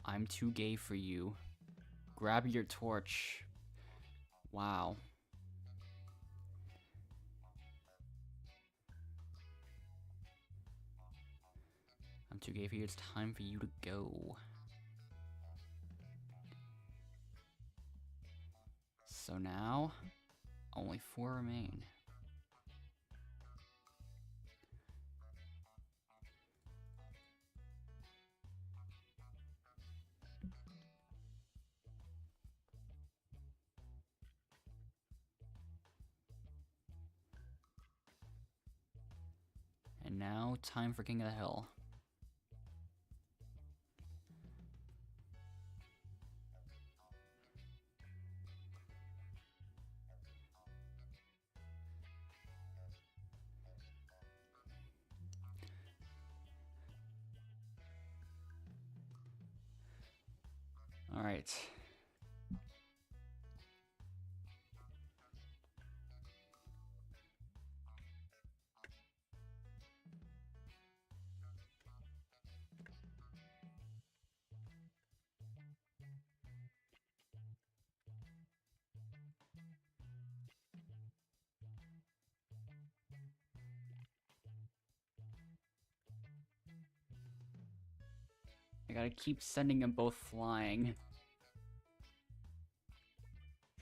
[SPEAKER 1] I'm too gay for you. Grab your torch. Wow. I'm too gay for you. It's time for you to go. So now, only 4 remain. now time for King of the Hill. All right. I gotta keep sending them both flying.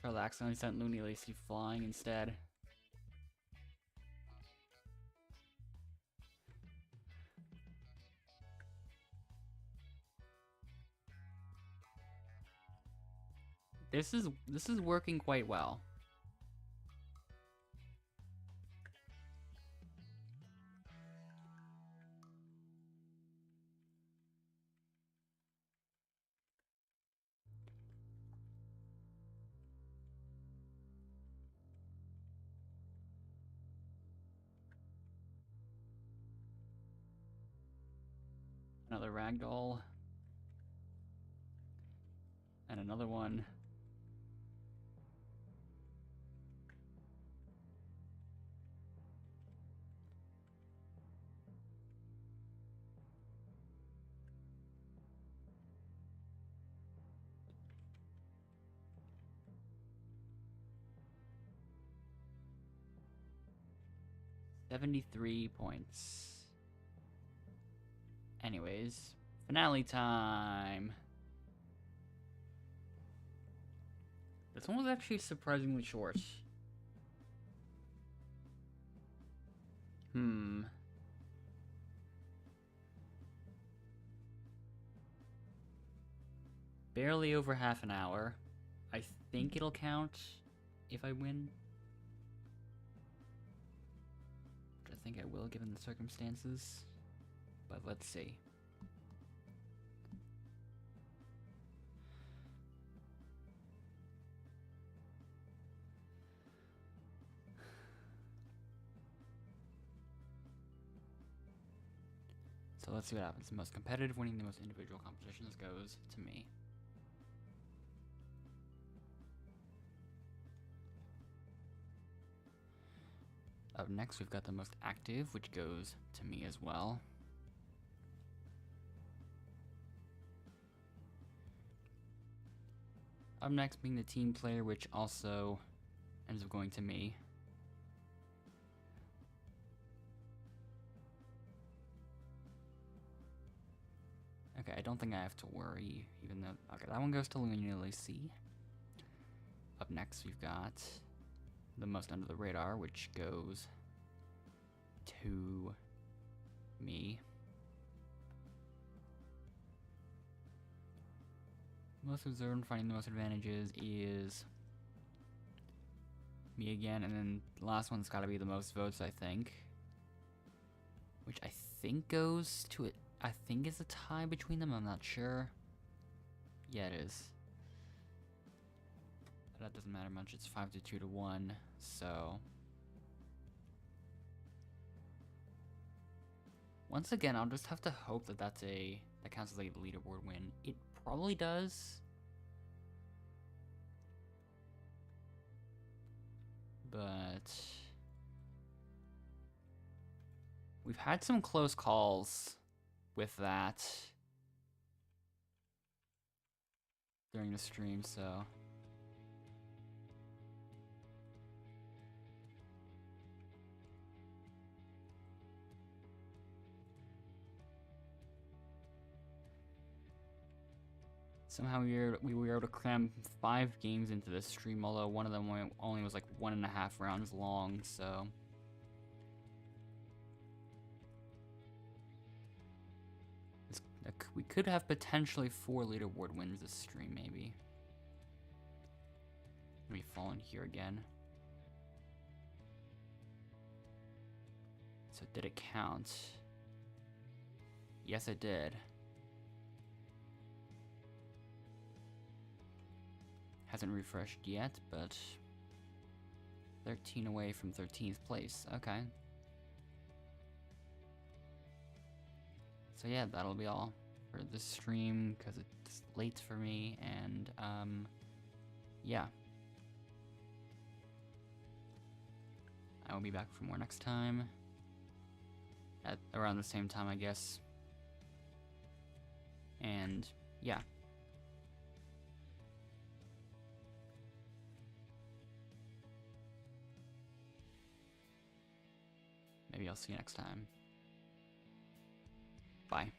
[SPEAKER 1] I'll accidentally sent Looney Lacy flying instead. This is working quite well. Another ragdoll. And another one. $73 points. Anyways, finale time. This one was actually surprisingly short. Barely over half an hour. I think it'll count if I win. Which I think I will, given the circumstances. But let's see. So let's see what happens. The most competitive winning the most individual competitions goes to me. Up next, we've got the most active, which goes to me as well. Up next being the team player, which also ends up going to me. Okay, I don't think I have to worry, even though... Okay, that one goes to Looney Lacy. Up next, we've got the most under the radar, which goes to me. Most observed, finding the most advantages is me again, and then the last one's got to be the most votes, I think. Which I think goes to it. I think it's a tie between them, I'm not sure. Yeah, it is. But that doesn't matter much, it's 5 to 2 to 1, so... Once again, I'll just have to hope that that counts as a leaderboard win. It probably does. But... we've had some close calls with that during the stream, so... Somehow we were able to cram 5 games into this stream, although one of them only was like 1.5 rounds long, so... we could have potentially 4 leaderboard wins this stream, maybe. Let me fall in here again. So did it count? Yes, it did. Hasn't refreshed yet, but 13 away from 13th place. Okay. So yeah, that'll be all for this stream, because it's late for me, and yeah. I will be back for more next time. At around the same time, I guess. And yeah. Maybe I'll see you next time. Bye.